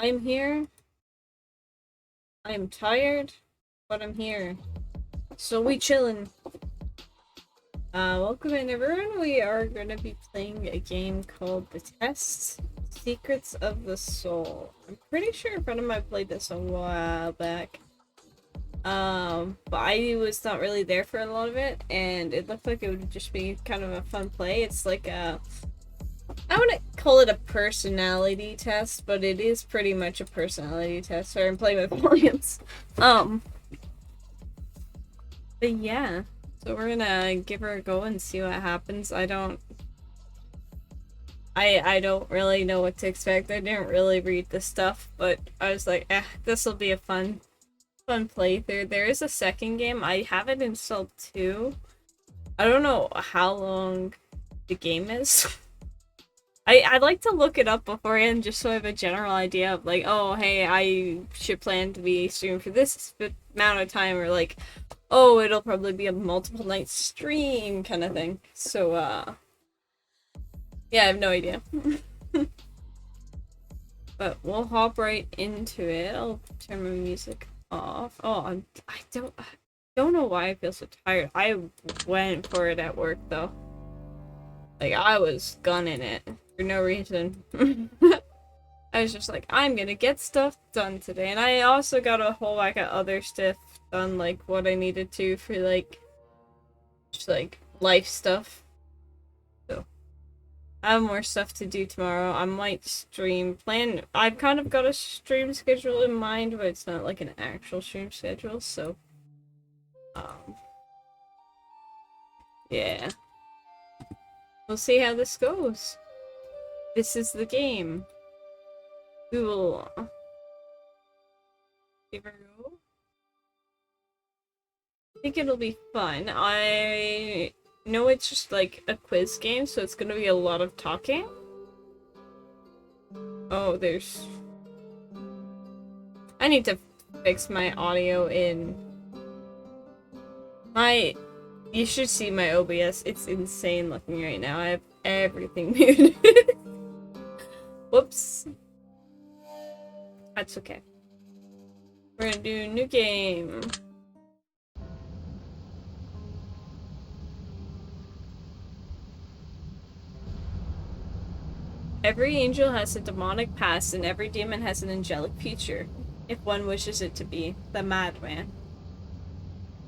I'm here. I am tired, but I'm here. So we chillin'. Welcome in everyone. We are gonna be playing a game called The Test Secrets of the Soul. I'm pretty sure a friend of mine played this a while back. But I was not really there for a lot of it, and it looked like it would just be kind of a fun play. It's like I wouldn't call it a personality test, but it is pretty much a personality test. Sorry, I'm playing with volumes. Um, but yeah. So we're gonna give her a go and see what happens. I don't really know what to expect. I didn't really read the stuff, but I was like, this will be a fun playthrough. There is a second game. I have it installed too. I don't know how long the game is. I like to look it up beforehand just so I have a general idea of like, oh hey, I should plan to be streaming for this amount of time, or like, oh, it'll probably be a multiple night stream kind of thing. So yeah, I have no idea. But we'll hop right into it. I'll turn my music off. Oh, I don't know why I feel so tired. I went for it at work though. Like I was gunning it for no reason. I was just like, I'm gonna get stuff done today. And I also got a whole whack of other stuff done, like what I needed to for like just like life stuff. So I have more stuff to do tomorrow. I might stream I've kind of got a stream schedule in mind, but it's not like an actual stream schedule, so um yeah. We'll see how this goes. This is the game. We will give it a go. I think it'll be fun. I know it's just like a quiz game, so it's gonna be a lot of talking. Oh, I need to fix my audio in my... You should see my OBS. It's insane looking right now. I have everything muted. Whoops. That's okay. We're gonna do a new game. Every angel has a demonic past, and every demon has an angelic future, if one wishes it to be. The Madman.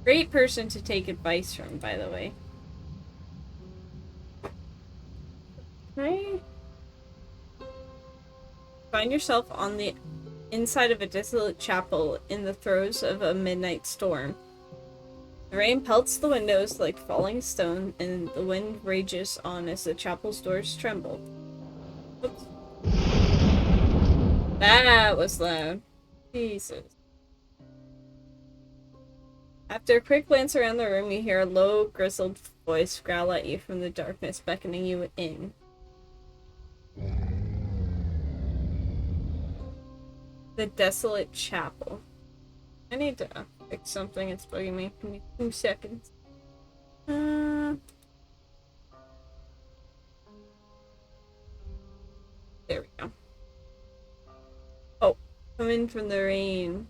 Great person to take advice from, by the way. Right? Find yourself on the inside of a desolate chapel in the throes of a midnight storm. The rain pelts the windows like falling stone, and the wind rages on as the chapel's doors tremble. Oops. That was loud. Jesus. After a quick glance around the room, you hear a low, grizzled voice growl at you from the darkness, beckoning you in. The desolate chapel. I need to fix something. It's bugging me. Give me 2 seconds. There we go. Oh, come in from the rain.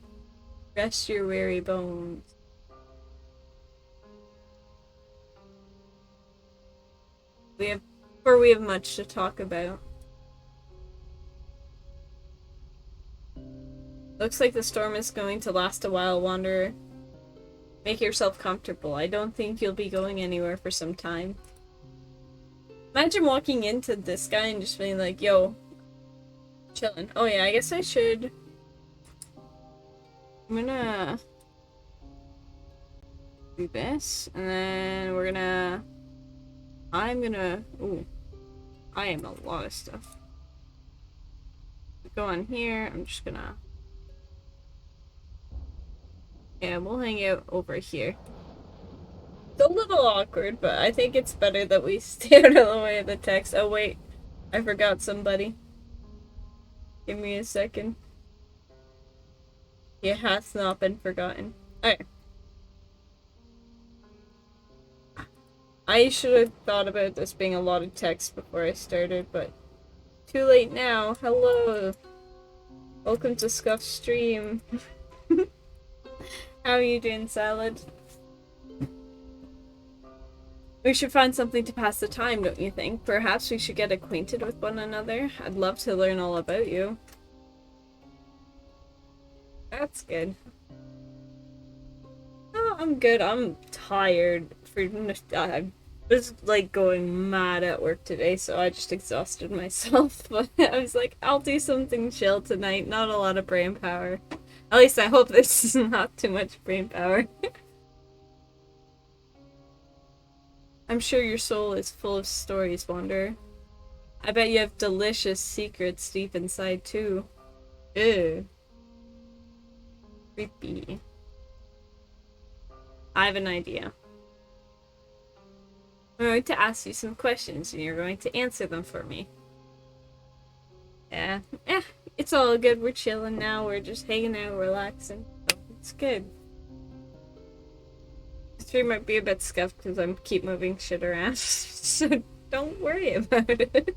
Rest your weary bones. We have much to talk about. Looks like the storm is going to last a while, Wanderer. Make yourself comfortable. I don't think you'll be going anywhere for some time. Imagine walking into this guy and just being like, yo, chillin'. Oh yeah, I guess I should... I'm gonna do this, and then ooh, I am a lot of stuff. Go on here, I'm just gonna... Yeah, we'll hang out over here. It's a little awkward, but I think it's better that we stay out of the way of the text. Oh wait, I forgot somebody. Give me a second. It hath not been forgotten. Okay. I should have thought about this being a lot of text before I started, but too late now. Hello. Welcome to Scuff Stream. How are you doing, Salad? We should find something to pass the time, don't you think? Perhaps we should get acquainted with one another. I'd love to learn all about you. That's good. Oh, I'm good. I'm tired. I was like going mad at work today, so I just exhausted myself. But I was like, I'll do something chill tonight. Not a lot of brain power. At least I hope this is not too much brain power. I'm sure your soul is full of stories, Wanderer. I bet you have delicious secrets deep inside, too. Ew. Creepy. I have an idea. I'm going to ask you some questions, and you're going to answer them for me. Yeah. It's all good. We're chilling now. We're just hanging out, relaxing. So it's good. The stream might be a bit scuffed because I keep moving shit around, so don't worry about it.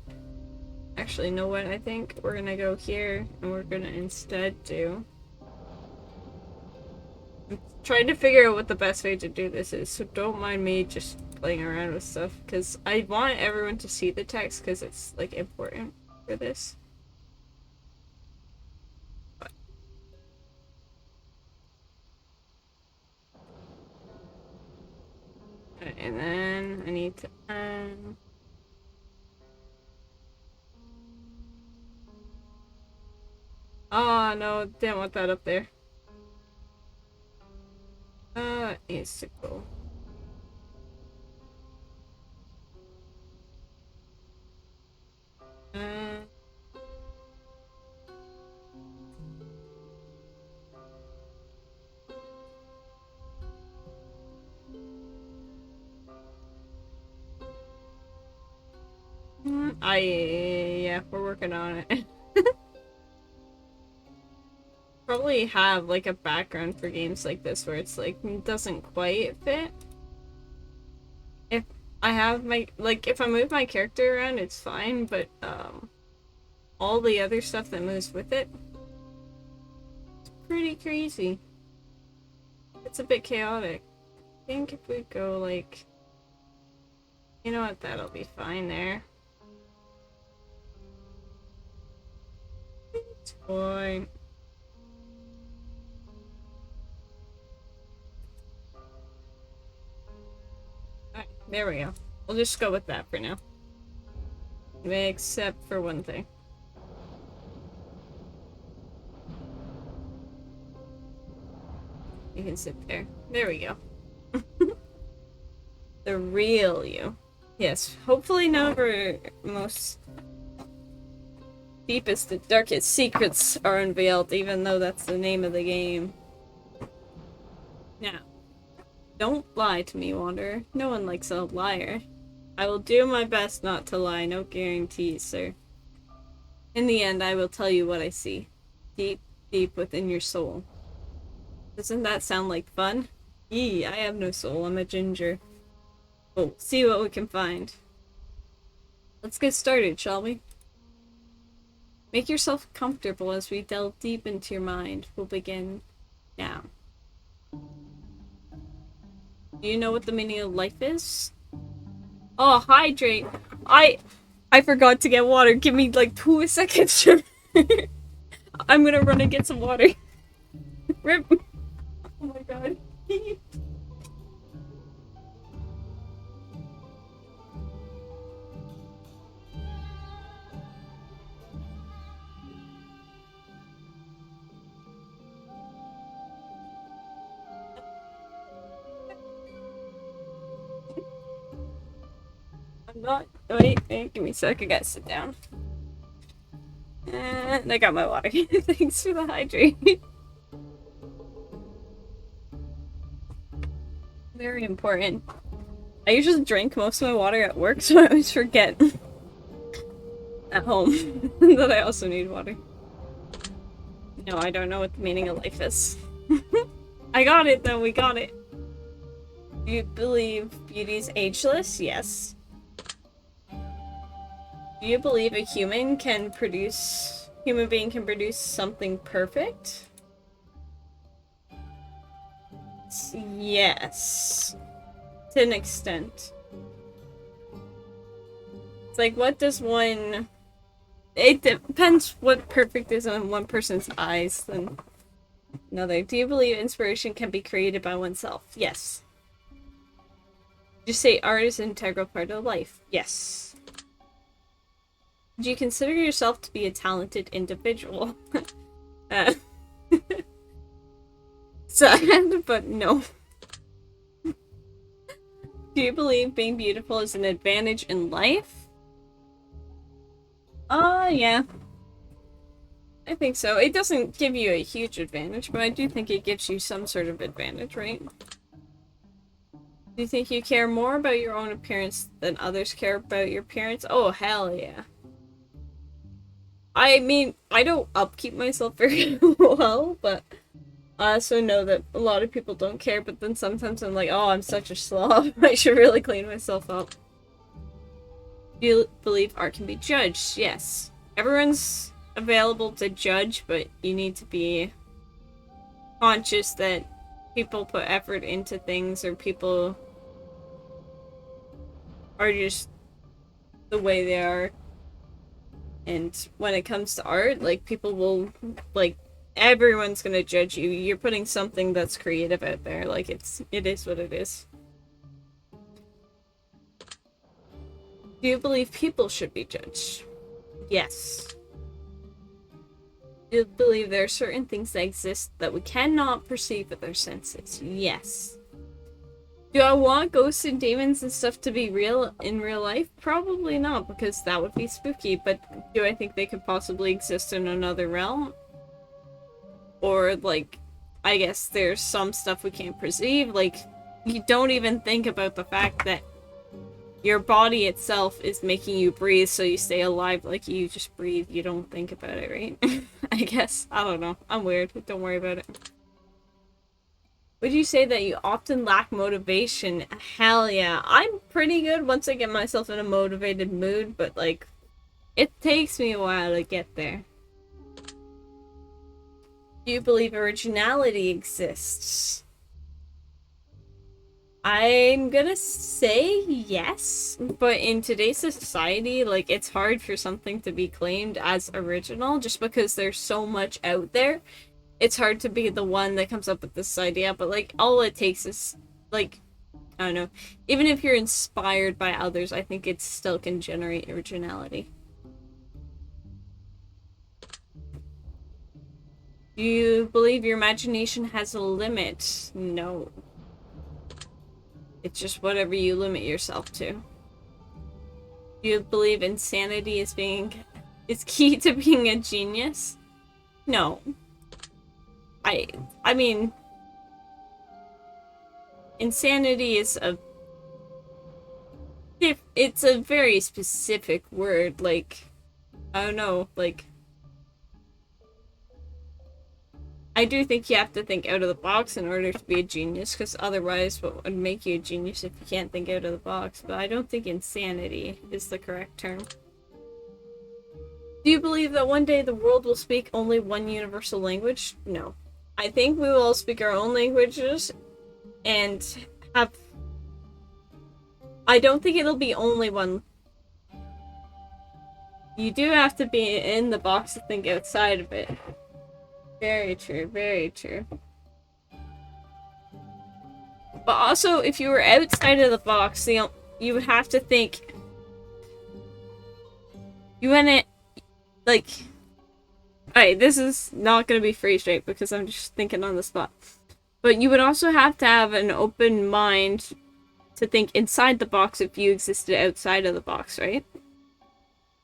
Actually, you know what? I think we're gonna go here, and we're gonna instead do... I'm trying to figure out what the best way to do this is, so don't mind me just playing around with stuff, because I want everyone to see the text, because it's, like, important for this. But... and then I need to... oh, no, didn't want that up there. It needs to go. Yeah, we're working on it. Probably have like a background for games like this where it's like doesn't quite fit. If I have my if I move my character around, it's fine, but all the other stuff that moves with it, it's pretty crazy. It's a bit chaotic. I think if we go like, you know what, that'll be fine there. It's fine. Alright, there we go. We'll just go with that for now. Except for one thing. You can sit there. There we go. The real you. Yes, hopefully none of our most deepest and darkest secrets are unveiled, even though that's the name of the game. Now, don't lie to me, Wanderer. No one likes a liar. I will do my best not to lie, no guarantees, sir. In the end, I will tell you what I see. Deep, deep within your soul. Doesn't that sound like fun? Yee, I have no soul, I'm a ginger. We'll see what we can find. Let's get started, shall we? Make yourself comfortable as we delve deep into your mind. We'll begin now. Do you know what the meaning of life is? Oh, hydrate! I forgot to get water. Give me like 2 seconds. I'm gonna run and get some water. Rip! Oh my god. I'm not. Wait, give me a sec. I gotta sit down. And I got my water. Thanks for the hydrate. Very important. I usually drink most of my water at work, so I always forget at home that I also need water. No, I don't know what the meaning of life is. I got it though, we got it. Do you believe beauty is ageless? Yes. Do you believe a human can produce human being can produce something perfect? Yes. To an extent. It's like, what does one... It depends what perfect is in one person's eyes than another. Do you believe inspiration can be created by oneself? Yes. Did you say art is an integral part of life? Yes. Do you consider yourself to be a talented individual? uh, Sad, but no. Do you believe being beautiful is an advantage in life? Yeah. I think so. It doesn't give you a huge advantage, but I do think it gives you some sort of advantage, right? Do you think you care more about your own appearance than others care about your appearance? Oh, hell yeah. I mean, I don't upkeep myself very well, but I also know that a lot of people don't care, but then sometimes I'm like, oh, I'm such a slob. I should really clean myself up. Do you believe art can be judged? Yes. Everyone's available to judge, but you need to be conscious that people put effort into things, or people are just the way they are. And when it comes to art, like, people will, like, everyone's gonna judge you. You're putting something that's creative out there. Like, it is what it is. Do you believe people should be judged? Yes. Do you believe there are certain things that exist that we cannot perceive with our senses? Yes. Do I want ghosts and demons and stuff to be real in real life? Probably not, because that would be spooky, but do I think they could possibly exist in another realm? Or, like, I guess there's some stuff we can't perceive, like, you don't even think about the fact that your body itself is making you breathe so you stay alive. Like, you just breathe, you don't think about it, right? I guess. I don't know. I'm weird. Don't worry about it. Would you say that you often lack motivation? Hell yeah. I'm pretty good once I get myself in a motivated mood, but, like, it takes me a while to get there. Do you believe originality exists? I'm gonna say yes, but in today's society, like, it's hard for something to be claimed as original just because there's so much out there. It's hard to be the one that comes up with this idea, but, like, all it takes is, like, I don't know, even if you're inspired by others, I think it still can generate originality. Do you believe your imagination has a limit? No. It's just whatever you limit yourself to. Do you believe insanity is key to being a genius? No. I mean, insanity is it's a very specific word, like, I don't know, like, I do think you have to think out of the box in order to be a genius, because otherwise what would make you a genius if you can't think out of the box? But I don't think insanity is the correct term. Do you believe that one day the world will speak only one universal language? No. I think we will all speak our own languages and have... I don't think it'll be only one. You do have to be in the box to think outside of it. Very true, very true. But also, if you were outside of the box, you would have to think... You wouldn't... Like... Alright, this is not gonna be phrased right because I'm just thinking on the spot. But you would also have to have an open mind to think inside the box if you existed outside of the box, right?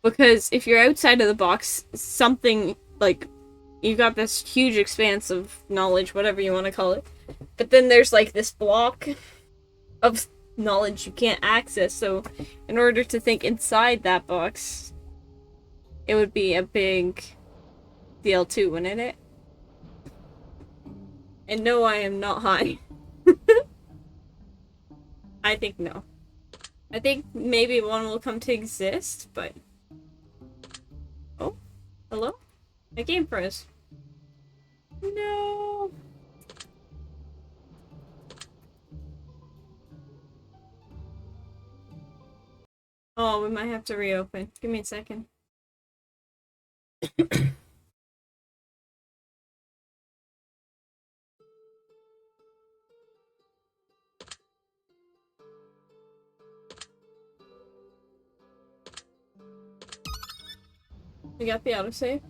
Because if you're outside of the box, something, like, you got this huge expanse of knowledge, whatever you want to call it. But then there's, like, this block of knowledge you can't access. So in order to think inside that box, it would be a big deal too, wouldn't it? And no, I am not high. I think no. I think maybe one will come to exist, but... Oh? Hello? My game froze. No. Oh, we might have to reopen. Give me a second. We got the autosave.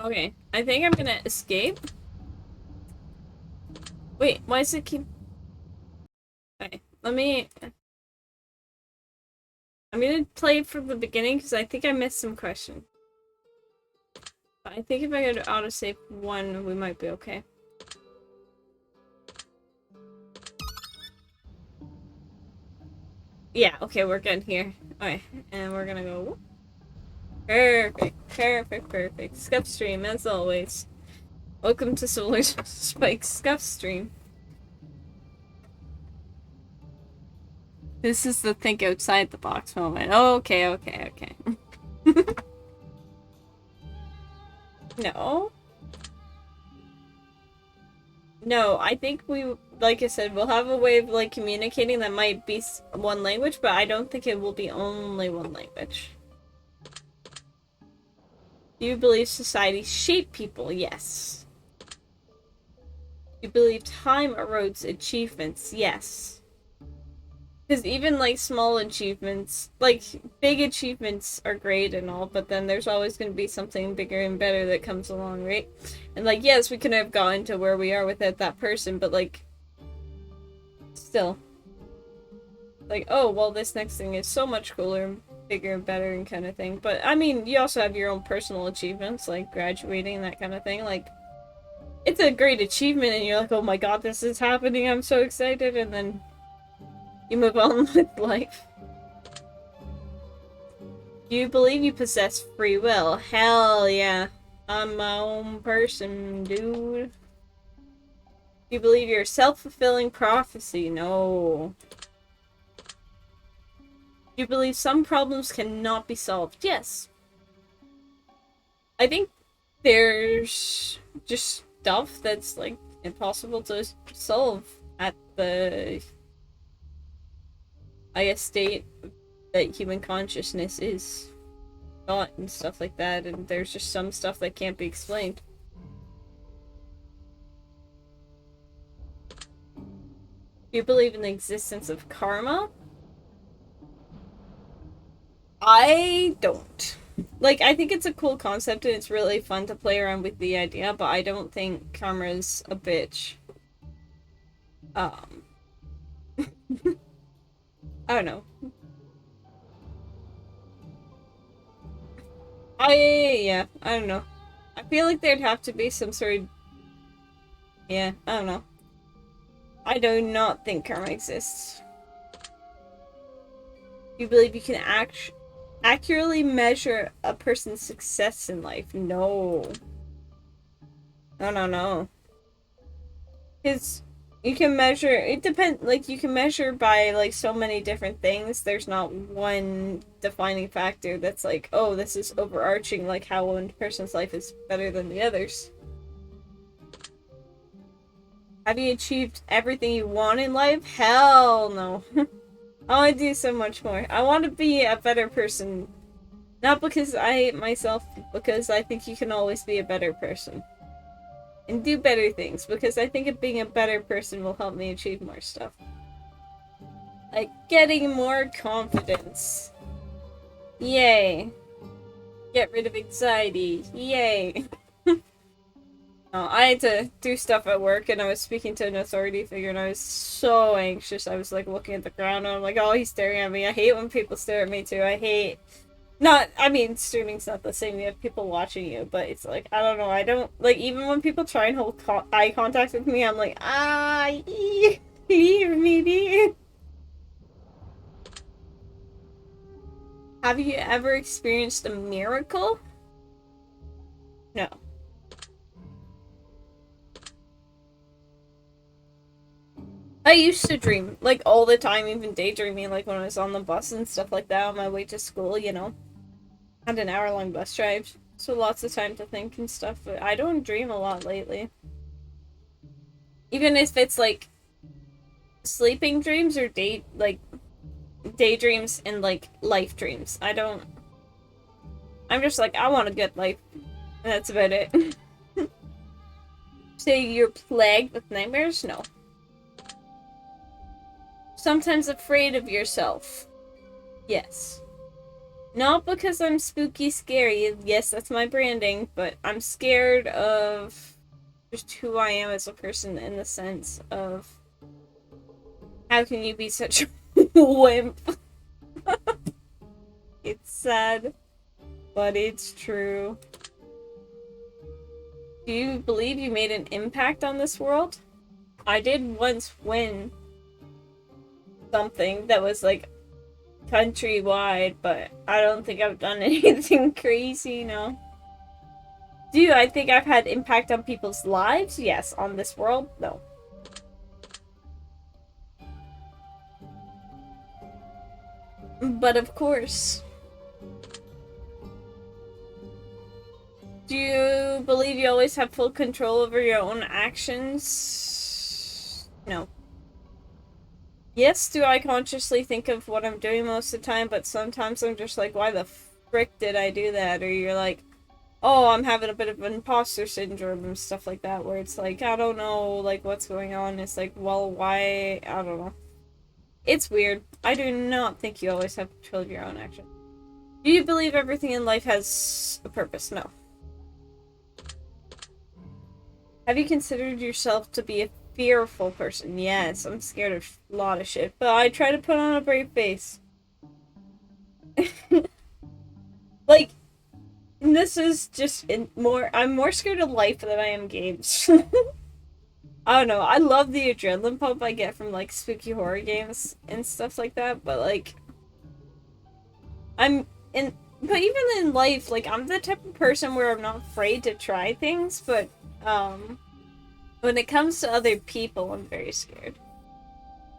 Okay, I think I'm gonna escape. Wait, why does it keep... Okay, let me... I'm gonna play from the beginning because I think I missed some questions. But I think if I go to autosave 1, we might be okay. Yeah, okay, we're good here. Okay, and we're gonna go... Perfect, perfect, perfect. Scuff stream, as always. Welcome to Solar Spike's Scuff stream. This is the think outside the box moment. Okay, okay, okay. No. No, I think we, like I said, we'll have a way of, like, communicating that might be one language, but I don't think it will be only one language. Do you believe society shaped people? Yes. Do you believe time erodes achievements? Yes. Because even, like, small achievements, like, big achievements are great and all, but then there's always going to be something bigger and better that comes along, right? And, like, yes, we couldn't have gotten to where we are without that person, but, like, still. Like, oh, well, this next thing is so much cooler, bigger, and better, and kind of thing. But, I mean, you also have your own personal achievements, like graduating and that kind of thing. Like, it's a great achievement, and you're like, oh my god, this is happening, I'm so excited, and then you move on with life. Do you believe you possess free will? Hell yeah. I'm my own person, dude. Do you believe you're a self-fulfilling prophecy? No. Do you believe some problems cannot be solved? Yes. I think there's just stuff that's, like, impossible to solve at the, I guess, state that human consciousness is thought and stuff like that, and there's just some stuff that can't be explained. Do you believe in the existence of karma? I don't. Like, I think it's a cool concept and it's really fun to play around with the idea, but I don't think karma's a bitch. Um, I don't know. Yeah, I don't know. I feel like there'd have to be some sort of... Yeah, I don't know. I do not think karma exists. You believe you can accurately measure a person's success in life? No. No, no, no. Because you can measure... It depends... Like, you can measure by, like, so many different things. There's not one defining factor that's like, oh, this is overarching, like, how one person's life is better than the others. Have you achieved everything you want in life? Hell no. I want to do so much more. I want to be a better person. Not because I hate myself, because I think you can always be a better person. And do better things, because I think being a better person will help me achieve more stuff. Like, getting more confidence. Yay. Get rid of anxiety. Yay. I had to do stuff at work, and I was speaking to an authority figure, and I was so anxious. I was, like, looking at the ground, and I'm like, oh, he's staring at me. I hate when people stare at me, too. I hate... Not, I mean, streaming's not the same. You have people watching you, but it's like, I don't know. I don't, like, even when people try and hold eye contact with me, I'm like, leave me be. Have you ever experienced a miracle? No. I used to dream, like, all the time, even daydreaming, like, when I was on the bus and stuff like that on my way to school, you know? Had an hour-long bus drive. So lots of time to think and stuff, but I don't dream a lot lately. Even if it's like sleeping dreams or daydreams and like life dreams. I'm just like, I want a good life. And that's about it. Say you're plagued with nightmares? No. Sometimes afraid of yourself. Yes. Not because I'm spooky scary. Yes, that's my branding, but I'm scared of just who I am as a person in the sense of how can you be such a wimp? It's sad, but it's true. Do you believe you made an impact on this world? I did once win something that was like countrywide, but I don't think I've done anything crazy, no. Do I think I've had impact on people's lives? Yes. On this world? No. But of course. Do you believe you always have full control over your own actions? No. Yes, do I consciously think of what I'm doing most of the time, but sometimes I'm just like, why the frick did I do that? Or you're like, oh, I'm having a bit of imposter syndrome and stuff like that, where it's like, I don't know, like, what's going on. It's like, well, why? I don't know. It's weird. I do not think you always have control of your own actions. Do you believe everything in life has a purpose? No. Have you considered yourself to be a fearful person? Yes, I'm scared of a lot of shit, but I try to put on a brave face. Like, this is just I'm more scared of life than I am games. I don't know, I love the adrenaline pump I get from, like, spooky horror games and stuff like that, but, like, but even in life, like, I'm the type of person where I'm not afraid to try things, but, when it comes to other people, I'm very scared.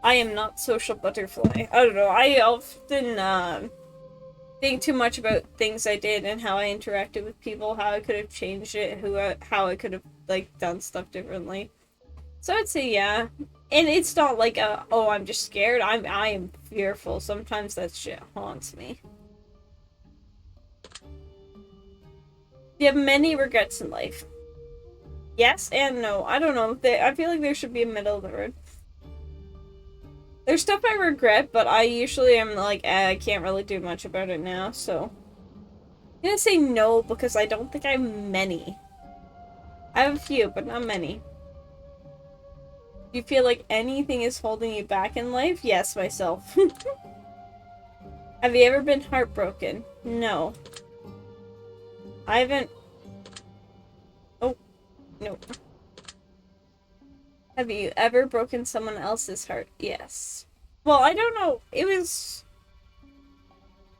I am not social butterfly. I don't know, I often, think too much about things I did and how I interacted with people, how I could have changed it, how I could have, like, done stuff differently. So I'd say yeah. And it's not like oh, I'm just scared. I am fearful. Sometimes that shit haunts me. You have many regrets in life. Yes and no. I don't know. I feel like there should be a middle of the road. There's stuff I regret, but I usually am like, I can't really do much about it now, so. I'm gonna say no because I don't think I have many. I have a few, but not many. Do you feel like anything is holding you back in life? Yes, myself. Have you ever been heartbroken? No. I haven't. Oh, no. Have you ever broken someone else's heart? Yes. Well, I don't know.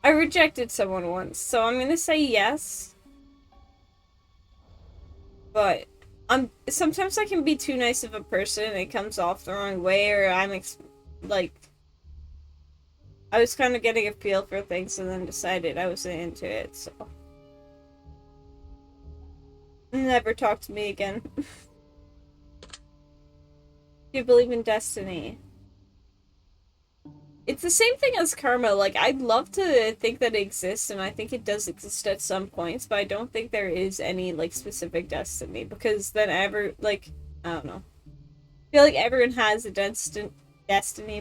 I rejected someone once, so I'm gonna say yes. But sometimes I can be too nice of a person and it comes off the wrong way, or like, I was kind of getting a feel for things and then decided I wasn't into it, so. Never talk to me again. Do you believe in destiny? It's the same thing as karma. Like, I'd love to think that it exists, and I think it does exist at some points, but I don't think there is any, like, specific destiny, because then like, I don't know. I feel like everyone has a destiny,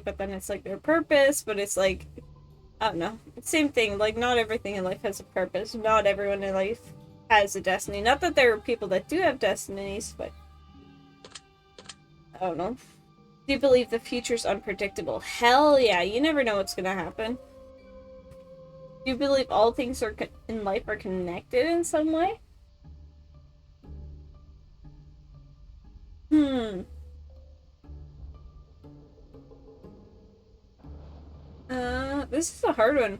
but then it's, like, their purpose, but it's, like, I don't know. Same thing, like, not everything in life has a purpose. Not everyone in life has a destiny. Not that there are people that do have destinies, but I don't know. Do you believe the future's unpredictable? Hell yeah, you never know what's gonna happen. Do you believe all things in life are connected in some way? This is a hard one.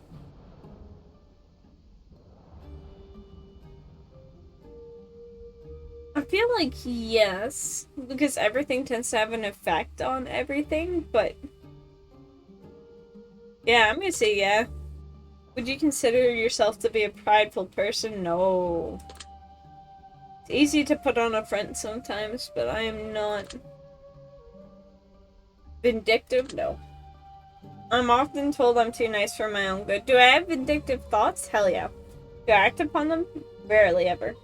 I feel like yes, because everything tends to have an effect on everything, but yeah, I'm gonna say yeah. Would you consider yourself to be a prideful person? No. It's easy to put on a front sometimes, but I am not. Vindictive? No. I'm often told I'm too nice for my own good. Do I have vindictive thoughts? Hell yeah. Do I act upon them? Rarely ever.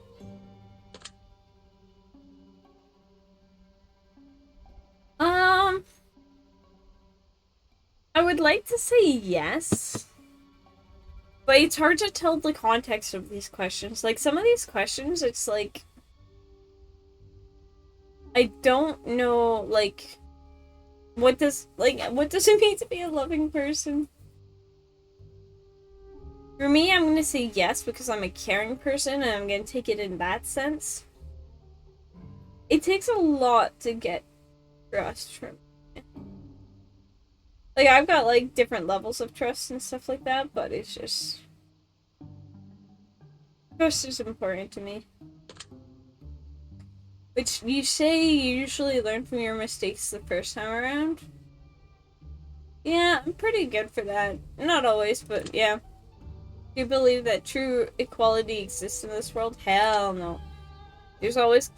I would like to say yes. But it's hard to tell the context of these questions. Like, some of these questions, it's like... I don't know, like... what does it mean to be a loving person? For me, I'm gonna say yes because I'm a caring person and I'm gonna take it in that sense. It takes a lot to get trust from me. Like, I've got, like, different levels of trust and stuff like that, but it's just... trust is important to me. Which, you say you usually learn from your mistakes the first time around? Yeah, I'm pretty good for that. Not always, but yeah. Do you believe that true equality exists in this world? Hell no. There's always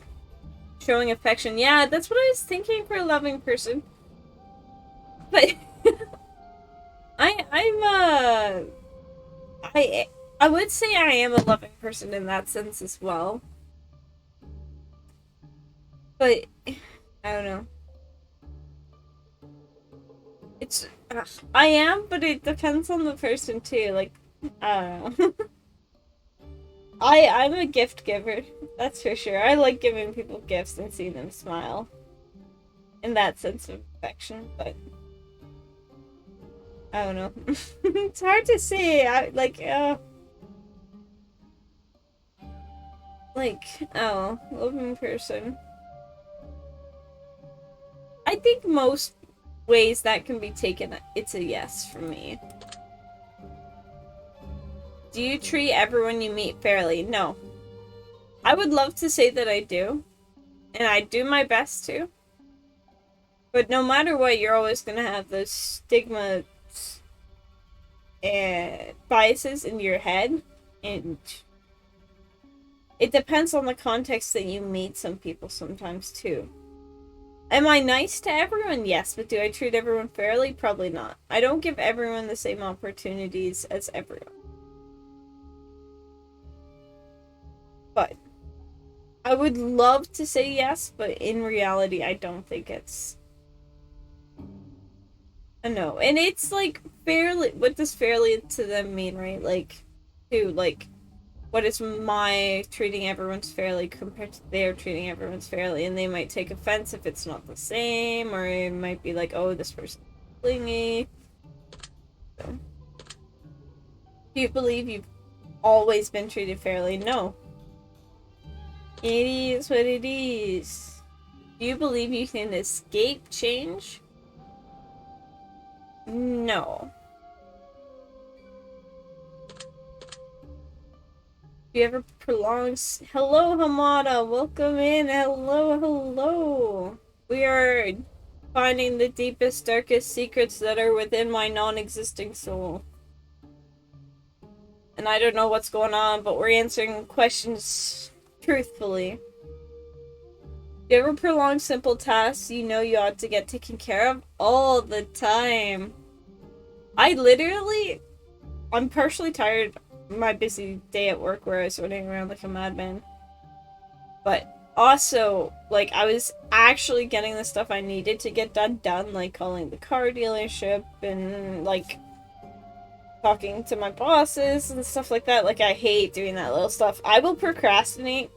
showing affection. Yeah, that's what I was thinking for a loving person. But... I would say I am a loving person in that sense as well. But I don't know. It's I am, but it depends on the person too. Like, I don't know. I'm a gift giver. That's for sure. I like giving people gifts and seeing them smile. In that sense of affection, but I don't know. It's hard to say. Loving person. I think most ways that can be taken, it's a yes for me. Do you treat everyone you meet fairly? No. I would love to say that I do. And I do my best to. But no matter what, you're always gonna have those stigma and biases in your head. And it depends on the context that you meet some people sometimes too. Am I nice to everyone? Yes, but do I treat everyone fairly? Probably not. I don't give everyone the same opportunities as everyone. But I would love to say yes, but in reality, I don't think it's a no. And it's like fairly, what does fairly to them mean, right? Like, to like, what is my treating everyone's fairly compared to their treating everyone's fairly? And they might take offense if it's not the same, or it might be like, oh, this person's clingy. So. Do you believe you've always been treated fairly? No. It is what it is. Do you believe you can escape change? No. Do you ever prolong... Hello, Hamada! Welcome in! Hello, hello! We are finding the deepest, darkest secrets that are within my non-existing soul. And I don't know what's going on, but we're answering questions truthfully. Do you ever prolong simple tasks you know you ought to get taken care of? All the time. I'm partially tired of my busy day at work where I was running around like a madman. But also, like, I was actually getting the stuff I needed to get done, like calling the car dealership and, like, talking to my bosses and stuff like that. Like, I hate doing that little stuff. I will procrastinate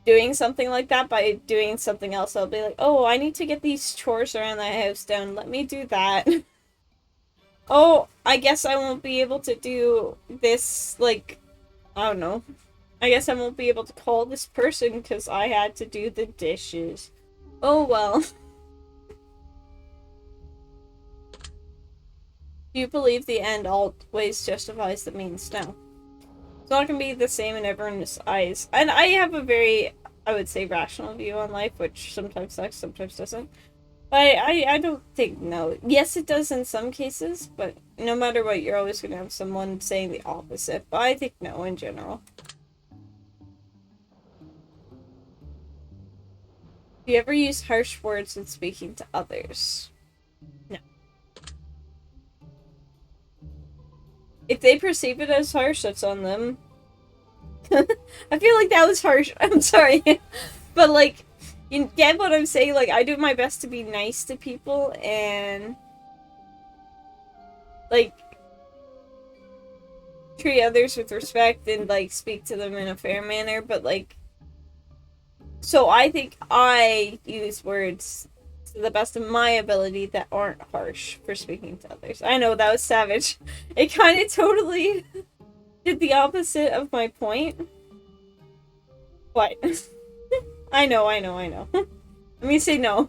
doing something like that by doing something else. I'll be like, oh, I need to get these chores around the house done. Let me do that. Oh, I guess I won't be able to do this, like, I don't know. I guess I won't be able to call this person because I had to do the dishes. Oh, well. Do you believe the end always justifies the means? No. It's not gonna be the same in everyone's eyes. And I have a very, I would say, rational view on life, which sometimes sucks, sometimes doesn't. But I don't think, no. Yes, it does in some cases, but no matter what, you're always gonna have someone saying the opposite. But I think no in general. Do you ever use harsh words when speaking to others? No. If they perceive it as harsh, that's on them. I feel like that was harsh. I'm sorry. But, like, you get what I'm saying? Like, I do my best to be nice to people and, like, treat others with respect and, like, speak to them in a fair manner. But, like, so I think I use words to the best of my ability that aren't harsh for speaking to others. I know that was savage. It kind of totally did the opposite of my point. What? I know. Let me say no.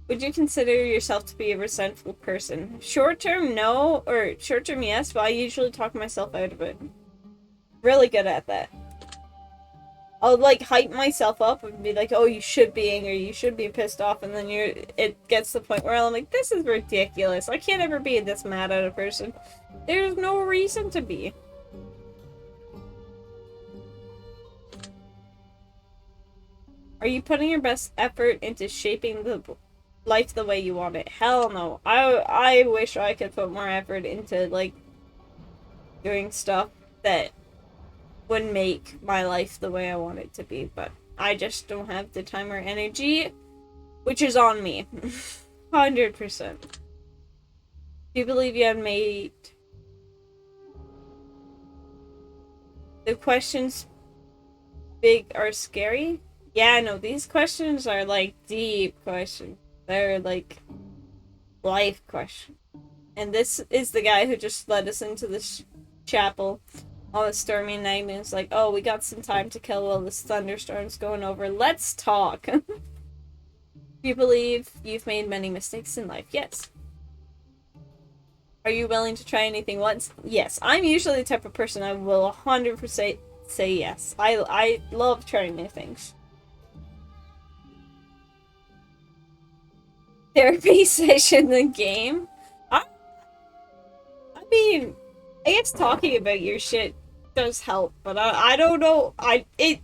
Would you consider yourself to be a resentful person? Short term, no. Or short term, yes, but I usually talk myself out of it. Really good at that. I'll, like, hype myself up and be like, oh, you should be angry, you should be pissed off, and then it gets to the point where I'm like, this is ridiculous. I can't ever be this mad at a person. There's no reason to be. Are you putting your best effort into shaping the life the way you want it? Hell no. I wish I could put more effort into, like, doing stuff that would make my life the way I want it to be, but I just don't have the time or energy, which is on me. 100%. Do you believe you have made the questions big or scary? Yeah, no, these questions are, like, deep questions. They're, like, life questions. And this is the guy who just led us into the chapel on a stormy night and it's like, oh, we got some time to kill while this thunderstorm's going over. Let's talk. Do you believe you've made many mistakes in life? Yes. Are you willing to try anything once? Yes. I'm usually the type of person I will 100% say yes. I love trying new things. Therapy session in the game? I mean, I guess talking about your shit does help, but I don't know.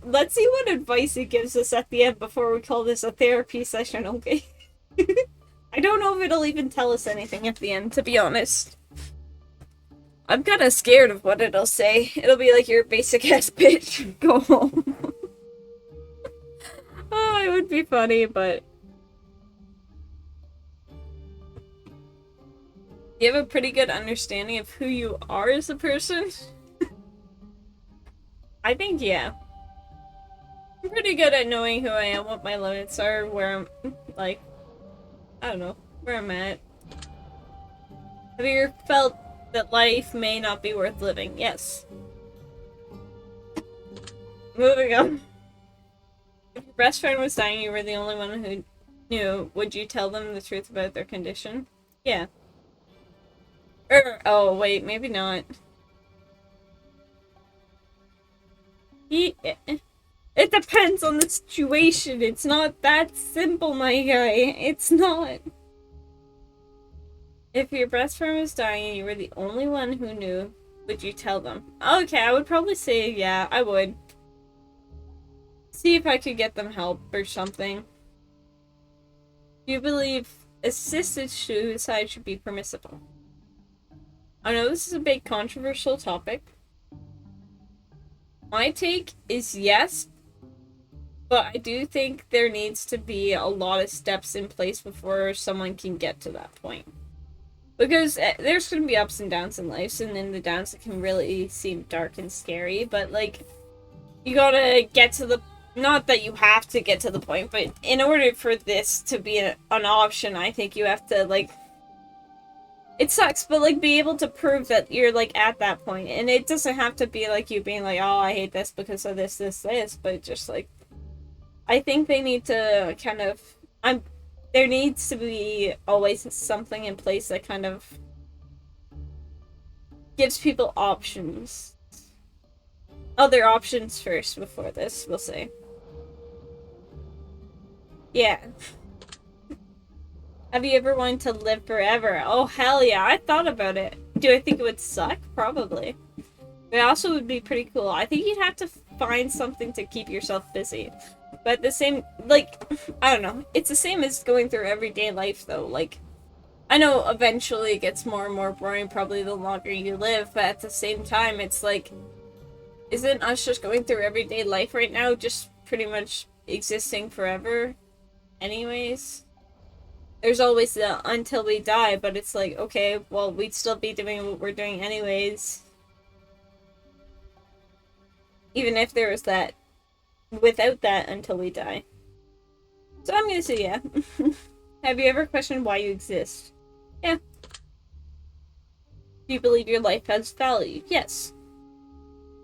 Let's see what advice it gives us at the end before we call this a therapy session, okay? I don't know if it'll even tell us anything at the end, to be honest. I'm kind of scared of what it'll say. It'll be like, you're a basic ass bitch. Go home. Oh, it would be funny, but you have a pretty good understanding of who you are as a person? I think, yeah. I'm pretty good at knowing who I am, what my limits are, where I'm, like, I don't know, where I'm at. Have you ever felt that life may not be worth living? Yes. Moving on. If your best friend was dying, you were the only one who knew, would you tell them the truth about their condition? Yeah. Oh, wait, maybe not. It depends on the situation. It's not that simple, my guy. It's not. If your best friend was dying and you were the only one who knew, would you tell them? Okay, I would probably say yeah, I would. See if I could get them help or something. Do you believe assisted suicide should be permissible? I know this is a big controversial topic. My take is yes, but I do think there needs to be a lot of steps in place before someone can get to that point. Because there's going to be ups and downs in life, and in the downs it can really seem dark and scary, but, like, you gotta get to the... Not that you have to get to the point, but in order for this to be an option, I think you have to, like... It sucks, but, like, be able to prove that you're, like, at that point. And it doesn't have to be, like, you being like, oh, I hate this because of this, but just, like... I think they need to kind of... There needs to be always something in place that kind of gives people options. Other options first before this, we'll say. Yeah. Have you ever wanted to live forever? Oh, hell yeah, I thought about it. Do I think it would suck? Probably. But it also would be pretty cool. I think you'd have to find something to keep yourself busy. But the same, like, I don't know. It's the same as going through everyday life, though. Like, I know eventually it gets more and more boring, probably the longer you live, but at the same time, it's like, isn't us just going through everyday life right now just pretty much existing forever anyways? There's always the until we die, but it's like, okay, well, we'd still be doing what we're doing anyways. Even if there was that, without that until we die. So I'm gonna say yeah. Have you ever questioned why you exist? Yeah. Do you believe your life has value? Yes.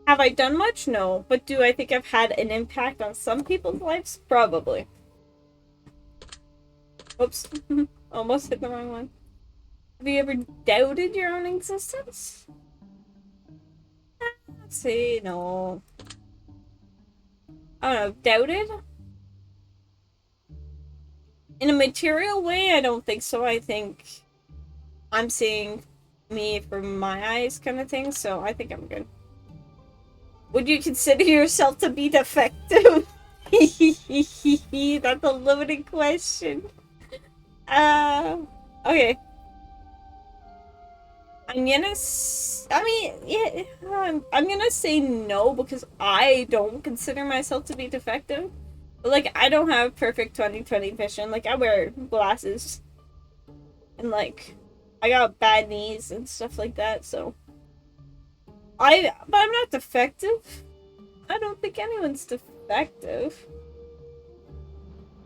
Have I done much? No. But do I think I've had an impact on some people's lives? Probably. Oops. Almost hit the wrong one. Have you ever doubted your own existence? Let's see, no. I don't know, doubted? In a material way, I don't think so. I think I'm seeing me from my eyes kind of thing, so I think I'm good. Would you consider yourself to be defective? That's a loaded question. Okay. I'm gonna say no because I don't consider myself to be defective. But, like, I don't have perfect 20/20 vision. Like, I wear glasses. And, like, I got bad knees and stuff like that, so. But I'm not defective. I don't think anyone's defective.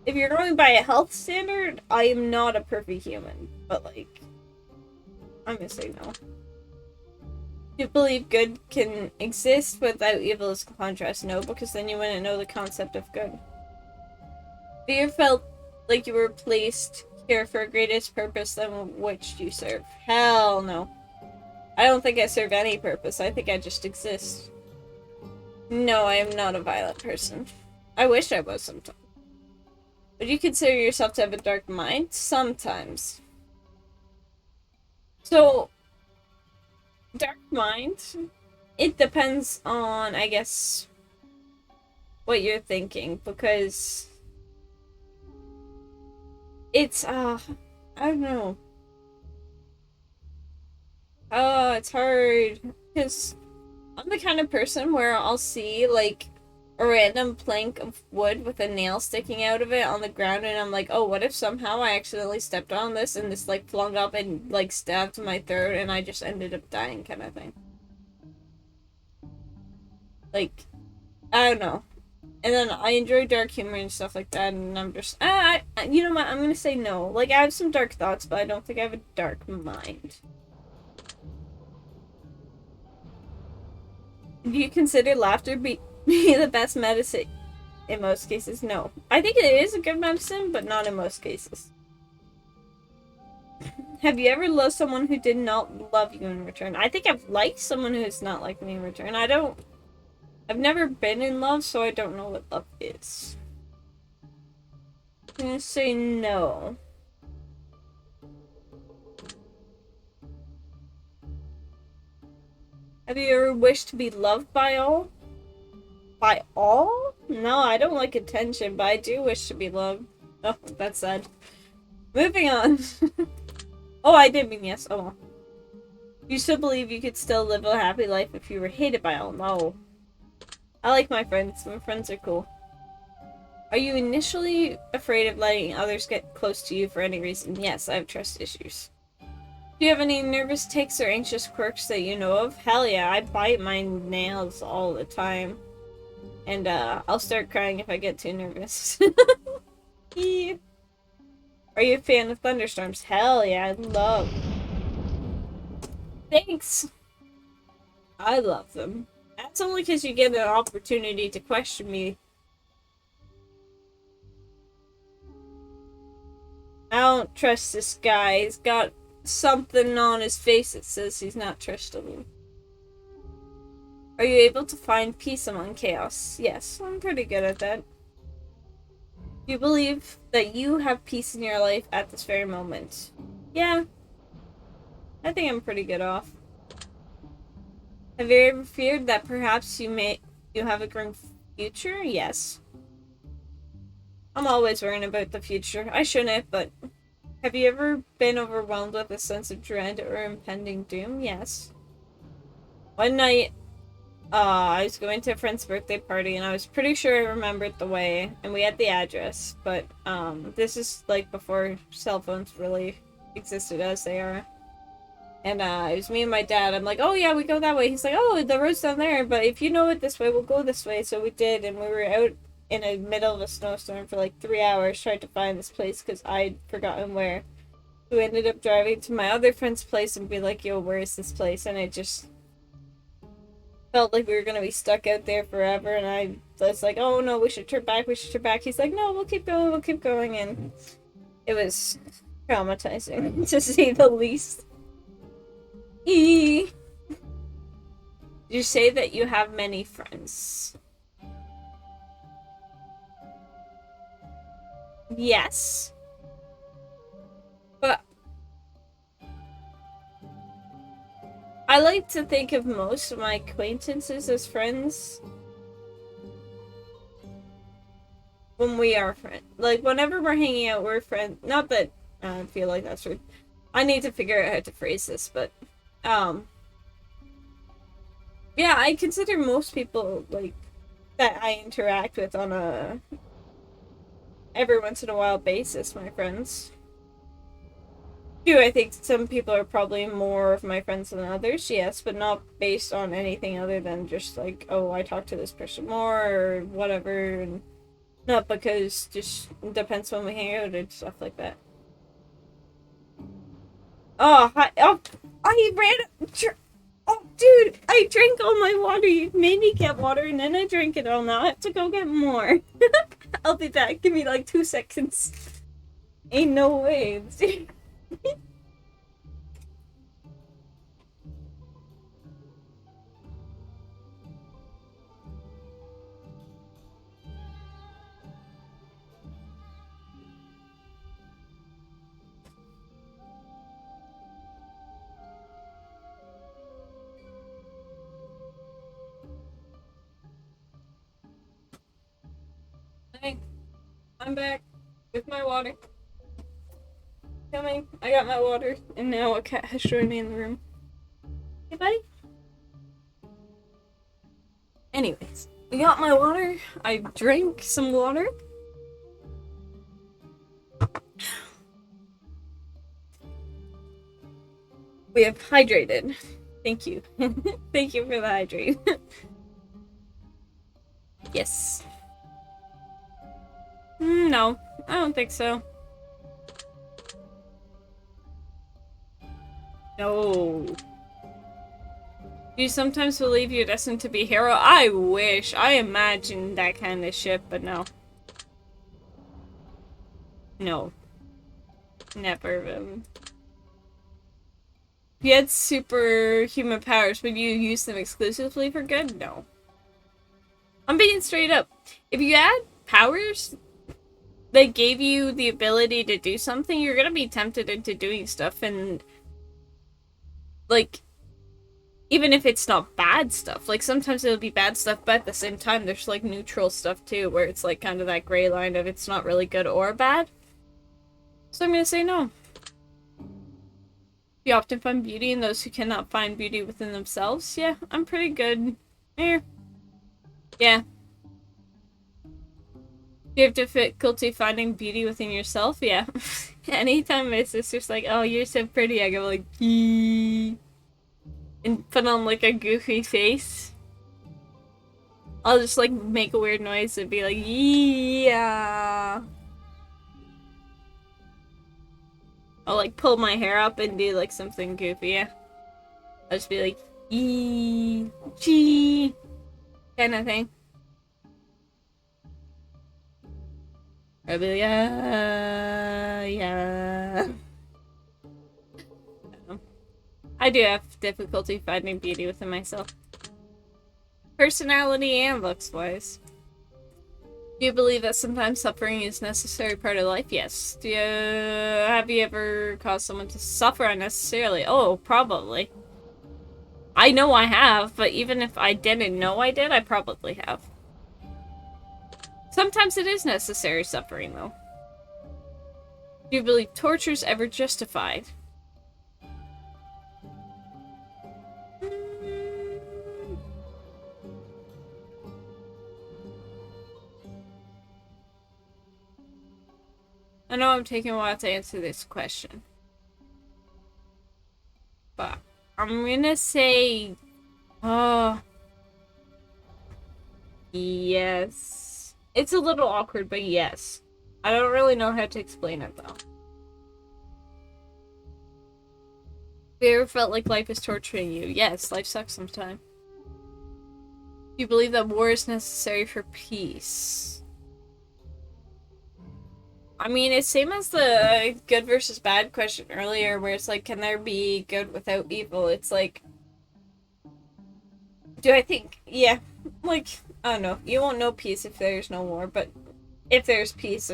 If you're going by a health standard, I am not a perfect human. But, like, I'm gonna say no. Do you believe good can exist without evil as contrast? No, because then you wouldn't know the concept of good. Have you ever felt like you were placed here for a greatest purpose than which you serve? Hell no. I don't think I serve any purpose. I think I just exist. No, I am not a violent person. I wish I was sometimes. Would you consider yourself to have a dark mind? Sometimes. So, dark mind, it depends on, I guess, what you're thinking, because it's, I don't know. Oh, it's hard, because I'm the kind of person where I'll see, like, a random plank of wood with a nail sticking out of it on the ground, and I'm like, oh, what if somehow I accidentally stepped on this and this, like, flung up and, like, stabbed my throat and I just ended up dying, kind of thing. Like, I don't know. And then I enjoy dark humor and stuff like that, and I'm just, you know what, I'm gonna say no. Like, I have some dark thoughts, but I don't think I have a dark mind. Do you consider laughter be the best medicine? In most cases, no. I think it is a good medicine, but not in most cases. Have you ever loved someone who did not love you in return? I think I've liked someone who's not liked me in return. I've never been in love, so I don't know what love is. I'm gonna say no. Have you ever wished to be loved by all? By all? No, I don't like attention, but I do wish to be loved. Oh, that's sad. Moving on. Oh, I did mean yes. Oh well. You still believe you could still live a happy life if you were hated by all? No. I like my friends. My friends are cool. Are you initially afraid of letting others get close to you for any reason? Yes, I have trust issues. Do you have any nervous tics or anxious quirks that you know of? Hell yeah, I bite my nails all the time. And, I'll start crying if I get too nervous. Are you a fan of thunderstorms? Hell yeah, I love them. Thanks! I love them. That's only because you get an opportunity to question me. I don't trust this guy. He's got something on his face that says he's not trustable. Are you able to find peace among chaos? Yes, I'm pretty good at that. Do you believe that you have peace in your life at this very moment? Yeah, I think I'm pretty good off. Have you ever feared that perhaps you have a grim future? Yes. I'm always worrying about the future. I shouldn't, but have you ever been overwhelmed with a sense of dread or impending doom? Yes. One night, I was going to a friend's birthday party and I was pretty sure I remembered the way and we had the address, but this is like before cell phones really existed as they are. And it was me and my dad. I'm like, oh yeah, we go that way. He's like, oh, the road's down there, but if you know it this way, we'll go this way. So we did, and we were out in the middle of a snowstorm for like 3 hours trying to find this place because I'd forgotten where. So we ended up driving to my other friend's place and be like, yo, where is this place? And it just felt like we were gonna be stuck out there forever. And I was like, oh no, we should turn back. We should turn back. He's like, no, we'll keep going. We'll keep going. And it was traumatizing to say the least. Did you say that you have many friends? Yes. But I like to think of most of my acquaintances as friends. When we are friends. Like, whenever we're hanging out, we're friends. Not that I feel like that's rude. I need to figure out how to phrase this, but yeah, I consider most people like that I interact with on a every once in a while basis my friends. Do I think some people are probably more of my friends than others? Yes, but not based on anything other than just like, oh, I talk to this person more or whatever, and not because just depends when we hang out and stuff like that. Oh, I ran. Oh, dude, I drank all my water. You made me get water, and then I drank it all. Now I have to go get more. I'll be back. Give me like 2 seconds. Ain't no way. Hey, I'm back with my water. Coming. I got my water, and now a cat has joined me in the room. Hey, buddy. Anyways, I got my water. I drank some water. We have hydrated. Thank you. Thank you for the hydrate. Yes. No, I don't think so. No. Do you sometimes believe you're destined to be a hero? I wish. I imagined that kind of shit, but no. No. Never. If you had superhuman powers, would you use them exclusively for good? No. I'm being straight up. If you had powers that gave you the ability to do something, you're gonna be tempted into doing stuff, and like, even if it's not bad stuff, like sometimes it'll be bad stuff, but at the same time there's like neutral stuff too, where it's like kind of that gray line of it's not really good or bad. So I'm gonna say no. You often find beauty in those who cannot find beauty within themselves. Yeah, I'm pretty good. Yeah. Do you have difficulty finding beauty within yourself? Yeah. Anytime my sister's like, oh, you're so pretty, I go like, eee, and put on like a goofy face. I'll just like make a weird noise and be like, yeah. I'll like pull my hair up and do like something goofy, yeah. I'll just be like, ee, chee, kind of thing. I'll be like, yeah. I do have difficulty finding beauty within myself. Personality and looks-wise. Do you believe that sometimes suffering is a necessary part of life? Yes. Have you ever caused someone to suffer unnecessarily? Oh, probably. I know I have, but even if I didn't know I did, I probably have. Sometimes it is necessary suffering, though. Do you believe torture is ever justified? I know I'm taking a while to answer this question. But I'm gonna say, yes. It's a little awkward, but yes. I don't really know how to explain it, though. Have you ever felt like life is torturing you? Yes, life sucks sometimes. Do you believe that war is necessary for peace? I mean, it's same as the good versus bad question earlier, where it's like, can there be good without evil? It's like, do I think, yeah, like, I don't know. You won't know peace if there's no war, but if there's peace,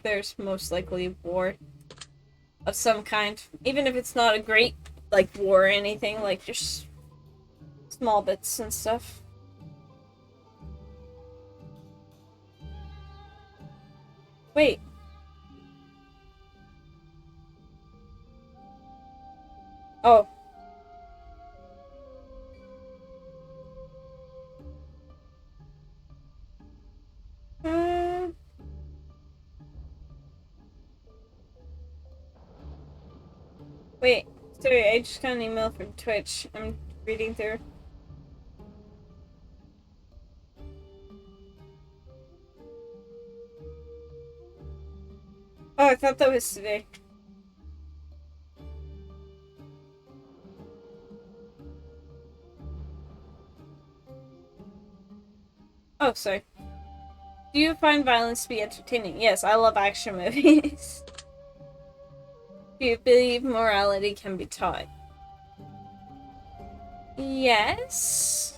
there's most likely war of some kind. Even if it's not a great, like, war or anything, like, just small bits and stuff. Wait. Oh. Uh, wait. Sorry, I just got an email from Twitch. I'm reading through. Oh, I thought that was today. Oh, sorry. Do you find violence to be entertaining? Yes, I love action movies. Do you believe morality can be taught? Yes.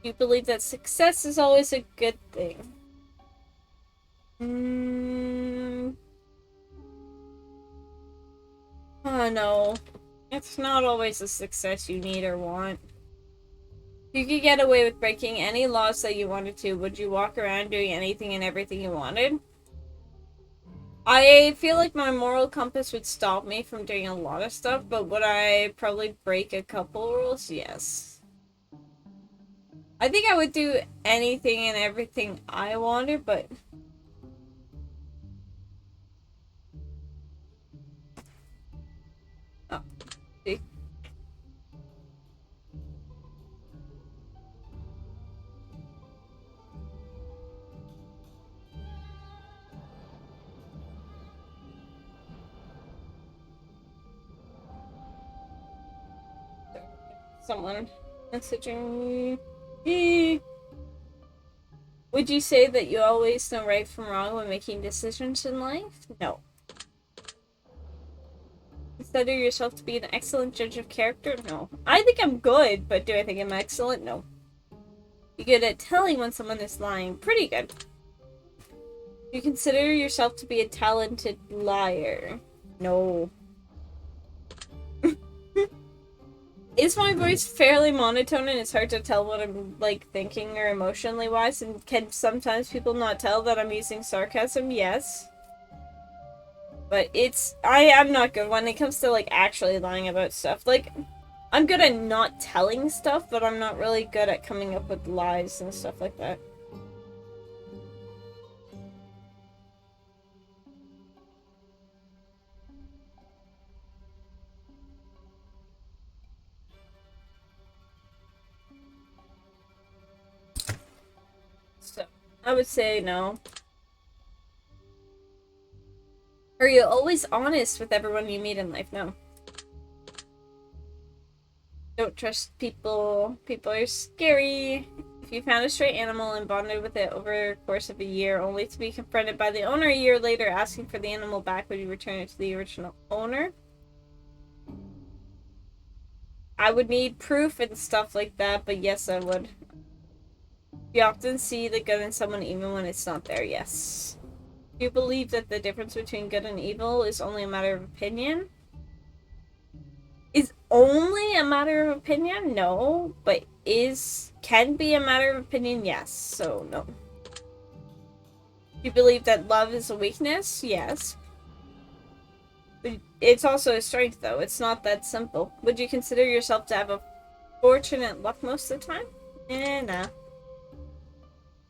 Do you believe that success is always a good thing? Oh no. It's not always a success you need or want. If you could get away with breaking any laws that you wanted to, would you walk around doing anything and everything you wanted? I feel like my moral compass would stop me from doing a lot of stuff, but would I probably break a couple rules? Yes. I think I would do anything and everything I wanted, but... Oh, see. Someone messaging me. Would you say that you always know right from wrong when making decisions in life? No. Consider yourself to be an excellent judge of character? No. I think I'm good, but do I think I'm excellent? No. You good at telling when someone is lying? Pretty good. You consider yourself to be a talented liar? No. Is my voice fairly monotone and it's hard to tell what I'm, like, thinking or emotionally wise? And can sometimes people not tell that I'm using sarcasm? Yes. But I am not good when it comes to, like, actually lying about stuff. Like, I'm good at not telling stuff, but I'm not really good at coming up with lies and stuff like that. So, I would say no. Are you always honest with everyone you meet in life? No. Don't trust people. People are scary. If you found a stray animal and bonded with it over the course of a year, only to be confronted by the owner a year later asking for the animal back, would you return it to the original owner? I would need proof and stuff like that, but yes, I would. You often see the good in someone even when it's not there, yes. Do you believe that the difference between good and evil is only a matter of opinion? Is only a matter of opinion? No, but can be a matter of opinion? Yes, so no. Do you believe that love is a weakness? Yes. But it's also a strength, though. It's not that simple. Would you consider yourself to have a fortunate luck most of the time? Nah.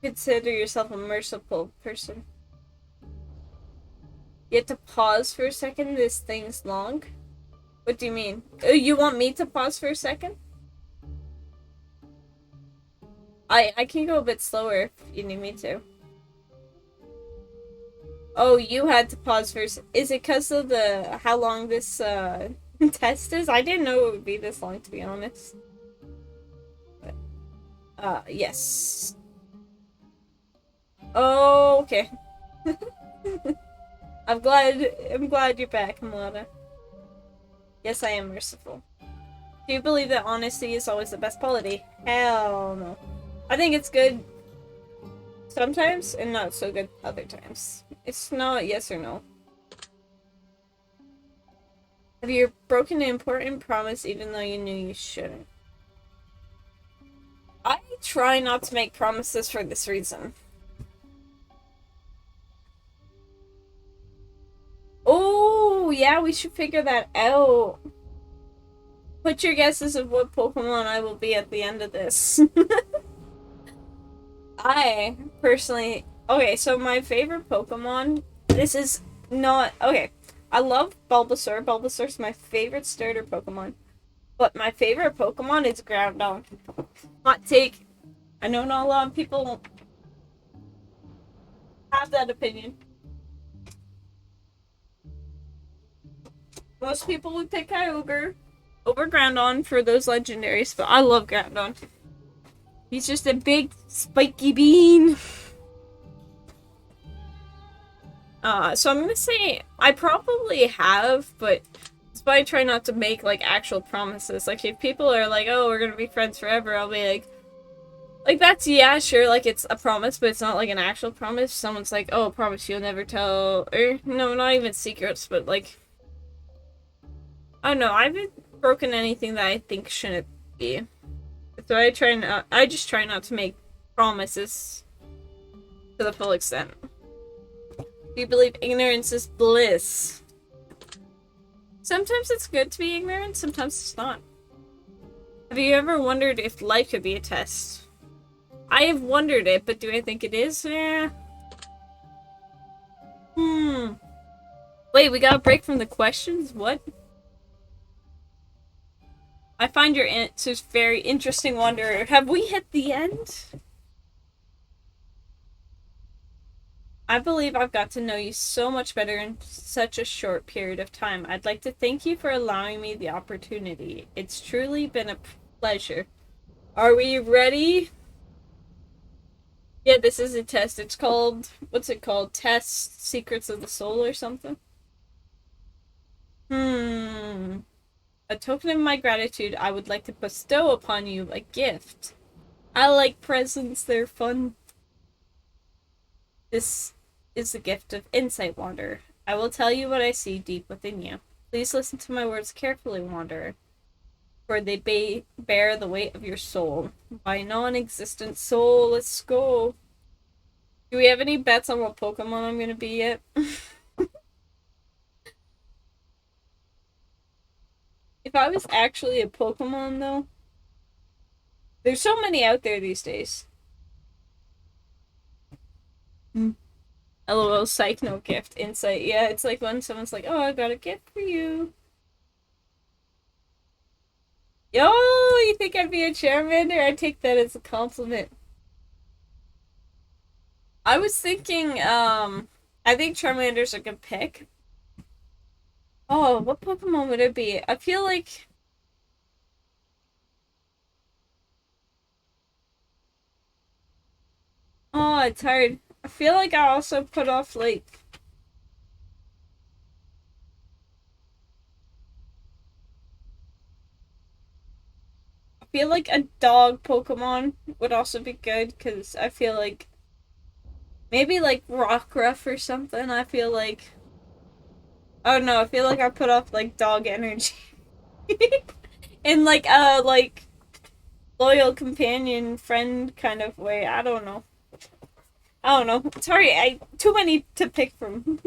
Consider yourself a merciful person. You have to pause for a second. This thing's long. What do you mean? Oh, you want me to pause for a second? I can go a bit slower if you need me to. Oh, you had to pause first. Is it because of the how long this test is? I didn't know it would be this long, to be honest. But, yes. Oh, okay. I'm glad you're back, Hamada. Yes, I am merciful. Do you believe that honesty is always the best quality? Hell no. I think it's good sometimes and not so good other times. It's not yes or no. Have you broken an important promise even though you knew you shouldn't? I try not to make promises for this reason. Oh, yeah, we should figure that out. Put your guesses of what Pokemon I will be at the end of this. I personally. Okay, so my favorite Pokemon. This is not. Okay, I love Bulbasaur. Bulbasaur's my favorite starter Pokemon. But my favorite Pokemon is Groudon. Hot take. I know not a lot of people have that opinion. Most people would pick Kyogre over Groudon for those legendaries, but I love Groudon. He's just a big spiky bean. So I'm gonna say I probably have, but that's why I try not to make like actual promises. Like if people are like, "Oh, we're gonna be friends forever," I'll be like that's yeah, sure, like it's a promise, but it's not like an actual promise. Someone's like, "Oh, promise you'll never tell," or no, not even secrets, but like I don't know. I haven't broken anything that I think shouldn't be. So I just try not to make promises to the full extent. Do you believe ignorance is bliss? Sometimes it's good to be ignorant, sometimes it's not. Have you ever wondered if life could be a test? I have wondered it, but do I think it is? Yeah. Wait, we got a break from the questions? What? I find your answers very interesting, Wanderer. Have we hit the end? I believe I've got to know you so much better in such a short period of time. I'd like to thank you for allowing me the opportunity. It's truly been a pleasure. Are we ready? Yeah, this is a test. It's called, what's it called? Test Secrets of the Soul or something? Hmm. A token of my gratitude, I would like to bestow upon you a gift. I like presents, they're fun. This is the gift of insight, Wanderer. I will tell you what I see deep within you. Please listen to my words carefully, Wanderer, for they bear the weight of your soul. My non-existent soul, let's go. Do we have any bets on what Pokemon I'm gonna be yet? If I was actually a Pokemon, though, there's so many out there these days. Mm. LOL, psych, no gift, insight. Yeah, it's like when someone's like, oh, I got a gift for you. Yo, you think I'd be a Charmander? I take that as a compliment. I was thinking, I think Charmander's a good pick. Oh, what Pokemon would it be? I feel like Oh, it's hard. I feel like I also put off, like... I feel like a dog Pokemon would also be good, because I feel like... Maybe, like, Rockruff or something, I feel like... Oh no, I feel like I put off, like, dog energy. In, like, a, like... loyal companion, friend kind of way. I don't know. I don't know. Sorry, too many to pick from.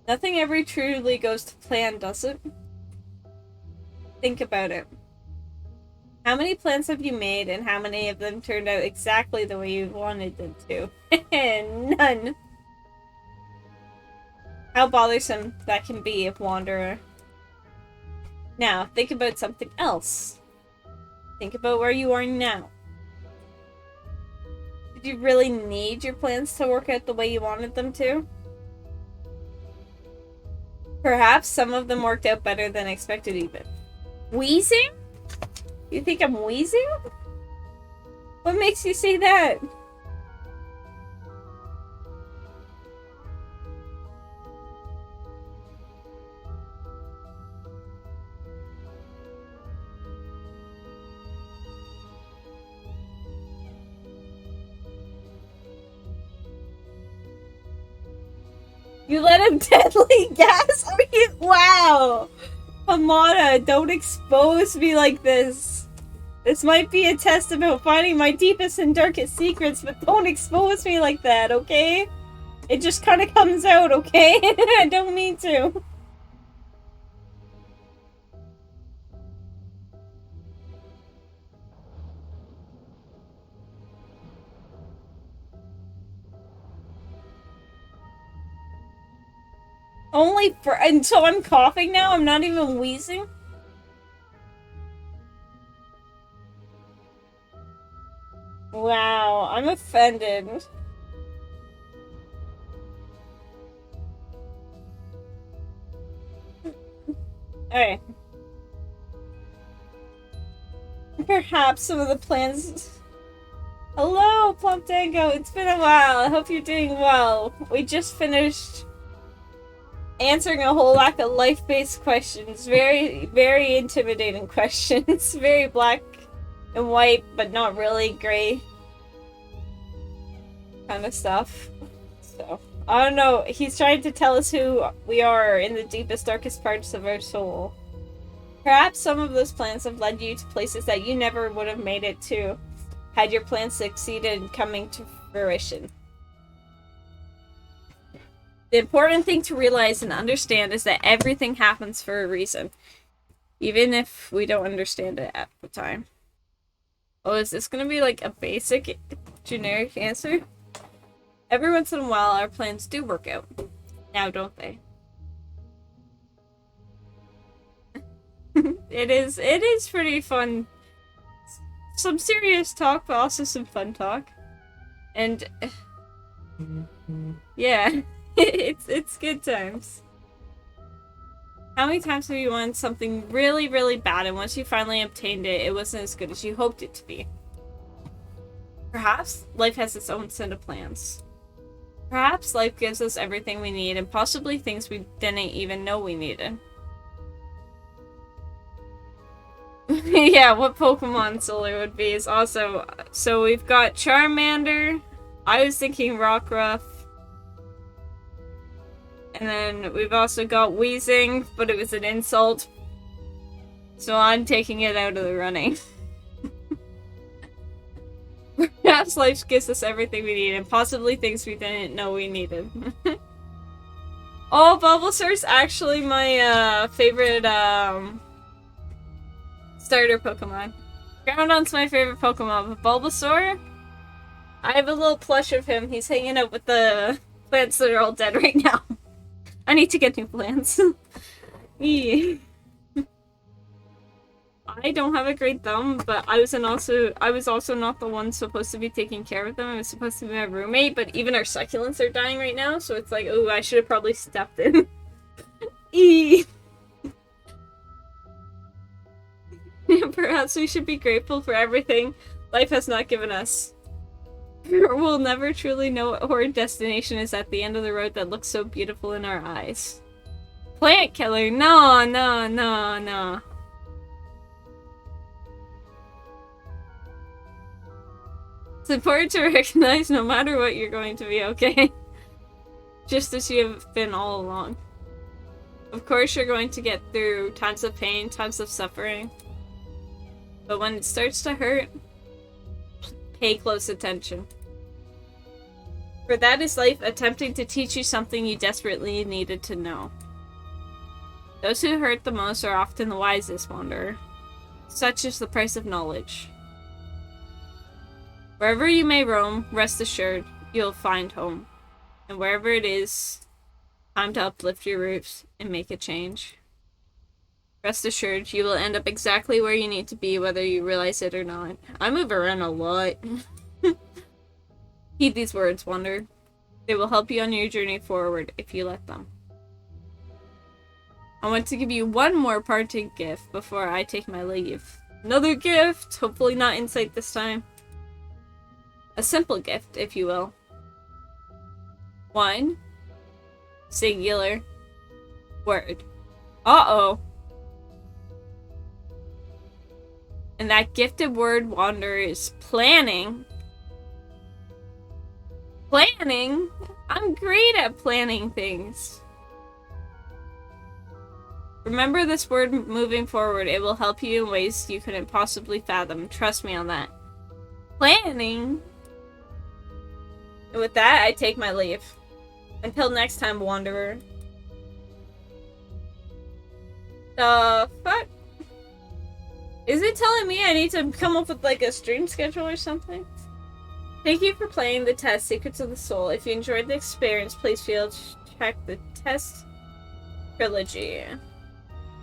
Nothing ever truly goes to plan, does it? Think about it. How many plans have you made, and how many of them turned out exactly the way you wanted them to? None. How bothersome that can be, Wanderer. Now, think about something else. Think about where you are now. Did you really need your plans to work out the way you wanted them to? Perhaps some of them worked out better than expected even. Wheezing? You think I'm wheezing? What makes you say that? You let him deadly gas me? Wow! Hamada, don't expose me like this. This might be a test about finding my deepest and darkest secrets, but don't expose me like that, okay? It just kind of comes out, okay? I don't mean to. Only for- and so I'm coughing now? I'm not even wheezing? Wow, I'm offended. Alright. Perhaps some of the plans... Hello, Plump Dango. It's been a while. I hope you're doing well. We just finished answering a whole lack of life-based questions. Very, very intimidating questions. Very black and white, but not really gray kind of stuff. So, I don't know. He's trying to tell us who we are in the deepest, darkest parts of our soul. Perhaps some of those plans have led you to places that you never would have made it to had your plans succeeded in coming to fruition. The important thing to realize and understand is that everything happens for a reason, even if we don't understand it at the time. Oh, is this gonna be like a basic, generic answer? Every once in a while, our plans do work out. Now, don't they? It is pretty fun. Some serious talk, but also some fun talk. And yeah, it's good times. How many times have you wanted something really, really bad, and once you finally obtained it, it wasn't as good as you hoped it to be? Perhaps life has its own set of plans. Perhaps life gives us everything we need, and possibly things we didn't even know we needed. Yeah, what Pokemon Solar would be is also... So we've got Charmander. I was thinking Rockruff. And then we've also got Weezing, but it was an insult. So I'm taking it out of the running. Perhaps life gives us everything we need, and possibly things we didn't know we needed. Oh, Bulbasaur's actually my favorite starter Pokemon. Groudon's my favorite Pokemon, but Bulbasaur? I have a little plush of him. He's hanging out with the plants that are all dead right now. I need to get new plants. Yeah. I don't have a great thumb, but I was also not the one supposed to be taking care of them. I was supposed to be my roommate, but even our succulents are dying right now, so it's like, oh, I should have probably stepped in. Perhaps we should be grateful for everything life has not given us. We'll never truly know what horrid destination is at the end of the road that looks so beautiful in our eyes. Plant killer, no, no, no, no. It's important to recognize no matter what, you're going to be okay. Just as you have been all along. Of course you're going to get through tons of pain, tons of suffering. But when it starts to hurt, pay close attention. For that is life attempting to teach you something you desperately needed to know. Those who hurt the most are often the wisest, Wanderer. Such is the price of knowledge. Wherever you may roam, rest assured, you'll find home. And wherever it is, time to uplift your roots and make a change. Rest assured, you will end up exactly where you need to be, whether you realize it or not. I move around a lot. Heed these words, Wanderer. They will help you on your journey forward if you let them. I want to give you one more parting gift before I take my leave. Another gift! Hopefully not insight this time. A simple gift, if you will. One singular word. Uh-oh. And that gifted word, Wanderer, is planning. Planning? I'm great at planning things. Remember this word moving forward. It will help you in ways you couldn't possibly fathom. Trust me on that. Planning? And with that, I take my leave. Until next time, Wanderer. The fuck? Is it telling me I need to come up with like a stream schedule or something? Thank you for playing the test, Secrets of the Soul. If you enjoyed the experience, please feel to check the test trilogy.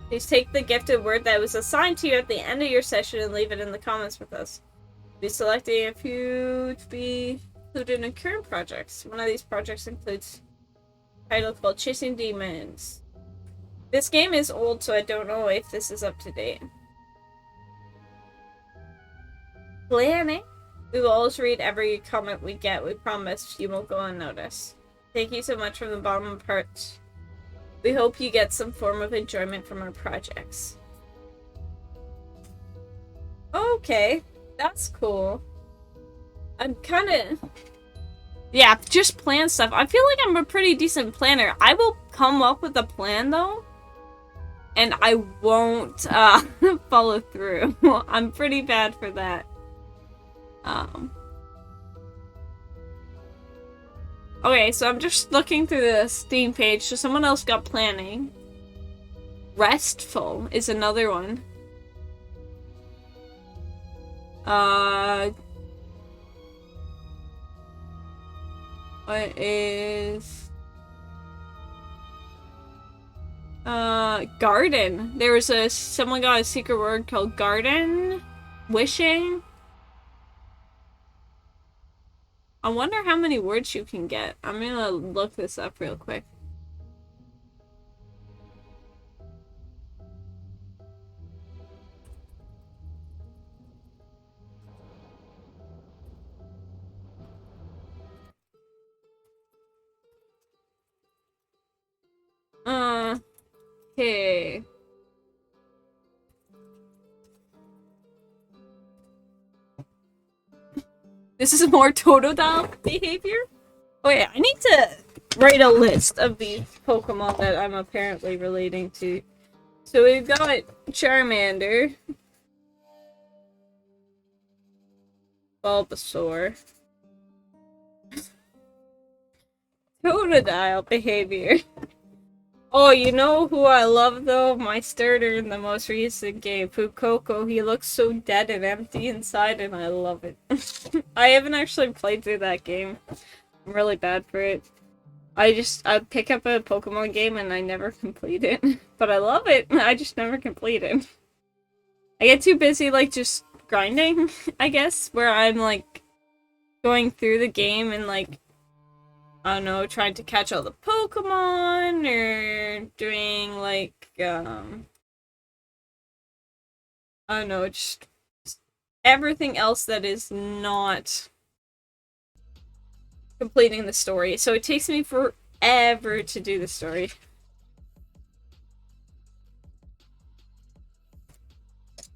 Please take the gifted word that was assigned to you at the end of your session and leave it in the comments with us. Be selecting a few to be included in current projects. One of these projects includes a title called Chasing Demons. This game is old, so I don't know if this is up to date. Planning. We will always read every comment we get. We promise you won't go unnoticed. Thank you so much from the bottom of hearts. We hope you get some form of enjoyment from our projects. Okay, that's cool. I'm kind of... Yeah, just plan stuff. I feel like I'm a pretty decent planner. I will come up with a plan, though, and I won't follow through. I'm pretty bad for that. Okay, so I'm just looking through the Steam page. So someone else got planning. Restful is another one. What is... garden. There was someone got a secret word called garden. Wishing. I wonder how many words you can get. I'm gonna look this up real quick. Okay. This is more Totodile behavior? Oh yeah, I need to write a list of these Pokemon that I'm apparently relating to. So we've got Charmander, Bulbasaur, Totodile behavior. Oh, you know who I love though? My starter in the most recent game, Fuecoco. He looks so dead and empty inside and I love it. I haven't actually played through that game. I'm really bad for it. I pick up a Pokemon game and I never complete it. But I love it. I just never complete it. I get too busy like just grinding, I guess, where I'm like going through the game and like I don't know, trying to catch all the Pokemon, or doing, like, I I don't know, just everything else that is not completing the story. So it takes me forever to do the story.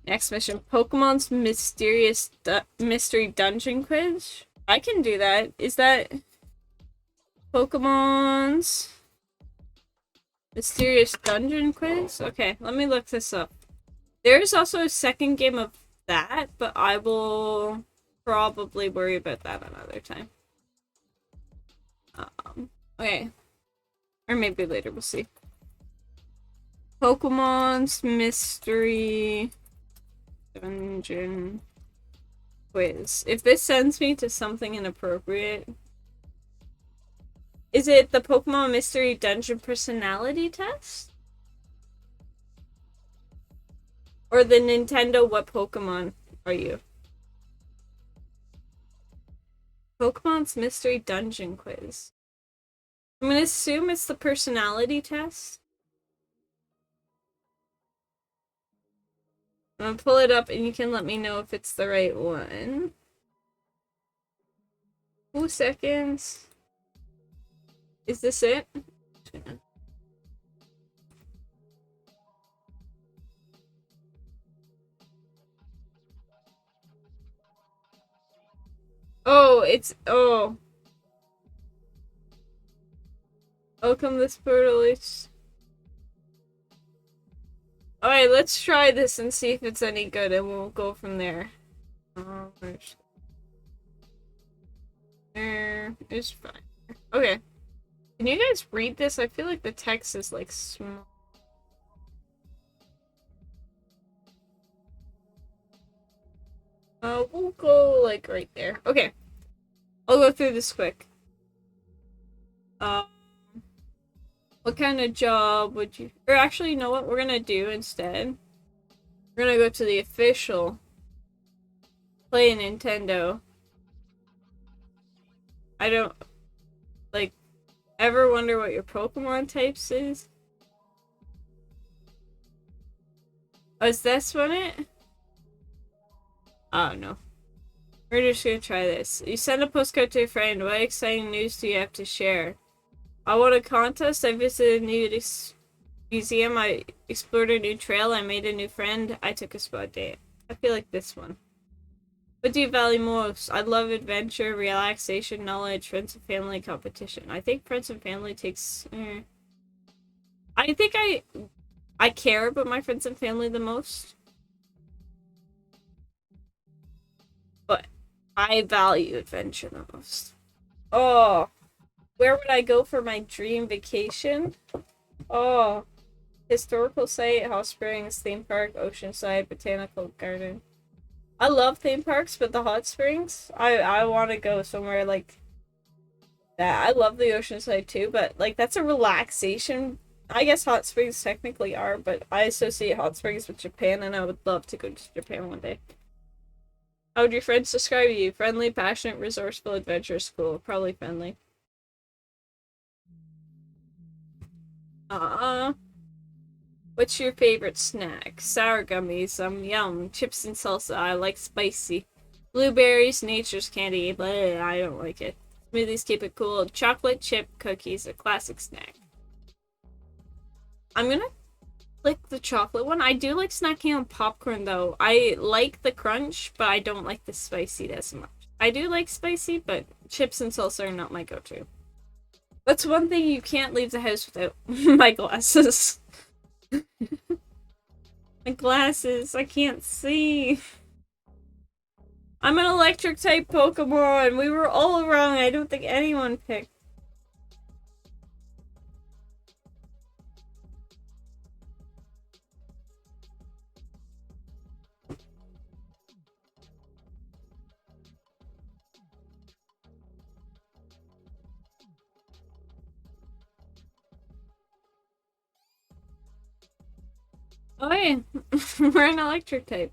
Next mission, Pokemon's Mysterious Mystery Dungeon Quiz. I can do that. Is that Pokemon's Mysterious Dungeon Quiz? Okay, let me look this up. There's also a second game of that, but I will probably worry about that another time. Okay. Or maybe later, we'll see. Pokemon's Mystery Dungeon Quiz. If this sends me to something inappropriate... Is it the Pokemon Mystery Dungeon Personality Test? Or the Nintendo What Pokemon Are You? Pokemon's Mystery Dungeon Quiz. I'm gonna assume it's the personality test. I'm gonna pull it up and you can let me know if it's the right one. 2 seconds. Is this it? Oh, it's... Oh. Oh, come this portal. It's... Alright, let's try this and see if it's any good and we'll go from there. It's fine. Okay. Can you guys read this? I feel like the text is like small. We'll go like right there. Okay. I'll go through this quick. What kind of job would you... Or actually, you know what we're gonna do instead? We're gonna go to the official Play Nintendo. I don't... Like, ever wonder what your Pokemon types is? Oh, is this one it? Oh, no. We're just gonna try this. You send a postcard to a friend. What exciting news do you have to share? I won a contest. I visited a new museum. I explored a new trail. I made a new friend. I took a spa date. I feel like this one. What do you value most? I love adventure, relaxation, knowledge, friends and family, competition. I think friends and family takes... I think I care about my friends and family the most. But I value adventure the most. Oh, where would I go for my dream vacation? Oh, historical site, hot springs, theme park, oceanside, botanical garden. I love theme parks, but the hot springs, I want to go somewhere like that. I love the oceanside too, but like that's a relaxation. I guess hot springs technically are, but I associate hot springs with Japan, and I would love to go to Japan one day. How would your friends describe you? Friendly, passionate, resourceful, adventurous, cool. Probably friendly. What's your favorite snack? Sour gummies, yum. Chips and salsa, I like spicy. Blueberries, nature's candy, but I don't like it. Smoothies keep it cool. Chocolate chip cookies, a classic snack. I'm gonna click the chocolate one. I do like snacking on popcorn though. I like the crunch, but I don't like the spicy as much. I do like spicy, but chips and salsa are not my go-to. What's one thing you can't leave the house without? My glasses. My glasses. I can't see. I'm an electric type Pokemon. We were all wrong. I don't think anyone picked. Oh yeah, we're an electric type.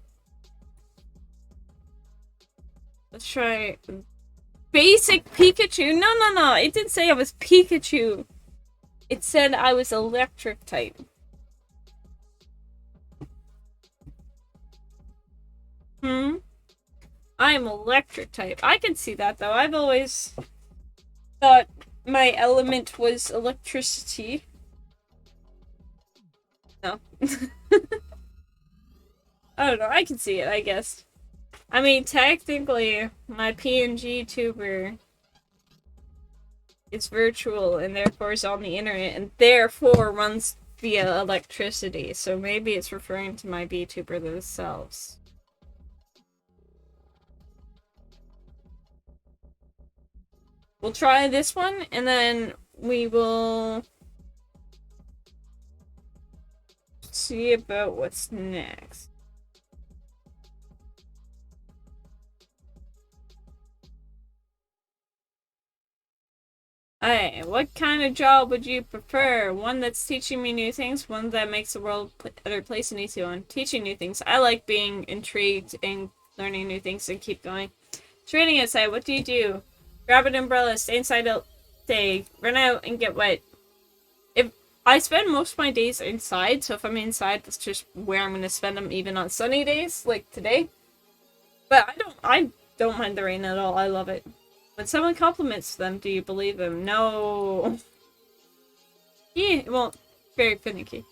Let's try basic Pikachu. No. It didn't say I was Pikachu. It said I was electric type. Hmm? I'm electric type. I can see that though. I've always thought my element was electricity. No. I don't know. I can see it, I guess. I mean, technically, my PNG tuber is virtual and therefore is on the internet and therefore runs via electricity. So maybe it's referring to my VTuber themselves. We'll try this one and then we will see about what's next. Hey, what kind of job would you prefer? One that's teaching me new things, one that makes the world a better place and easy one. Teaching new things. I like being intrigued and learning new things and keep going. Training outside, what do you do? Grab an umbrella, stay inside all day, run out and get wet. If I spend most of my days inside, so if I'm inside, that's just where I'm gonna spend them even on sunny days, like today. But I don't mind the rain at all. I love it. When someone compliments them, do you believe them? No. Yeah, well, very finicky.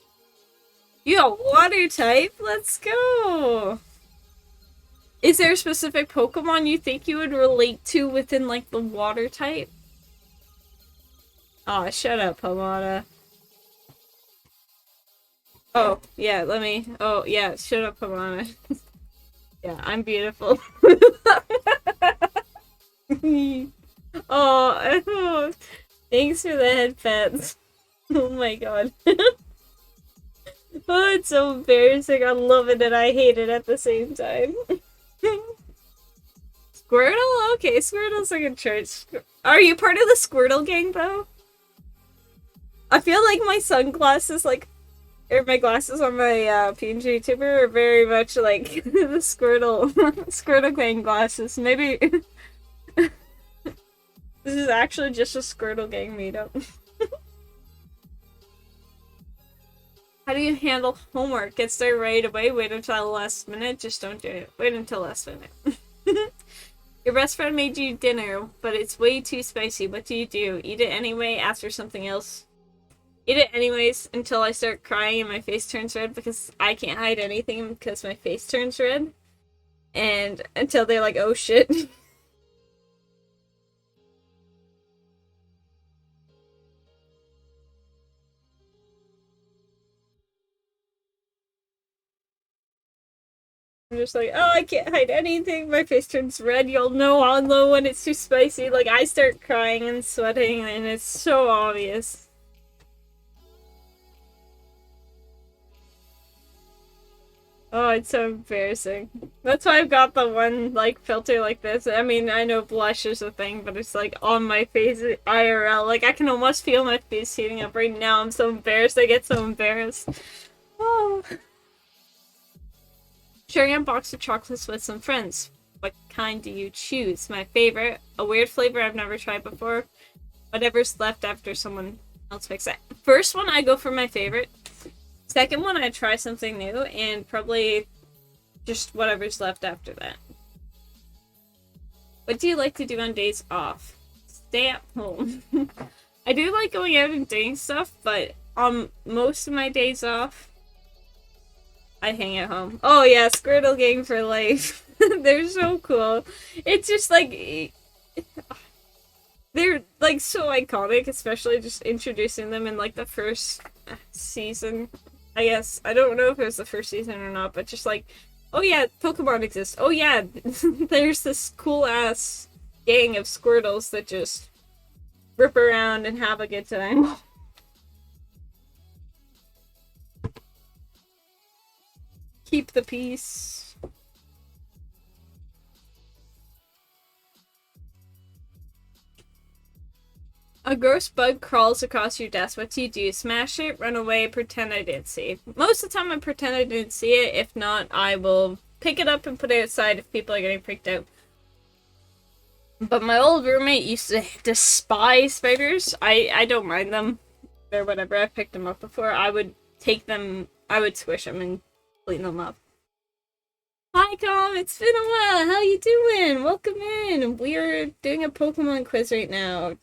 You got water type? Let's go! Is there a specific Pokemon you think you would relate to within, like, the water type? Aw, oh, shut up, Pomada. Oh, yeah, let me... Oh, yeah, shut up, Pomada. Yeah, I'm beautiful. Oh, thanks for the head pats. Oh my god. Oh, it's so embarrassing. I love it and I hate it at the same time. Squirtle? Okay, Squirtle's like a church. Are you part of the Squirtle gang, though? I feel like my sunglasses, like, or my glasses on my PNG tuber are very much like the Squirtle gang glasses. Maybe this is actually just a Squirtle gang meetup. How do you handle homework? Get started right away? Wait until the last minute? Just don't do it. Wait until last minute. Your best friend made you dinner, but it's way too spicy. What do you do? Eat it anyway? Ask for something else? Eat it anyways until I start crying and my face turns red because I can't hide anything because my face turns red. And until they're like, oh shit. I'm just like, oh, I can't hide anything. My face turns red. I'll know when it's too spicy. Like, I start crying and sweating, and it's so obvious. Oh, it's so embarrassing. That's why I've got the one, like, filter like this. I mean, I know blush is a thing, but it's, like, on my face IRL. Like, I can almost feel my face heating up right now. I'm so embarrassed. I get so embarrassed. Oh. Sharing a box of chocolates with some friends. What kind do you choose? My favorite, a weird flavor I've never tried before. Whatever's left after someone else picks it. First one, I go for my favorite. Second one, I try something new, and probably just whatever's left after that. What do you like to do on days off? Stay at home. I do like going out and doing stuff, but on most of my days off, I hang at home. Oh yeah, Squirtle gang for life. They're so cool. It's just like... They're like so iconic, especially just introducing them in like the first season. I guess. I don't know if it was the first season or not, but just like, oh yeah, Pokemon exists. Oh yeah, there's this cool ass gang of Squirtles that just rip around and have a good time. Keep the peace. A gross bug crawls across your desk. What do you do? Smash it, run away, pretend I didn't see. Most of the time I pretend I didn't see it. If not, I will pick it up and put it outside if people are getting freaked out. But my old roommate used to despise spiders. I don't mind them. They're whatever. I've picked them up before. I would take them, I would squish them and clean them up. Hi, Com. It's been a while. How you doing? Welcome in. We are doing a Pokemon quiz right now.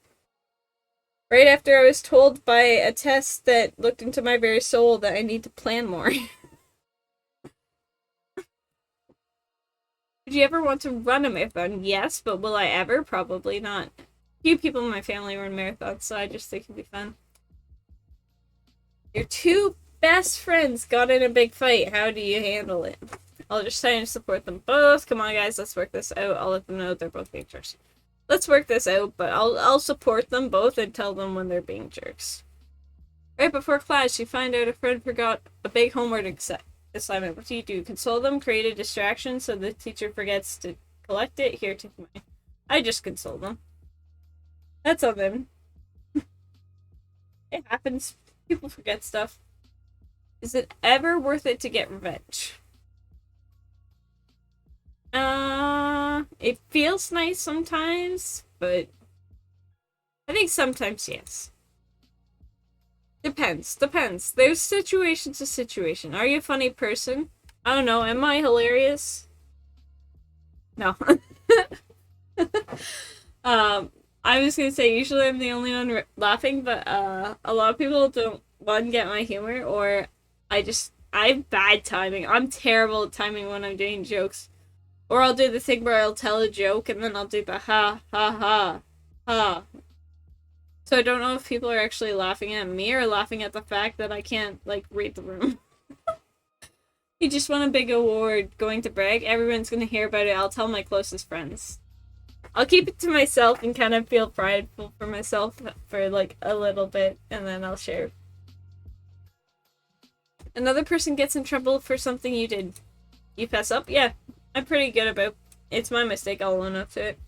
Right after I was told by a test that looked into my very soul that I need to plan more. Did you ever want to run a marathon? Yes, but will I ever? Probably not. Few people in my family run marathons, so I just think it'd be fun. Your two best friends got in a big fight. How do you handle it? I'll just try and support them both. Come on, guys, let's work this out. I'll let them know they're both being jerks. Let's work this out, but I'll support them both and tell them when they're being jerks. Right before class, you find out a friend forgot a big homework assignment. What do? Console them, create a distraction so the teacher forgets to collect it. Here, take mine. I just console them. That's on them. It happens. People forget stuff. Is it ever worth it to get revenge? It feels nice sometimes, but I think sometimes yes. Depends. There's situation to situation. Are you a funny person? I don't know. Am I hilarious? No. I was gonna say usually I'm the only one laughing, but a lot of people don't get my humor, or I have bad timing. I'm terrible at timing when I'm doing jokes. Or I'll do the thing where I'll tell a joke and then I'll do the ha ha ha ha. So I don't know if people are actually laughing at me or laughing at the fact that I can't, like, read the room. You just won a big award. Going to brag? Everyone's gonna hear about it. I'll tell my closest friends. I'll keep it to myself and kind of feel prideful for myself for, like, a little bit, and then I'll share. Another person gets in trouble for something you did. You fess up? Yeah, I'm pretty good about it. It's my mistake. I'll own up to it.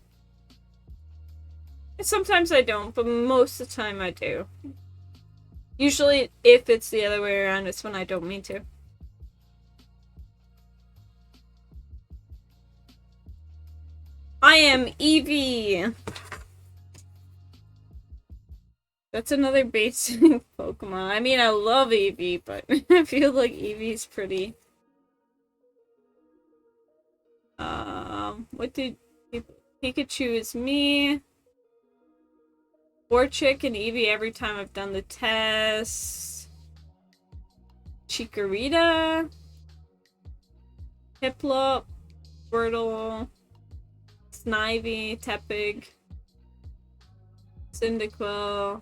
Sometimes I don't, but most of the time I do. Usually, if it's the other way around, it's when I don't mean to. I am Eevee! That's another basic Pokemon. I mean, I love Eevee, but I feel like Eevee's pretty... What did... Pikachu is me. Warchick and Eevee every time I've done the test. Chikorita. Piplup. Squirtle. Snivy. Tepig. Cyndaquil.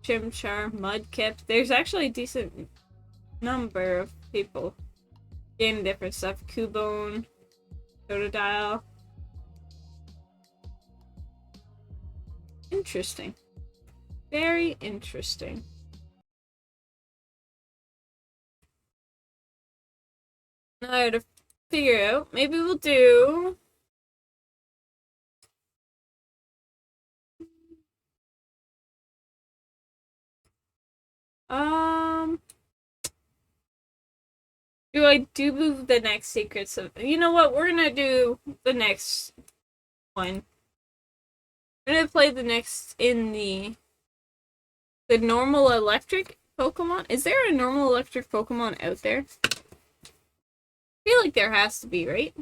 Chimchar. Mudkip. There's actually a decent number of people getting different stuff. Cubone. Totodile. Interesting. Very interesting. Now I have to figure out. Maybe we'll do... Do I do move the next secrets of... You know what? We're gonna do the next one. I'm gonna play the next in the normal electric Pokemon. Is there a normal electric Pokemon out there? I feel like there has to be, right?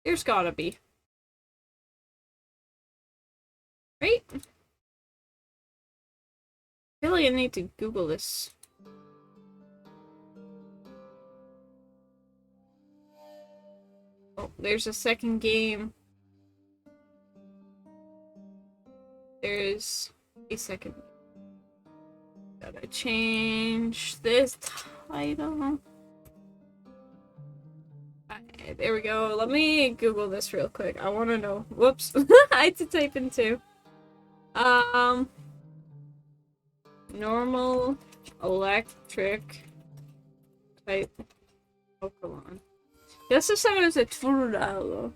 There's gotta be. Right? I feel like I need to Google this. Oh, there's a second game. There's a second. Gotta change this title. Okay, there we go. Let me Google this real quick. I want to know. Whoops. I had to type in two. Normal electric type Pokemon. Just as someone as a Totodile.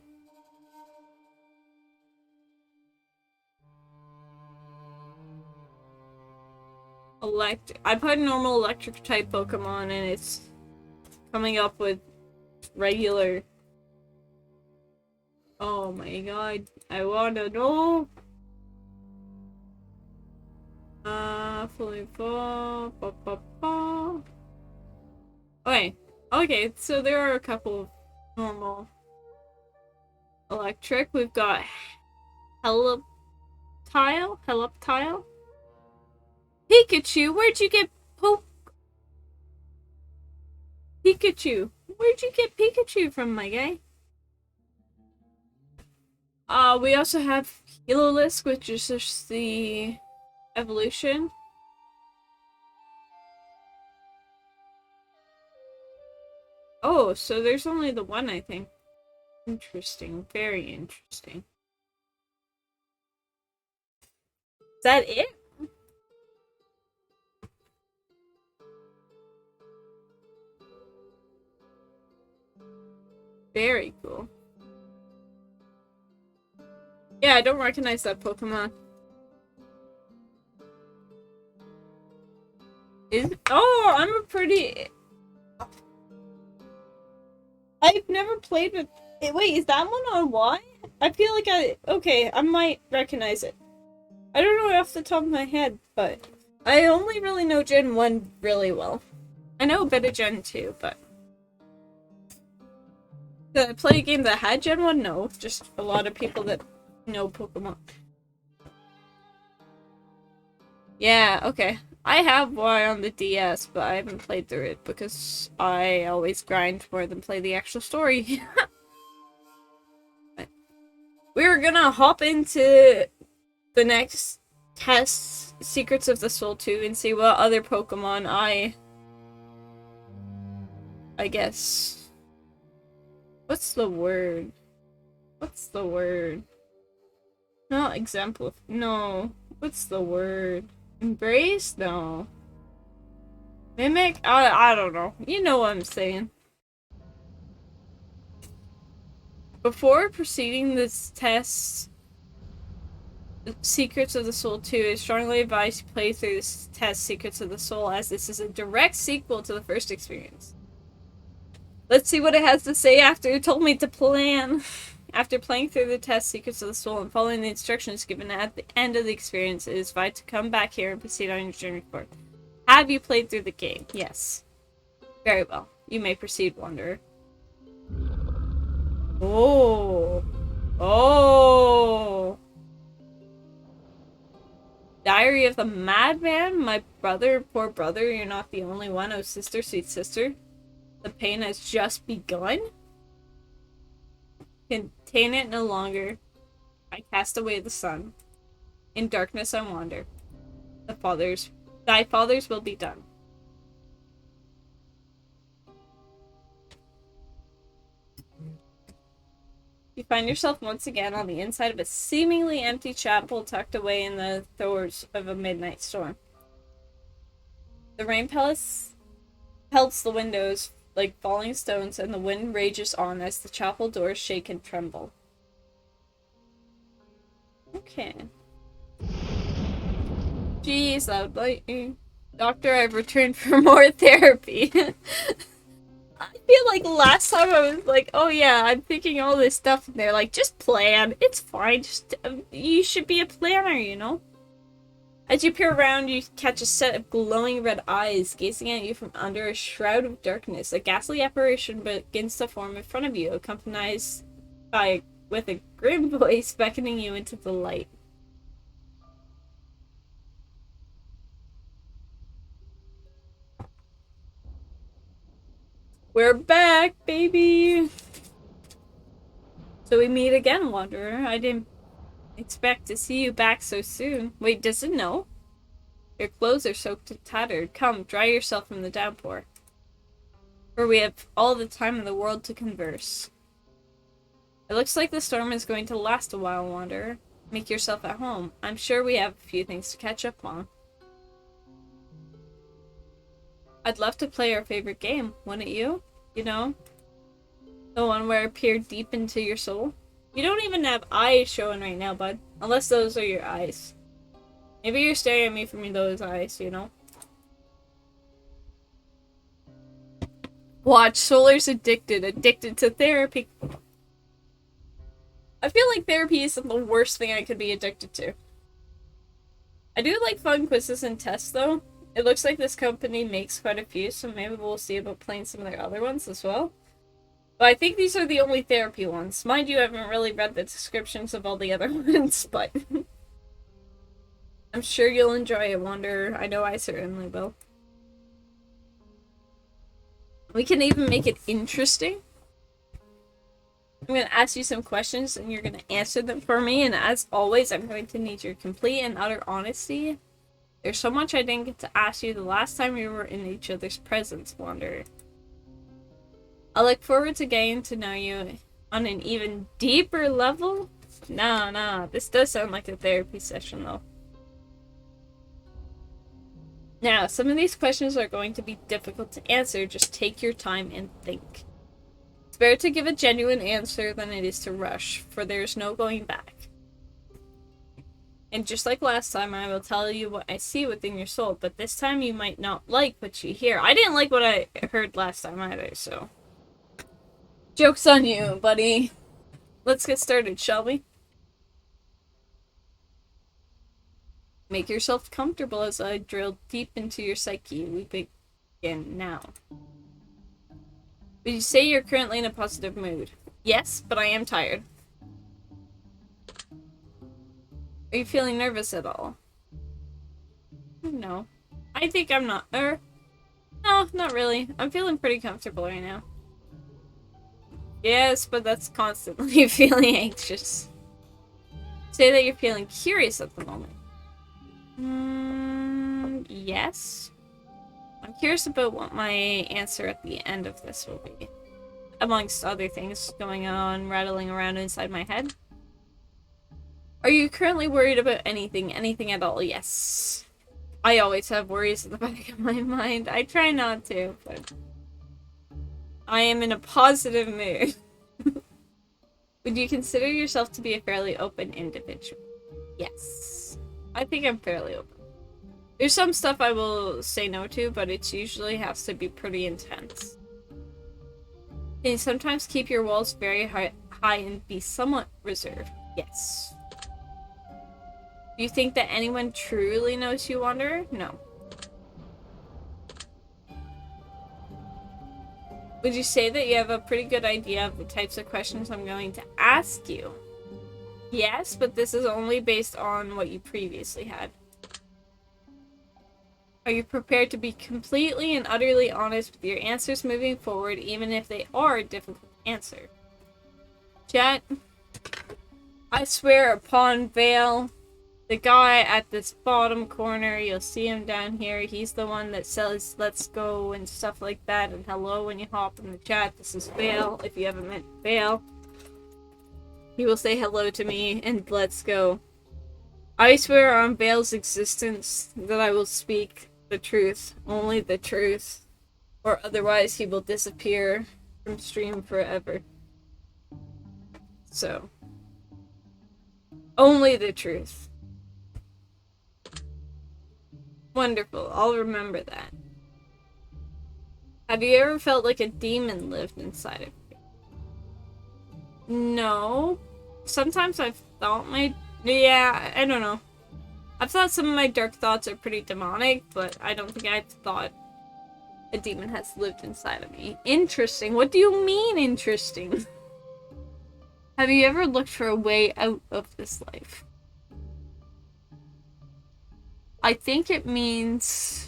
I put normal electric type Pokemon and it's coming up with regular. Oh my god, I wanna know. Fully full. Okay. Okay, so there are a couple of normal electric. We've got Heliptile. Pikachu, where'd you get Pikachu? Where'd you get Pikachu from, my guy? We also have Helolisk, which is just the evolution. Oh, so there's only the one, I think. Interesting. Very interesting. Is that it? Very cool. Yeah, I don't recognize that Pokemon. Oh, I'm a pretty... I've never played with... Wait, is that one on Y? I feel like Okay, I might recognize it. I don't know off the top of my head, but... I only really know Gen 1 really well. I know a bit of Gen 2, but... Did I play a game that had Gen 1? No, just a lot of people that know Pokemon. Yeah, okay. I have Y on the DS, but I haven't played through it because I always grind more than play the actual story. We're gonna hop into the next test, Secrets of the Soul 2, and see what other Pokemon I guess... What's the word? What's the word? Not example. No. What's the word? Embrace? No. Mimic? I don't know. You know what I'm saying. Before proceeding this test, Secrets of the Soul 2, is strongly advised to play through this test, Secrets of the Soul, as this is a direct sequel to the first experience. Let's see what it has to say after it told me to plan. After playing through the test, Secrets of the Soul, and following the instructions given at the end of the experience, it is advised to come back here and proceed on your journey forward. Have you played through the game? Yes. Very well. You may proceed, Wanderer. Oh. Oh. Diary of the Madman? My brother, poor brother, you're not the only one. Oh, sister, sweet sister. The pain has just begun? Contain it no longer. I cast away the sun. In darkness I wander. Thy fathers will be done. You find yourself once again on the inside of a seemingly empty chapel tucked away in the throes of a midnight storm. The rain pelts the windows like falling stones, and the wind rages on as the chapel doors shake and tremble. Okay. Jeez, loud lightning. Doctor, I've returned for more therapy. I feel like last time I was like, oh yeah, I'm thinking all this stuff, and they're like, just plan. It's fine. Just you should be a planner, you know? As you peer around, you catch a set of glowing red eyes gazing at you from under a shroud of darkness. A ghastly apparition begins to form in front of you, accompanied with a grim voice beckoning you into the light. We're back, baby! So we meet again, Wanderer. I didn't expect to see you back so soon. Wait, does it know? Your clothes are soaked and tattered. Come, dry yourself from the downpour. For we have all the time in the world to converse. It looks like the storm is going to last a while, Wanderer. Make yourself at home. I'm sure we have a few things to catch up on. I'd love to play our favorite game, wouldn't you? You know? The one where I peer deep into your soul. You don't even have eyes showing right now, bud. Unless those are your eyes. Maybe you're staring at me from those eyes, you know? Watch, Solar's addicted to therapy. I feel like therapy isn't the worst thing I could be addicted to. I do like fun quizzes and tests, though. It looks like this company makes quite a few, so maybe we'll see about playing some of their other ones as well. But I think these are the only therapy ones. Mind you, I haven't really read the descriptions of all the other ones, but I'm sure you'll enjoy it, Wander. I know I certainly will. We can even make it interesting. I'm going to ask you some questions and you're going to answer them for me. And as always, I'm going to need your complete and utter honesty. There's so much I didn't get to ask you the last time we were in each other's presence, Wanderer. I look forward to getting to know you on an even deeper level. No, this does sound like a therapy session, though. Now, some of these questions are going to be difficult to answer. Just take your time and think. It's better to give a genuine answer than it is to rush, for there's no going back. And just like last time, I will tell you what I see within your soul, but this time you might not like what you hear. I didn't like what I heard last time either, so... Joke's on you, buddy. Let's get started, shall we? Make yourself comfortable as I drill deep into your psyche. We begin now. Would you say you're currently in a positive mood? Yes, but I am tired. Are you feeling nervous at all? No. I think I'm not. No, not really. I'm feeling pretty comfortable right now. Yes, but that's constantly feeling anxious. Say that you're feeling curious at the moment. Yes. I'm curious about what my answer at the end of this will be. Amongst other things going on, rattling around inside my head. Are you currently worried about anything? Anything at all? Yes. I always have worries in the back of my mind. I try not to, but... I am in a positive mood. Would you consider yourself to be a fairly open individual? Yes. I think I'm fairly open. There's some stuff I will say no to, but it usually has to be pretty intense. Can you sometimes keep your walls very high and be somewhat reserved? Yes. Do you think that anyone truly knows you, Wanderer? No. Would you say that you have a pretty good idea of the types of questions I'm going to ask you? Yes, but this is only based on what you previously had. Are you prepared to be completely and utterly honest with your answers moving forward, even if they are difficult to answer? Chat, I swear upon Vale, the guy at this bottom corner, you'll see him down here, he's the one that says let's go and stuff like that, and hello when you hop in the chat. This is Vale, if you haven't met Vale. He will say hello to me and let's go. I swear on Vale's existence that I will speak the truth, only the truth, or otherwise he will disappear from stream forever. So, only the truth. Wonderful, I'll remember that. Have you ever felt like a demon lived inside of you? No. Sometimes I've thought yeah, I don't know. I've thought some of my dark thoughts are pretty demonic, but I don't think I've thought a demon has lived inside of me. Interesting. What do you mean, interesting? Have you ever looked for a way out of this life? I think it means...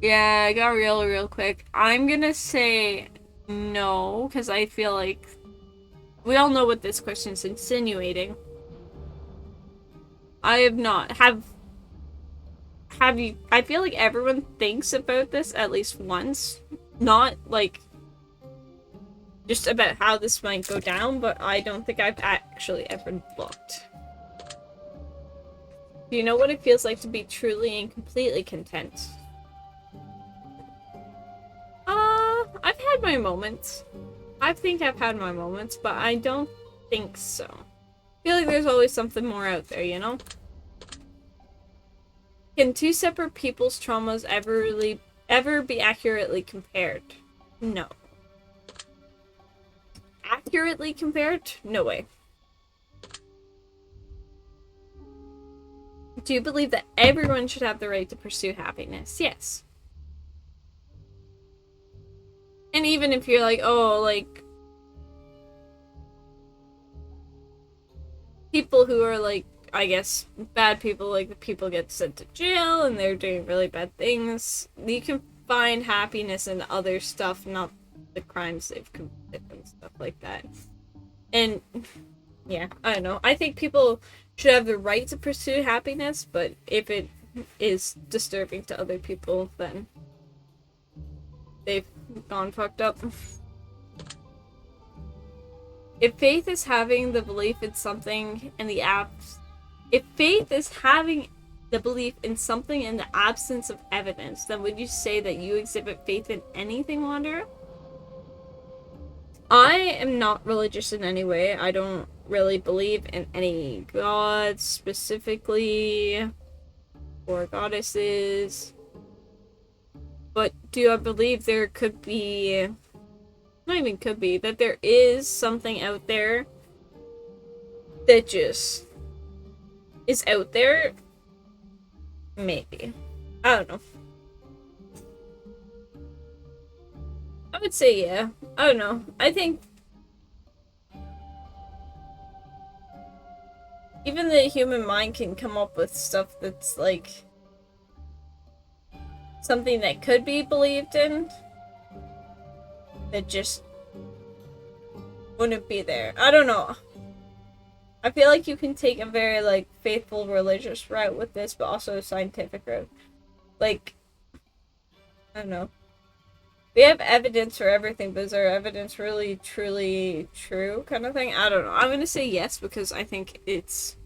Yeah, I got real quick. I'm gonna say no, because I feel like we all know what this question is insinuating. I have not. Have you... I feel like everyone thinks about this at least once. Not, like, just about how this might go down, but I don't think I've actually ever looked. Do you know what it feels like to be truly and completely content? I've had my moments. I think I've had my moments, but I don't think so. I feel like there's always something more out there, you know? Can two separate people's traumas ever be accurately compared? No. Accurately compared? No way. Do you believe that everyone should have the right to pursue happiness? Yes. And even if you're like, oh, like, people who are like, I guess, bad people, like the people get sent to jail and they're doing really bad things, you can find happiness in other stuff, not the crimes they've committed and stuff like that. And yeah, I don't know. I think people should have the right to pursue happiness, but if it is disturbing to other people, then they've gone fucked up. If faith is having the belief in something in the if faith is having the belief in something in the absence of evidence, then would you say that you exhibit faith in anything, Wanderer? I am not religious in any way. I don't really believe in any gods specifically or goddesses. But do I believe there could be, not even could be, that there is something out there that just is out there? Maybe. I don't know. I would say yeah. I don't know. I think even the human mind can come up with stuff that's like something that could be believed in that just wouldn't be there. I don't know. I feel like you can take a very like faithful religious route with this, but also a scientific route. Like, I don't know. We have evidence for everything, but is our evidence really, truly true kind of thing? I don't know. I'm gonna say yes because I think it's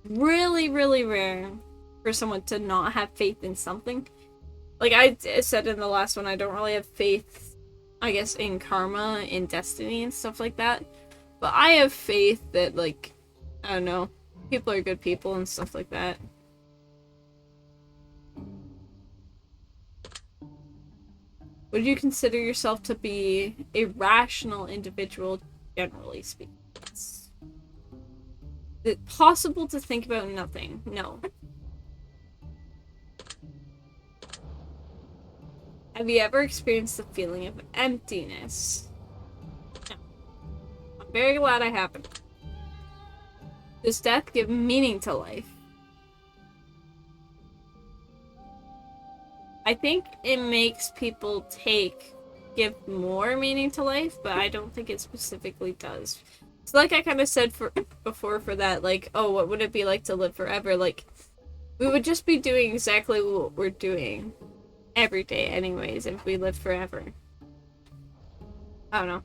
really, really rare for someone to not have faith in something. Like I said in the last one, I don't really have faith, I guess, in karma, in destiny, and stuff like that. But I have faith that, like, I don't know, people are good people and stuff like that. Would you consider yourself to be a rational individual, generally speaking? Is it possible to think about nothing? No. Have you ever experienced the feeling of emptiness? No. I'm very glad I haven't. Does death give meaning to life? I think it makes people give more meaning to life, but I don't think it specifically does. So like I kind of said before for that, like, oh, what would it be like to live forever? Like, we would just be doing exactly what we're doing every day anyways if we lived forever. I don't know.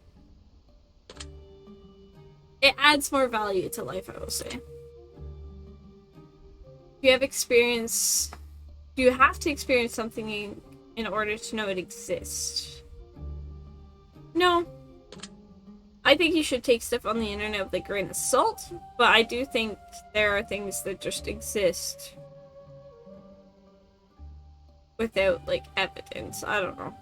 It adds more value to life, I will say. Do you have to experience something in order to know it exists? No. I think you should take stuff on the internet with a grain of salt, but I do think there are things that just exist without, like, evidence. I don't know.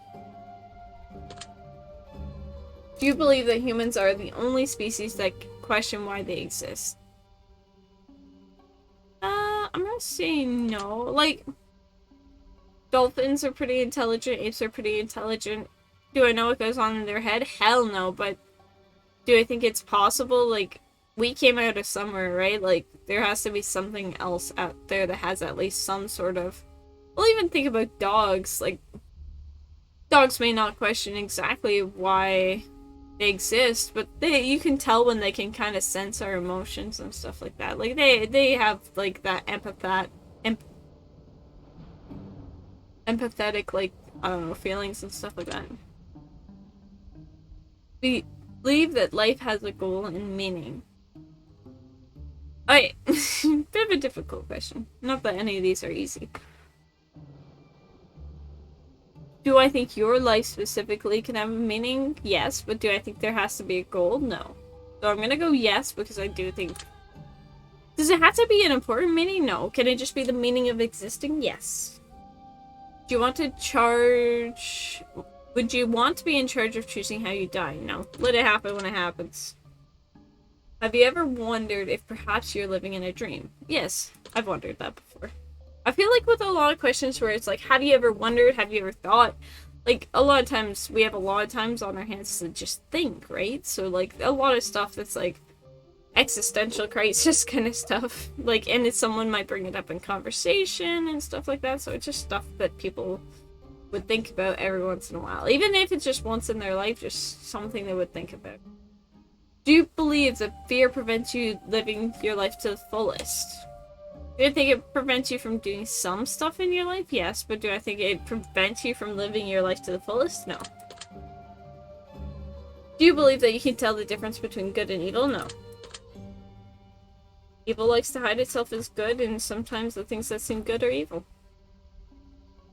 Do you believe that humans are the only species that question why they exist? I'm gonna say no. Like, dolphins are pretty intelligent, apes are pretty intelligent. Do I know what goes on in their head? Hell no, but do I think it's possible? Like, we came out of somewhere, right? Like, there has to be something else out there that has at least some sort of... Well, even think about dogs. Like, dogs may not question exactly why they exist, but you can tell when they can kind of sense our emotions and stuff like that. Like, they have, like, that empathetic, like, I don't know, feelings and stuff like that. We believe that life has a goal and meaning. Bit of a difficult question. Not that any of these are easy. Do I think your life specifically can have a meaning? Yes, but do I think there has to be a goal? No. So I'm gonna go yes, because I do think... Does it have to be an important meaning? No. Can it just be the meaning of existing? Yes. Do you want to charge... Would you want to be in charge of choosing how you die? No. Let it happen when it happens. Have you ever wondered if perhaps you're living in a dream? Yes. I've wondered that before. I feel like with a lot of questions where it's like, have you ever wondered? Have you ever thought? Like, a lot of times, we have a lot of times on our hands to just think, right? So, like, a lot of stuff that's, like, existential crisis kind of stuff. Like, and it's someone might bring it up in conversation and stuff like that. So it's just stuff that people would think about every once in a while. Even if it's just once in their life, just something they would think about. Do you believe that fear prevents you living your life to the fullest? Do I think it prevents you from doing some stuff in your life? Yes, but do I think it prevents you from living your life to the fullest? No. Do you believe that you can tell the difference between good and evil? No. Evil likes to hide itself as good, and sometimes the things that seem good are evil.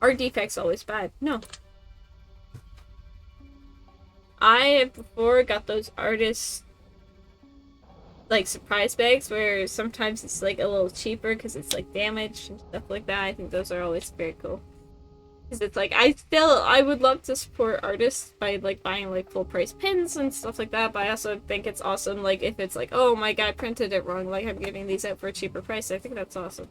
Are defects always bad? No. I have before got those artists like surprise bags where sometimes it's like a little cheaper because it's like damaged and stuff like that. I think those are always very cool. Because it's like, I would love to support artists by like buying like full price pins and stuff like that, but I also think it's awesome like if it's like, oh my guy printed it wrong, like I'm giving these out for a cheaper price. I think that's awesome.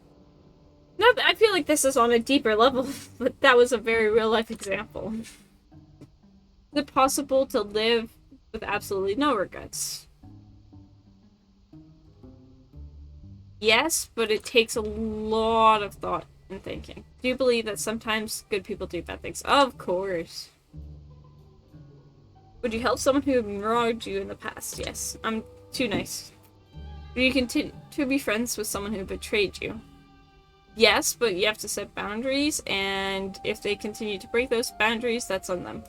No, I feel like this is on a deeper level, but that was a very real life example. Is it possible to live with absolutely no regrets? Yes, but it takes a lot of thought and thinking. Do you believe that sometimes good people do bad things? Of course. Would you help someone who wronged you in the past? Yes. I'm too nice. Would you continue to be friends with someone who betrayed you? Yes, but you have to set boundaries, and if they continue to break those boundaries, that's on them.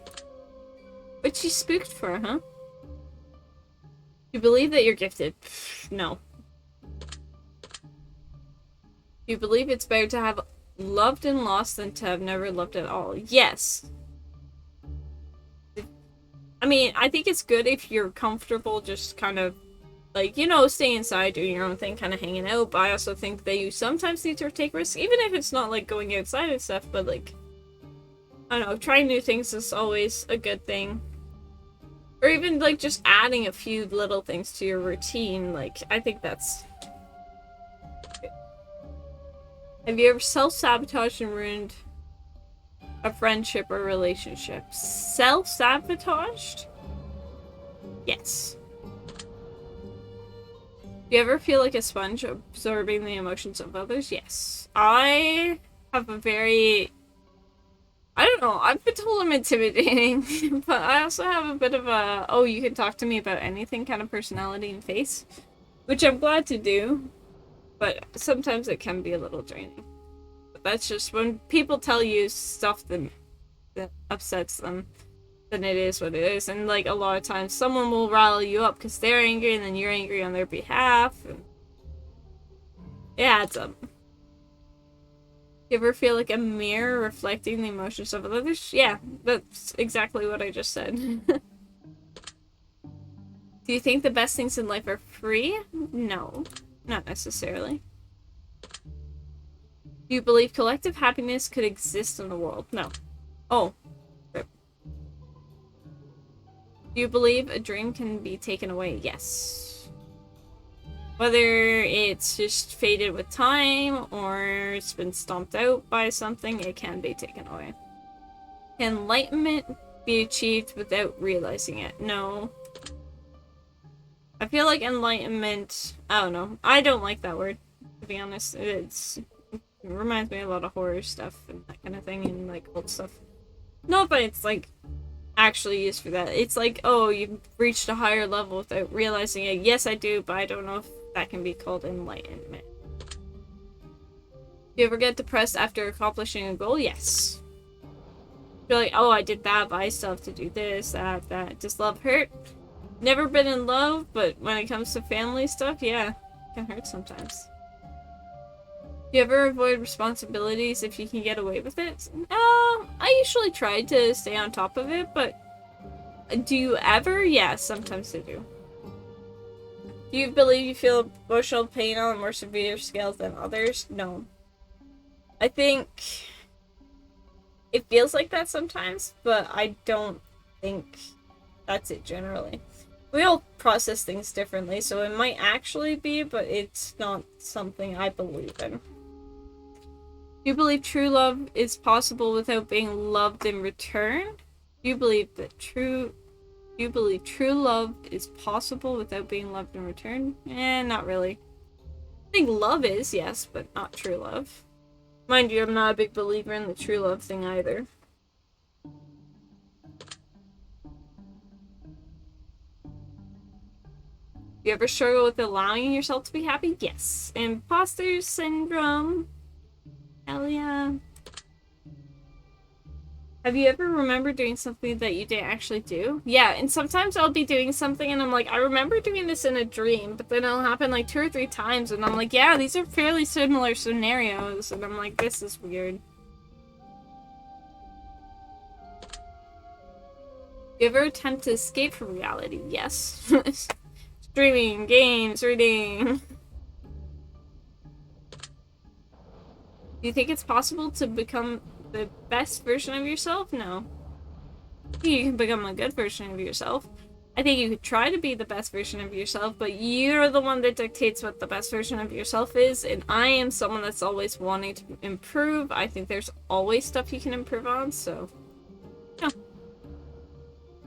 But she's spooked for, huh? You believe that you're gifted? No. Do you believe it's better to have loved and lost than to have never loved at all? Yes. I mean, I think it's good if you're comfortable just kind of, like, you know, staying inside, doing your own thing, kind of hanging out, but I also think that you sometimes need to take risks, even if it's not, like, going outside and stuff, but, like, I don't know, trying new things is always a good thing. Or even, like, just adding a few little things to your routine, like, I think that's... Have you ever self-sabotaged and ruined a friendship or relationship? Self-sabotaged? Yes. Do you ever feel like a sponge absorbing the emotions of others? Yes. I have a very... I don't know, I've been told I'm intimidating, but I also have a bit of a, oh, you can talk to me about anything kind of personality and face, which I'm glad to do. But sometimes it can be a little draining. But that's just when people tell you stuff that upsets them, then it is what it is. And like a lot of times someone will rile you up because they're angry and then you're angry on their behalf. And it adds up. You ever feel like a mirror reflecting the emotions of others? Yeah, that's exactly what I just said. Do you think the best things in life are free? No. Not necessarily. Do you believe collective happiness could exist in the world? No. Oh. Rip. Do you believe a dream can be taken away? Yes. Whether it's just faded with time or it's been stomped out by something, it can be taken away. Can enlightenment be achieved without realizing it? No. I feel like enlightenment, I don't know. I don't like that word, to be honest. It reminds me a lot of horror stuff and that kind of thing and like old stuff. Not that it's like actually used for that. It's like, oh, you've reached a higher level without realizing it. Yes, I do, but I don't know if that can be called enlightenment. Do you ever get depressed after accomplishing a goal? Yes. You're like, oh, I did that, but I still have to do this, that. Does love hurt? Never been in love, but when it comes to family stuff, yeah, it can hurt sometimes. Do you ever avoid responsibilities if you can get away with it? I usually try to stay on top of it, but do you ever? Yeah, sometimes I do. Do you believe you feel emotional pain on more severe scales than others? No. I think it feels like that sometimes, but I don't think that's it generally. We all process things differently, so it might actually be, but it's not something I believe in. Do you believe true love is possible without being loved in return? Do you believe true love is possible without being loved in return? Not really. I think love is, yes, but not true love. Mind you, I'm not a big believer in the true love thing either. You ever struggle with allowing yourself to be happy? Yes. Imposter syndrome. Hell yeah. Have you ever remembered doing something that you didn't actually do? Yeah, and sometimes I'll be doing something and I'm like, I remember doing this in a dream, but then it'll happen like 2 or 3 times and I'm like, yeah, these are fairly similar scenarios, and I'm like, this is weird. You ever attempt to escape from reality? Yes. Streaming, games, reading. Do you think it's possible to become the best version of yourself? No. You can become a good version of yourself. I think you could try to be the best version of yourself, but you're the one that dictates what the best version of yourself is, and I am someone that's always wanting to improve. I think there's always stuff you can improve on, so yeah.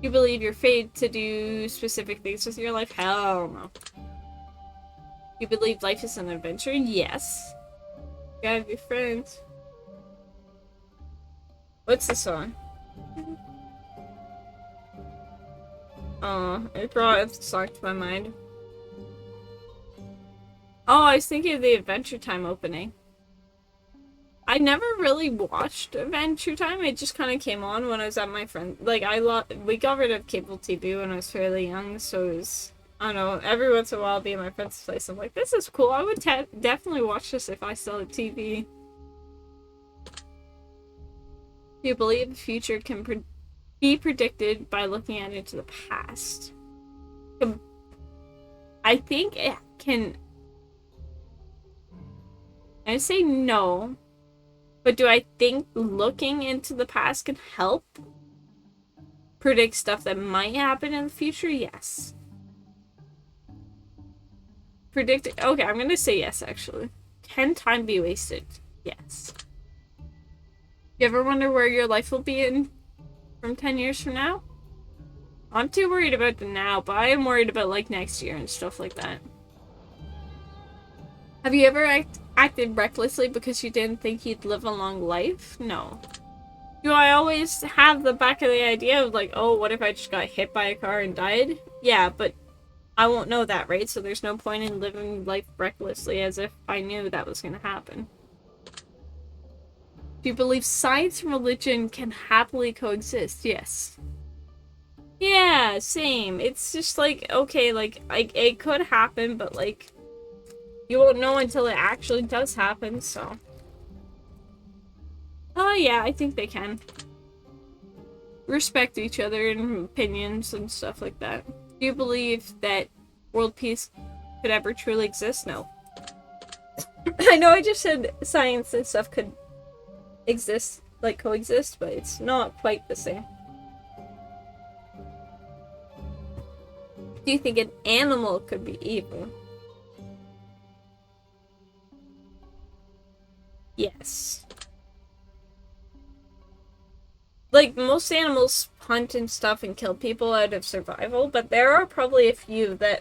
You believe you're fated to do specific things with your life? Hell no. You believe life is an adventure? Yes. You gotta be friends. What's the song? Oh, it brought the song to my mind. Oh, I was thinking of the Adventure Time opening. I never really watched Adventure Time. It just kind of came on when I was at my friend. Like, we got rid of cable TV when I was fairly young, so it was, I don't know, every once in a while I'll be at my friend's place. I'm like, this is cool. I would definitely watch this if I still had TV. Do you believe the future can be predicted by looking at into the past? I think it can. I say no, but do I think looking into the past can help predict stuff that might happen in the future? Yes. Predict. Okay, I'm gonna say yes, actually. Can time be wasted? Yes. You ever wonder where your life will be in from 10 years from now? I'm too worried about the now, but I am worried about like next year and stuff like that. Have you ever acted recklessly because you didn't think you'd live a long life? No. Do I always have the back of the idea of like, oh, what if I just got hit by a car and died? Yeah, but I won't know that, right? So there's no point in living life recklessly as if I knew that was going to happen. Do you believe science and religion can happily coexist? Yes. Yeah, same. It's just like, okay, like, it could happen, but like, you won't know until it actually does happen, so. Oh, yeah, I think they can. Respect each other and opinions and stuff like that. Do you believe that world peace could ever truly exist? No. I know I just said science and stuff could exist, like coexist, but it's not quite the same. Do you think an animal could be evil? Yes. Like, most animals hunt and stuff and kill people out of survival, but there are probably a few that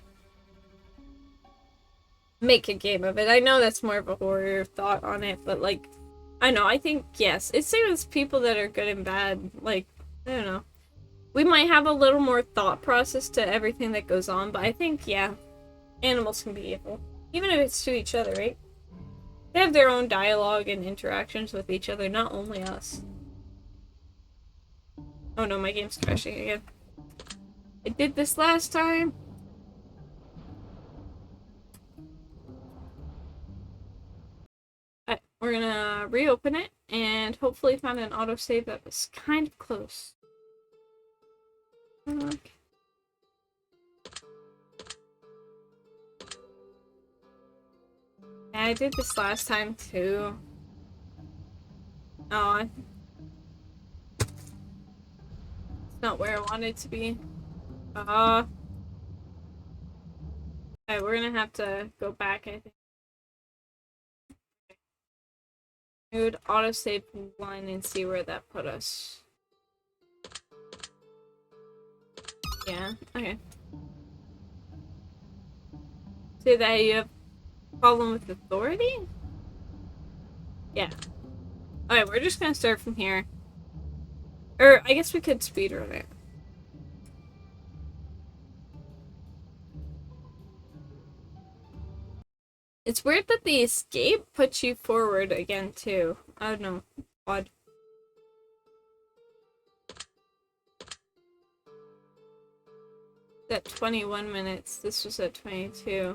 make a game of it. I know that's more of a horror thought on it, but like, I know, I think, yes. It's same as people that are good and bad. Like, I don't know. We might have a little more thought process to everything that goes on, but I think, yeah, animals can be evil. Even if it's to each other, right? They have their own dialogue and interactions with each other, not only us. Oh no, my game's crashing again. I did this last time. Alright, we're gonna reopen it and hopefully find an autosave that was kind of close. Okay. Yeah, I did this last time too. Oh, it's not where I wanted it to be. Alright, we're gonna have to go back, I think. We would autosave line and see where that put us. Yeah, okay. Say that you have a problem with authority? Yeah. Alright, we're just gonna start from here. Or, I guess we could speedrun it. It's weird that the escape puts you forward again, too. I don't know. Odd. At 21 minutes. This was at 22.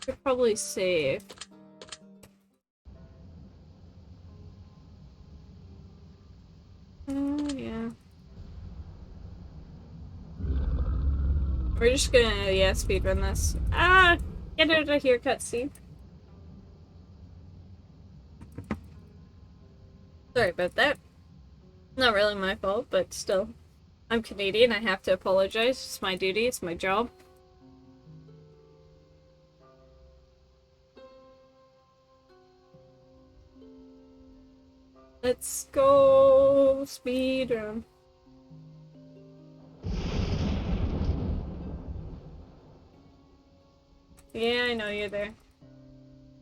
Could probably save. Oh, yeah. We're just gonna, yeah, speedrun this. Ah! Get out of here, cutscene. Sorry about that. Not really my fault, but still. I'm Canadian, I have to apologize. It's my duty, it's my job. Let's go speedrun. Yeah, I know you're there.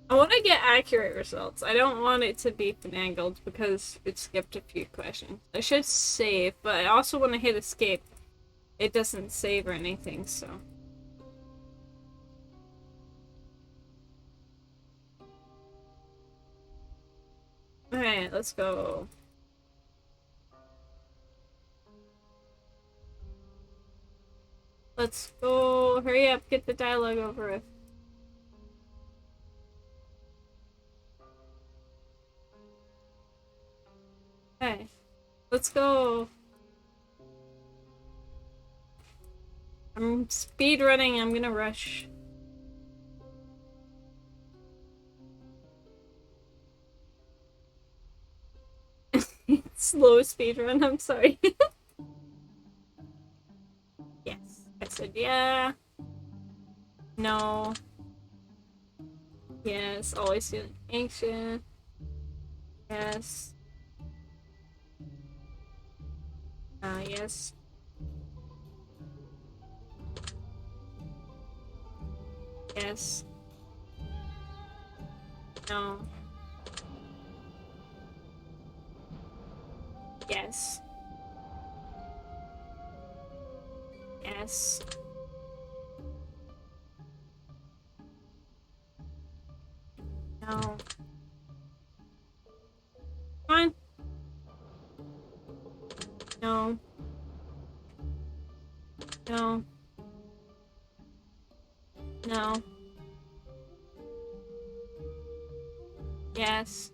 I want to get accurate results. I don't want it to be finagled because it skipped a few questions. I should save, but I also want to hit escape. It doesn't save or anything, so. Alright, let's go. Let's go. Hurry up, get the dialogue over with. Okay, let's go. I'm speed running, I'm gonna rush. Slow speed run, I'm sorry. Yes. I said yeah. No. Yes, always feeling anxious. Yes. Yes. Yes. No. Yes. Yes. No. Fine. No. No. No. Yes.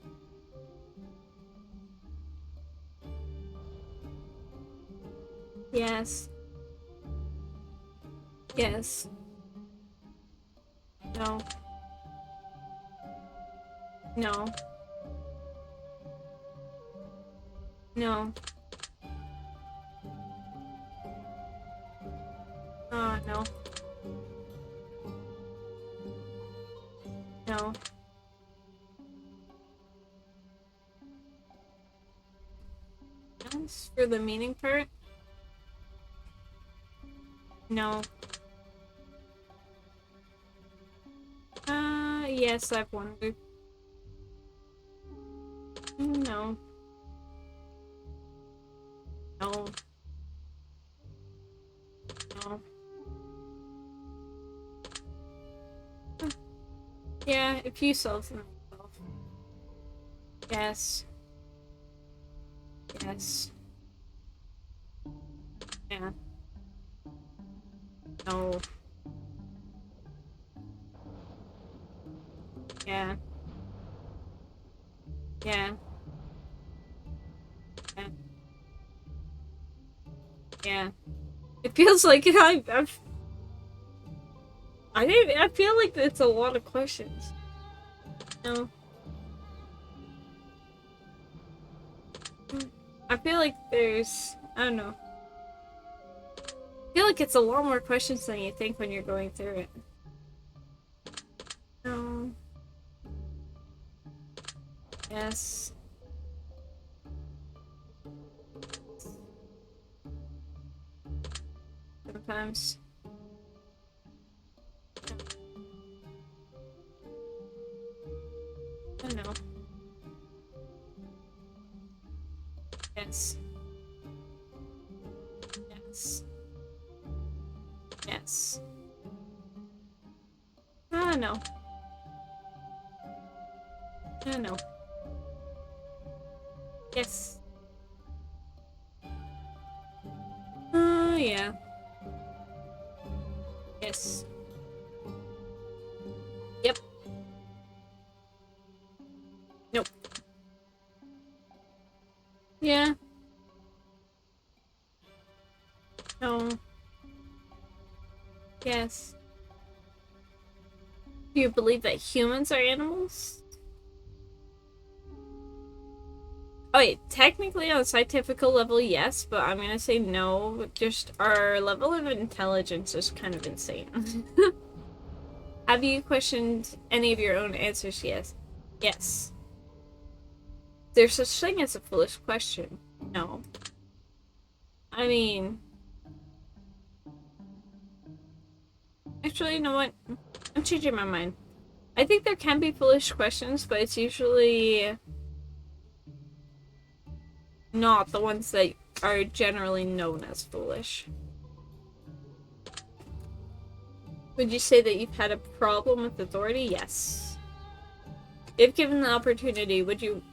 Yes. Yes. No. No. No. No. No. Yes, for the meaning part? No. Yes, I've wondered. No. No. No. Yeah, if you solve them yourself. Yes. Yes. Yeah. No. Yeah. Yeah. Yeah. Yeah. It feels like I feel like it's a lot of questions. No. I feel like there's, I don't know. I feel like it's a lot more questions than you think when you're going through it. No. Yes. Sometimes. I don't know. Yes. Yes. Yes. I don't know. I don't know. Yes. Yeah. Yes. Yep. Nope. Yeah. No. Yes. Do you believe that humans are animals? Oh wait, technically on a scientific level, yes, but I'm gonna say no. Just our level of intelligence is kind of insane. Have you questioned any of your own answers? Yes. Yes. There's such thing as a foolish question. No. I mean, actually, you know what? I'm changing my mind. I think there can be foolish questions, but it's usually not the ones that are generally known as foolish. Would you say that you've had a problem with authority? Yes. If given the opportunity, would you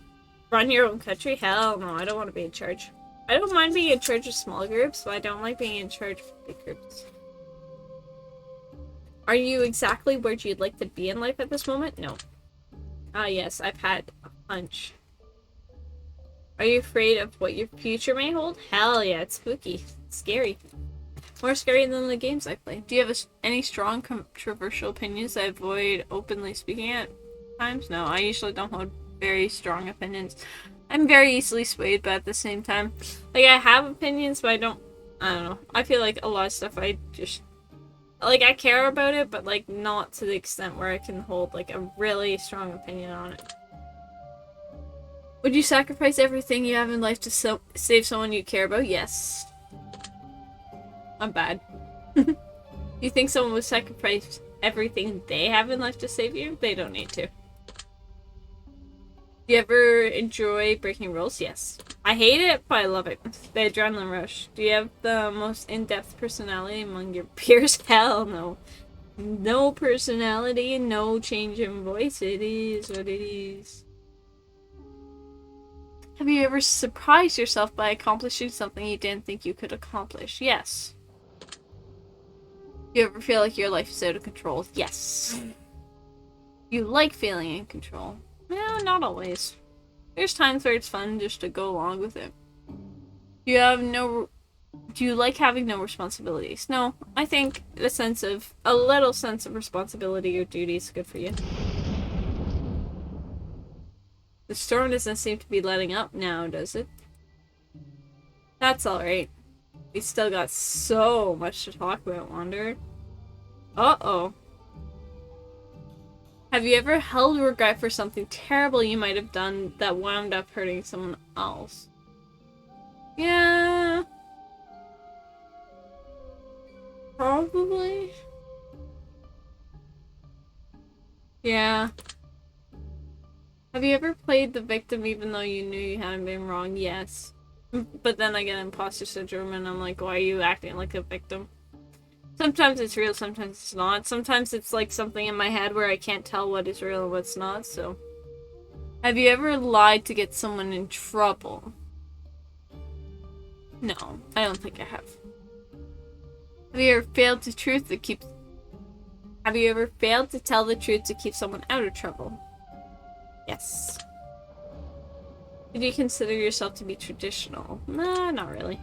run your own country? Hell no, I don't want to be in charge. I don't mind being in charge of small groups, but I don't like being in charge of big groups. Are you exactly where you'd like to be in life at this moment? No. Ah, yes, I've had a hunch. Are you afraid of what your future may hold? Hell yeah, it's spooky. It's scary. More scary than the games I play. Do you have any strong controversial opinions I avoid openly speaking at times? No, I usually don't hold very strong opinions. I'm very easily swayed, but at the same time, like, I have opinions, but I don't know. I feel like a lot of stuff I just, like, I care about it, but, like, not to the extent where I can hold, like, a really strong opinion on it. Would you sacrifice everything you have in life to save someone you care about? Yes. I'm bad. You think someone would sacrifice everything they have in life to save you? They don't need to. Do you ever enjoy breaking rules? Yes. I hate it, but I love it. The adrenaline rush. Do you have the most in-depth personality among your peers? Hell no. No personality, no change in voice. It is what it is. Have you ever surprised yourself by accomplishing something you didn't think you could accomplish? Yes. Do you ever feel like your life is out of control? Yes. You like feeling in control? No, not always. There's times where it's fun just to go along with it. Do you like having no responsibilities? No, I think a little sense of responsibility or duty is good for you. The storm doesn't seem to be letting up now, does it? That's alright. We still got so much to talk about, Wanderer. Uh-oh. Have you ever held regret for something terrible you might have done that wound up hurting someone else? Yeah. Probably. Yeah. Have you ever played the victim even though you knew you hadn't been wrong? Yes. But then I get imposter syndrome and I'm like, why are you acting like a victim? Sometimes it's real, sometimes it's not. Sometimes it's like something in my head where I can't tell what is real and what's not, so. Have you ever lied to get someone in trouble? No, I don't think I have. Have you ever failed to tell the truth to keep someone out of trouble? Yes. Did you consider yourself to be traditional? Nah, not really.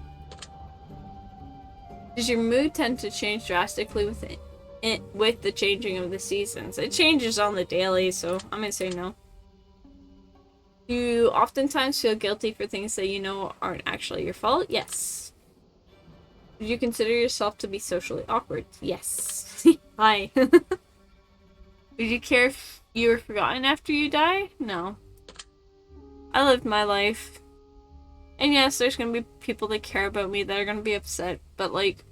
Does your mood tend to change drastically with the changing of the seasons? It changes on the daily, so I'm gonna say no. Do you oftentimes feel guilty for things that you know aren't actually your fault? Yes. Would you consider yourself to be socially awkward? Yes. Hi. Would you care if you were forgotten after you die? No. I lived my life. And yes, there's gonna be people that care about me that are gonna be upset, but like,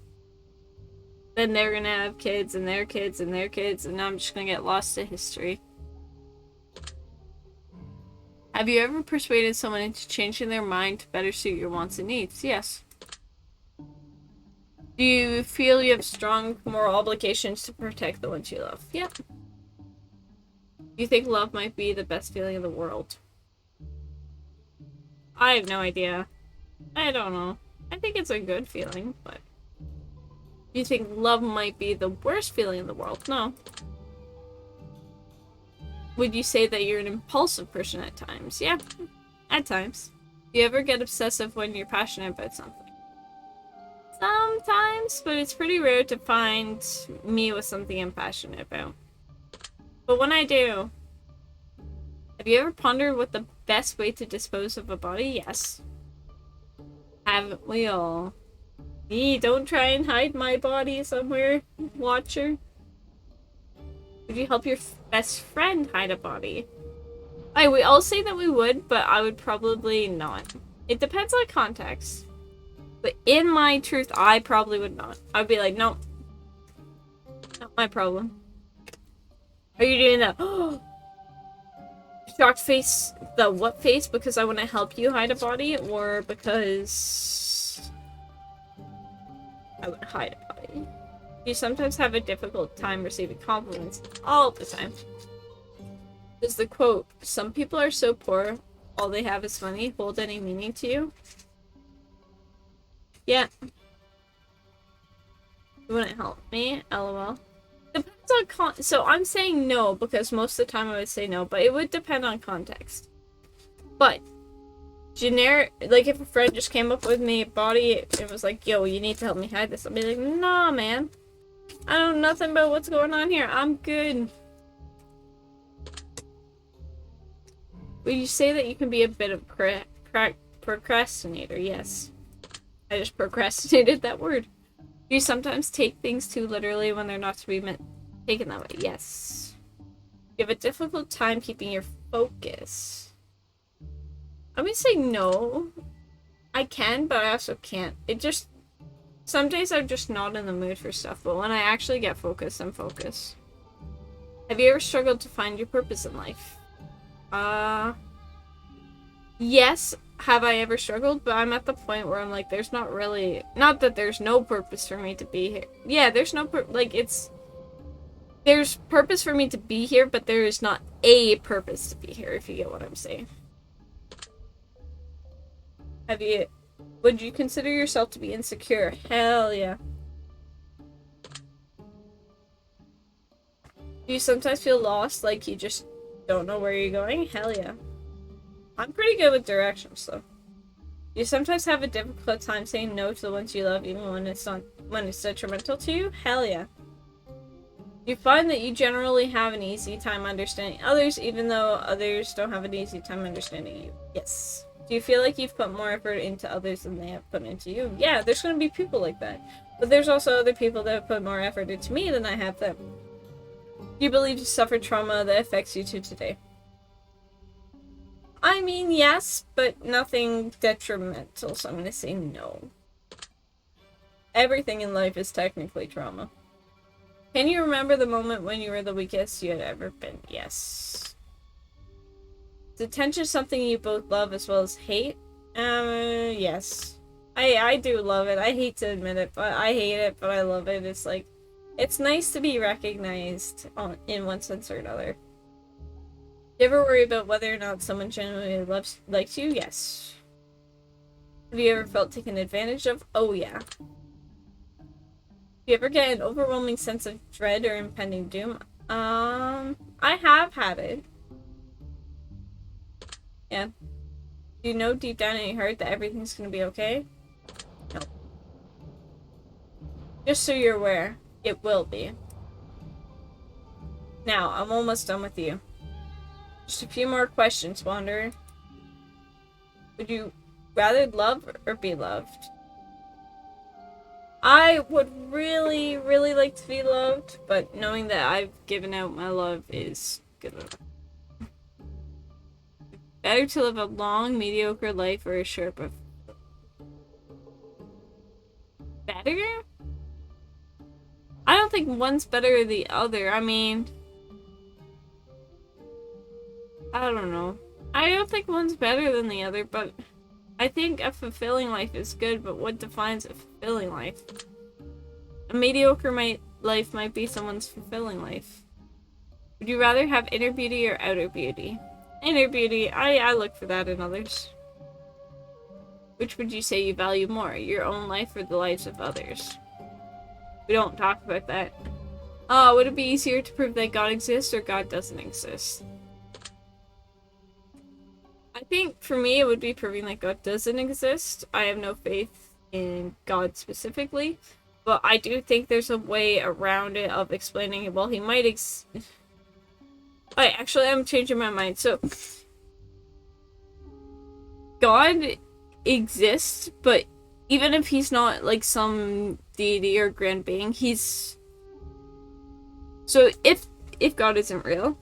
then they're gonna have kids and their kids and their kids, and I'm just gonna get lost to history. Have you ever persuaded someone into changing their mind to better suit your wants and needs? Yes. Do you feel you have strong moral obligations to protect the ones you love? Yep. Do you think love might be the best feeling in the world? I have no idea. I don't know. I think it's a good feeling, but... Do you think love might be the worst feeling in the world? No. Would you say that you're an impulsive person at times? Yeah, at times. Do you ever get obsessive when you're passionate about something? Sometimes, but it's pretty rare to find me with something I'm passionate about. But when I do, have you ever pondered what the best way to dispose of a body? Yes. Haven't we all? Don't try and hide my body somewhere, watcher. Would you help your best friend hide a body? We all say that we would, but I would probably not. It depends on context. But in my truth, I probably would not. I'd be like, no. Not my problem. Are you doing that? Shocked face? The what face? Because I want to help you hide a body? Or because I would hide a body? You sometimes have a difficult time receiving compliments. All the time. Does the quote, "Some people are so poor, all they have is money," hold any meaning to you? Yeah. You wouldn't help me? LOL. Depends on so I'm saying no because most of the time I would say no, but it would depend on context. But generic, like if a friend just came up with me a body, it was like, yo, you need to help me hide this. I'd be like, nah, man. I don't know nothing about what's going on here. I'm good. Would you say that you can be a bit of procrastinator? Yes. I just procrastinated that word. Do you sometimes take things too literally when they're not to be taken that way? Yes. You have a difficult time keeping your focus. I'm gonna say no. I can, but I also can't. Some days I'm just not in the mood for stuff, but when I actually get focused, I'm focused. Have you ever struggled to find your purpose in life? Yes, have I ever struggled, but I'm at the point where I'm like, there's not that there's no purpose for me to be here. Yeah, there's no there's purpose for me to be here, but there is not a purpose to be here, if you get what I'm saying. Would you consider yourself to be insecure? Hell yeah. Do you sometimes feel lost, like you just don't know where you're going? Hell yeah. I'm pretty good with directions, though. You sometimes have a difficult time saying no to the ones you love, even when it's detrimental to you? Hell yeah. You find that you generally have an easy time understanding others, even though others don't have an easy time understanding you? Yes. Do you feel like you've put more effort into others than they have put into you? Yeah, there's gonna be people like that. But there's also other people that have put more effort into me than I have them. Do you believe you suffered trauma that affects you to today? I mean, yes, but nothing detrimental, so I'm gonna say no. Everything in life is technically trauma. Can you remember the moment when you were the weakest you had ever been? Yes. Is attention something you both love as well as hate? Yes. I do love it. I hate to admit it, but I hate it, but I love it. It's like, it's nice to be recognized in one sense or another. You ever worry about whether or not someone genuinely likes you? Yes. Have you ever felt taken advantage of? Oh yeah. Do you ever get an overwhelming sense of dread or impending doom? I have had it. Yeah. Do you know deep down in your heart that everything's gonna be okay? No. Just so you're aware, it will be. Now, I'm almost done with you. Just a few more questions, Wanderer. Would you rather love or be loved? I would really, really like to be loved, but knowing that I've given out my love is good enough. Better to live a long, mediocre life or a short but better? I don't think one's better than the other. I mean, I don't know. I don't think one's better than the other, but I think a fulfilling life is good, but what defines a fulfilling life? A mediocre life might be someone's fulfilling life. Would you rather have inner beauty or outer beauty? Inner beauty, I look for that in others. Which would you say you value more, your own life or the lives of others? We don't talk about that. Would it be easier to prove that God exists or God doesn't exist? I think for me it would be proving that God doesn't exist. I have no faith in God specifically, but I do think there's a way around it of explaining, well, he might I'm changing my mind. So, God exists, but even if he's not like some deity or grand being, he's... So if God isn't real,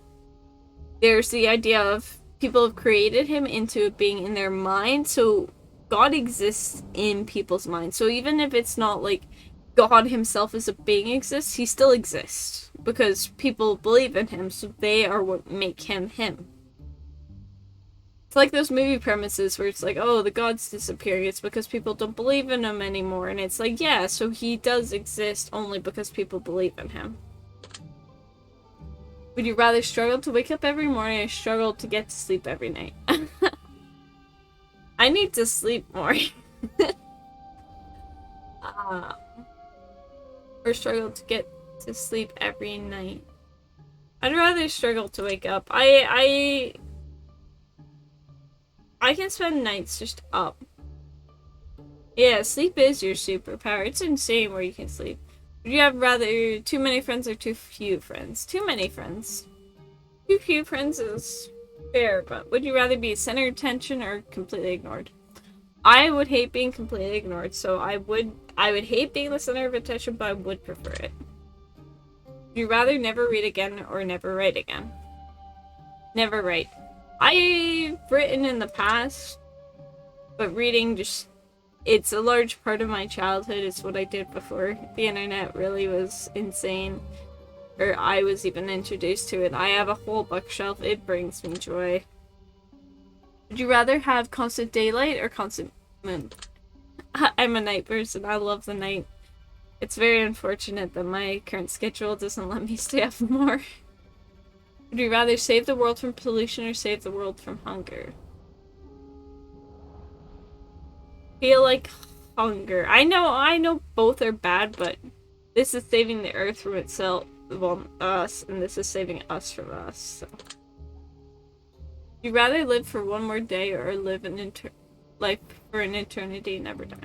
there's the idea of people have created him into a being in their mind, so God exists in people's minds. So even if it's not like God himself as a being exists, he still exists because people believe in him, so they are what make him him. It's like those movie premises where it's like, oh, the god's disappearing, it's because people don't believe in him anymore, and it's like, yeah, so he does exist only because people believe in him. Would you rather struggle to wake up every morning or struggle to get to sleep every night? I need to sleep more. Or struggle to get to sleep every night. I'd rather struggle to wake up. I can spend nights just up. Yeah, sleep is your superpower. It's insane where you can sleep. Would you have rather too many friends or too few friends? Too many friends. Too few friends is fair, but would you rather be center of attention or completely ignored? I would hate being completely ignored, so I would hate being the center of attention, but I would prefer it. Would you rather never read again or never write again? Never write. I've written in the past, but reading just... It's a large part of my childhood. It's what I did before the internet really was insane. Or I was even introduced to it. I have a whole bookshelf. It brings me joy. Would you rather have constant daylight or constant moon? I'm a night person. I love the night. It's very unfortunate that my current schedule doesn't let me stay up more. Would you rather save the world from pollution or save the world from hunger? Feel like hunger. I know both are bad, but this is saving the earth from itself, well, us, and this is saving us from us, so. Would you rather live for one more day or live life for an eternity and never die?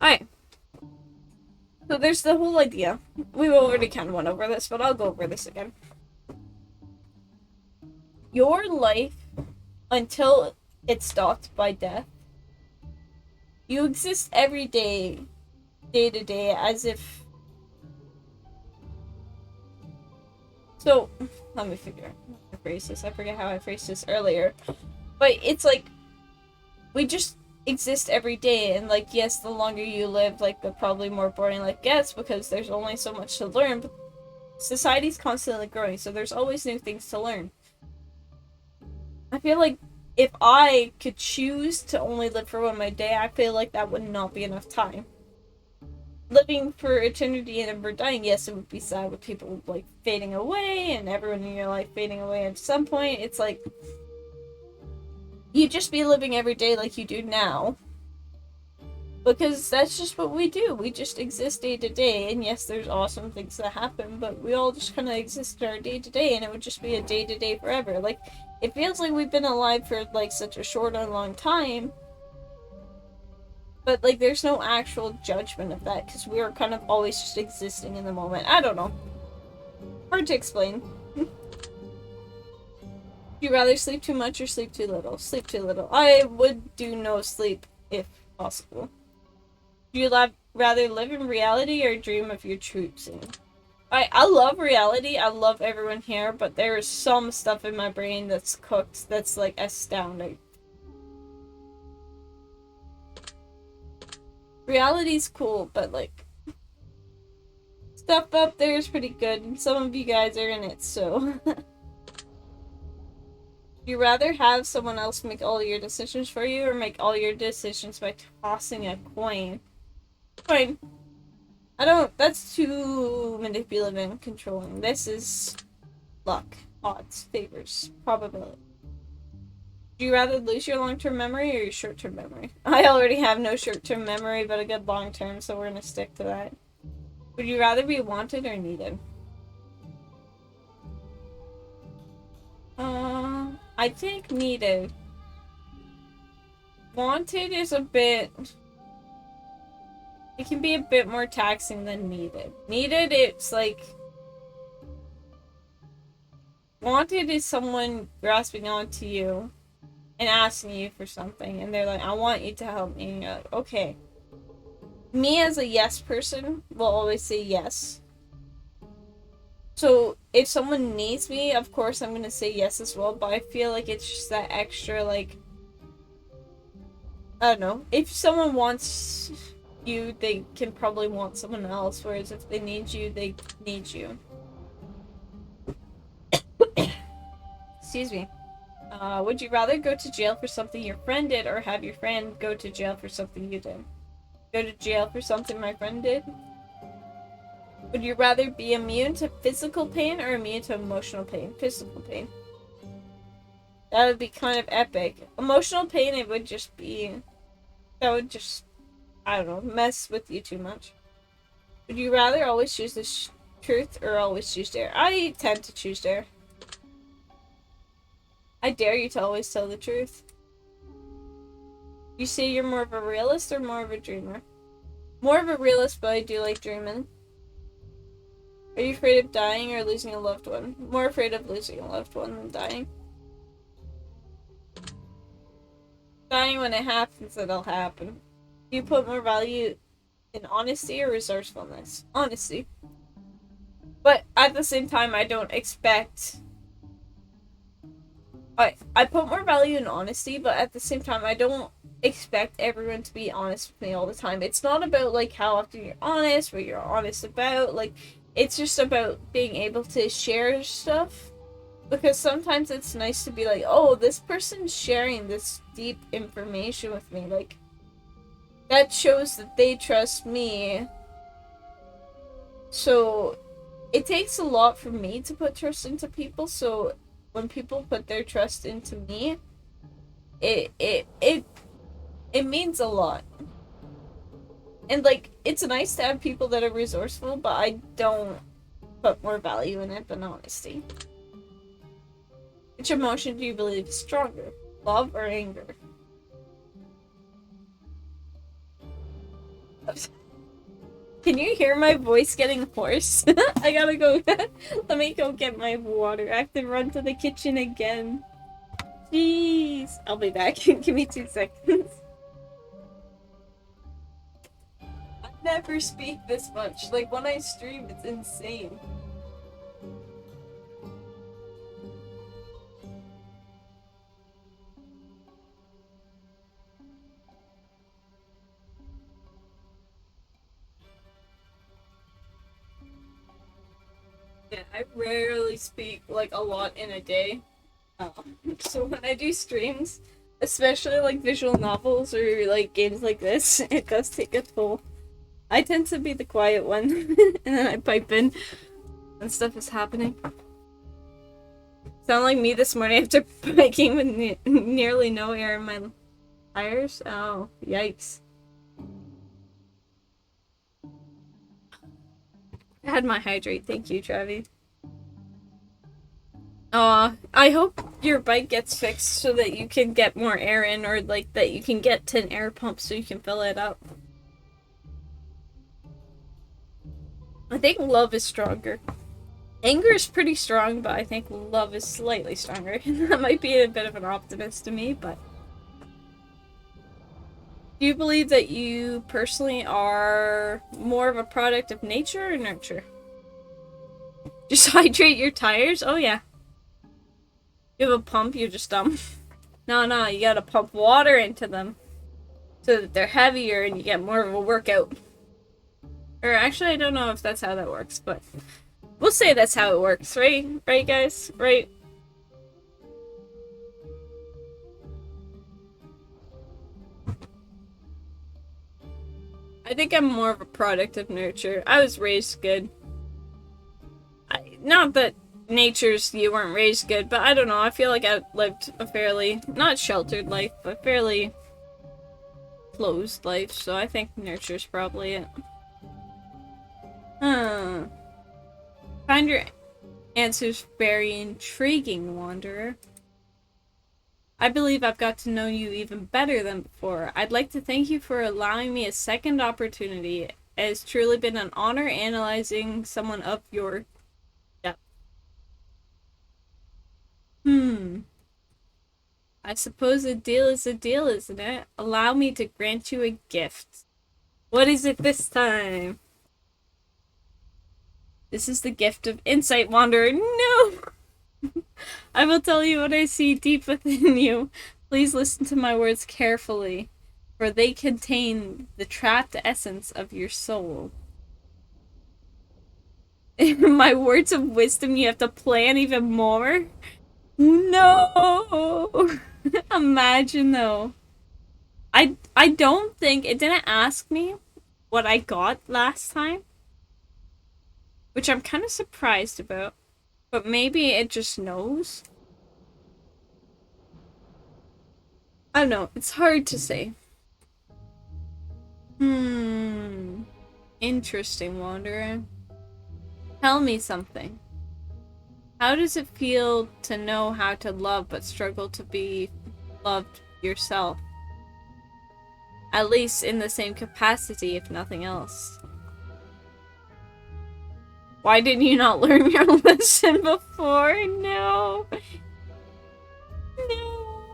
Alright. So there's the whole idea. We already kind of went over this, but I'll go over this again. Your life, until it's stopped by death, you exist every day to day, as if... So, let me figure out how to phrase this. I forget how I phrased this earlier. But it's like, we just exist every day, and like, yes, the longer you live, like, the probably more boring life gets, because there's only so much to learn, but society's constantly growing, so there's always new things to learn. I feel like if I could choose to only live for one more day, I feel like that would not be enough time. Living for eternity and never dying, yes, it would be sad with people like fading away and everyone in your life fading away at some point. It's like, you just be living every day like you do now. Because that's just what we do. We just exist day to day, and yes, there's awesome things that happen, but we all just kind of exist in our day to day, and it would just be a day to day forever. Like, it feels like we've been alive for like such a short and long time, but like there's no actual judgment of that because we are kind of always just existing in the moment. I don't know. Hard to explain. Would you rather sleep too much or sleep too little? Sleep too little. I would do no sleep if possible. rather live in reality or dream of your choosing? I love reality. I love everyone here, but there is some stuff in my brain that's cooked that's like astounding. Reality's cool, but like stuff up there is pretty good, and some of you guys are in it, so. You rather have someone else make all your decisions for you or make all your decisions by tossing a coin? Coin. I don't. That's too manipulative and controlling. This is luck, odds, favors, probability. Do you rather lose your long-term memory or your short-term memory? I already have no short-term memory, but a good long-term, so we're gonna stick to that. Would you rather be wanted or needed? I think needed. Wanted is a bit... It can be a bit more taxing than needed. Needed, it's like... Wanted is someone grasping onto you and asking you for something, and they're like, I want you to help me, and you're like, okay. Me as a yes person will always say yes. So if someone needs me, of course I'm gonna say yes as well, but I feel like it's just that extra, like, I don't know. If someone wants you, they can probably want someone else, whereas if they need you, they need you. Excuse me. Would you rather go to jail for something your friend did or have your friend go to jail for something you did? Go to jail for something my friend did? Would you rather be immune to physical pain or immune to emotional pain? Physical pain. That would be kind of epic. Emotional pain, it would just be... That would just, I don't know, mess with you too much. Would you rather always choose the truth or always choose dare? I tend to choose dare. I dare you to always tell the truth. You say you're more of a realist or more of a dreamer? More of a realist, but I do like dreaming. Are you afraid of dying or losing a loved one? More afraid of losing a loved one than dying. Dying when it happens, it'll happen. Do you put more value in honesty or resourcefulness? Honesty. But at the same time, I don't expect... I put more value in honesty, but at the same time, I don't expect everyone to be honest with me all the time. It's not about, like, how often you're honest, what you're honest about, like... It's just about being able to share stuff. Because sometimes it's nice to be like, oh, this person's sharing this deep information with me. Like, that shows that they trust me. So, it takes a lot for me to put trust into people. So, when people put their trust into me, it means a lot. And, like, it's nice to have people that are resourceful, but I don't put more value in it than honesty. Which emotion do you believe is stronger? Love or anger? Can you hear my voice getting hoarse? I gotta go. Let me go get my water. I have to run to the kitchen again. Jeez. I'll be back. Give me 2 seconds. Never speak this much. Like, when I stream, it's insane. Yeah, I rarely speak, like, a lot in a day. So when I do streams, especially, like, visual novels or, like, games like this, it does take a toll. I tend to be the quiet one, and then I pipe in when stuff is happening. Sound like me this morning after biking with nearly no air in my tires? Oh, yikes. I had my hydrate, thank you, Travi. I hope your bike gets fixed so that you can get more air in, or, like, that you can get to an air pump so you can fill it up. I think love is stronger. Anger is pretty strong, but I think love is slightly stronger. That might be a bit of an optimist to me, but... Do you believe that you personally are more of a product of nature or nurture? Just hydrate your tires? Oh yeah. You have a pump, you're just dumb. No, you gotta pump water into them so that they're heavier and you get more of a workout. Or actually, I don't know if that's how that works, but we'll say that's how it works, right? Right, guys? Right? I think I'm more of a product of nurture. I was raised good. Not that nature's you weren't raised good, but I don't know. I feel like I lived a fairly, not sheltered life, but fairly closed life, so I think nurture's probably it. Huh. Find your answers very intriguing, Wanderer. I believe I've got to know you even better than before. I'd like to thank you for allowing me a second opportunity. It has truly been an honor analyzing someone of your depth. I suppose a deal is a deal, isn't it? Allow me to grant you a gift. What is it this time? This is the gift of insight, Wanderer. No! I will tell you what I see deep within you. Please listen to my words carefully, for they contain the trapped essence of your soul. My words of wisdom, you have to plan even more? No! Imagine though. I don't think it didn't ask me what I got last time, which I'm kind of surprised about. But maybe it just knows. I don't know. It's hard to say. Interesting, Wanderer. Tell me something. How does it feel to know how to love but struggle to be loved yourself? At least in the same capacity, if nothing else. Why didn't you not learn your lesson before? No. No.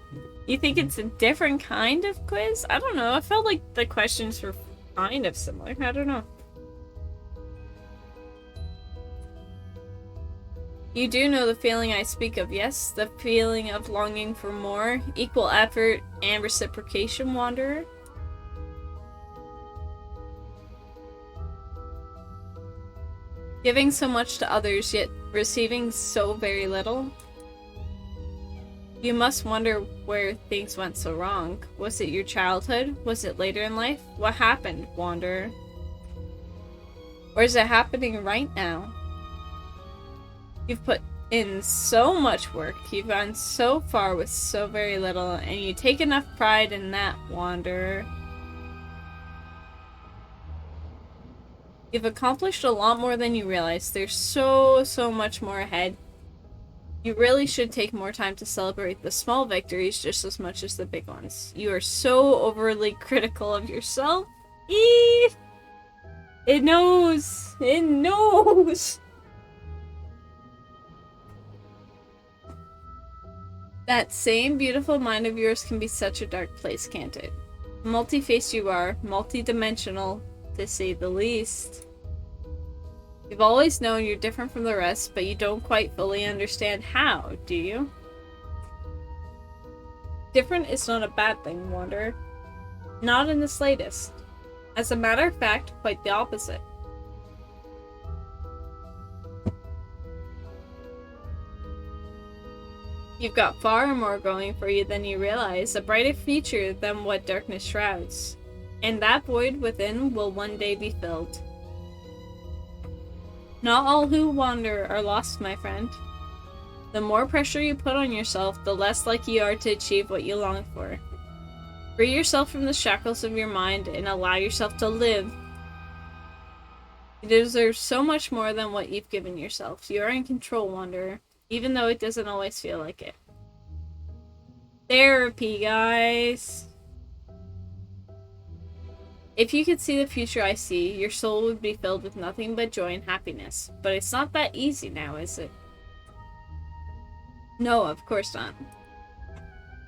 You think it's a different kind of quiz? I don't know. I felt like the questions were kind of similar. I don't know. You do know the feeling I speak of, yes? The feeling of longing for more, equal effort, and reciprocation, Wanderer? Giving so much to others, yet receiving so very little? You must wonder where things went so wrong. Was it your childhood? Was it later in life? What happened, Wanderer? Or is it happening right now? You've put in so much work, you've gone so far with so very little, and you take enough pride in that, Wanderer. You've accomplished a lot more than you realize. There's so much more ahead. You really should take more time to celebrate the small victories just as much as the big ones. You are so overly critical of yourself. Eee! It knows! It knows! That same beautiful mind of yours can be such a dark place, can't it? Multi-faced you are, multi-dimensional, to say the least. You've always known you're different from the rest, but you don't quite fully understand how, do you? Different is not a bad thing, Wanderer. Not in the slightest. As a matter of fact, quite the opposite. You've got far more going for you than you realize, a brighter future than what darkness shrouds. And that void within will one day be filled. Not all who wander are lost, my friend. The more pressure you put on yourself, the less likely you are to achieve what you long for. Free yourself from the shackles of your mind and allow yourself to live. You deserve so much more than what you've given yourself. You are in control, Wanderer, even though it doesn't always feel like it. Therapy, guys! If you could see the future I see, your soul would be filled with nothing but joy and happiness. But it's not that easy now, is it? No, of course not.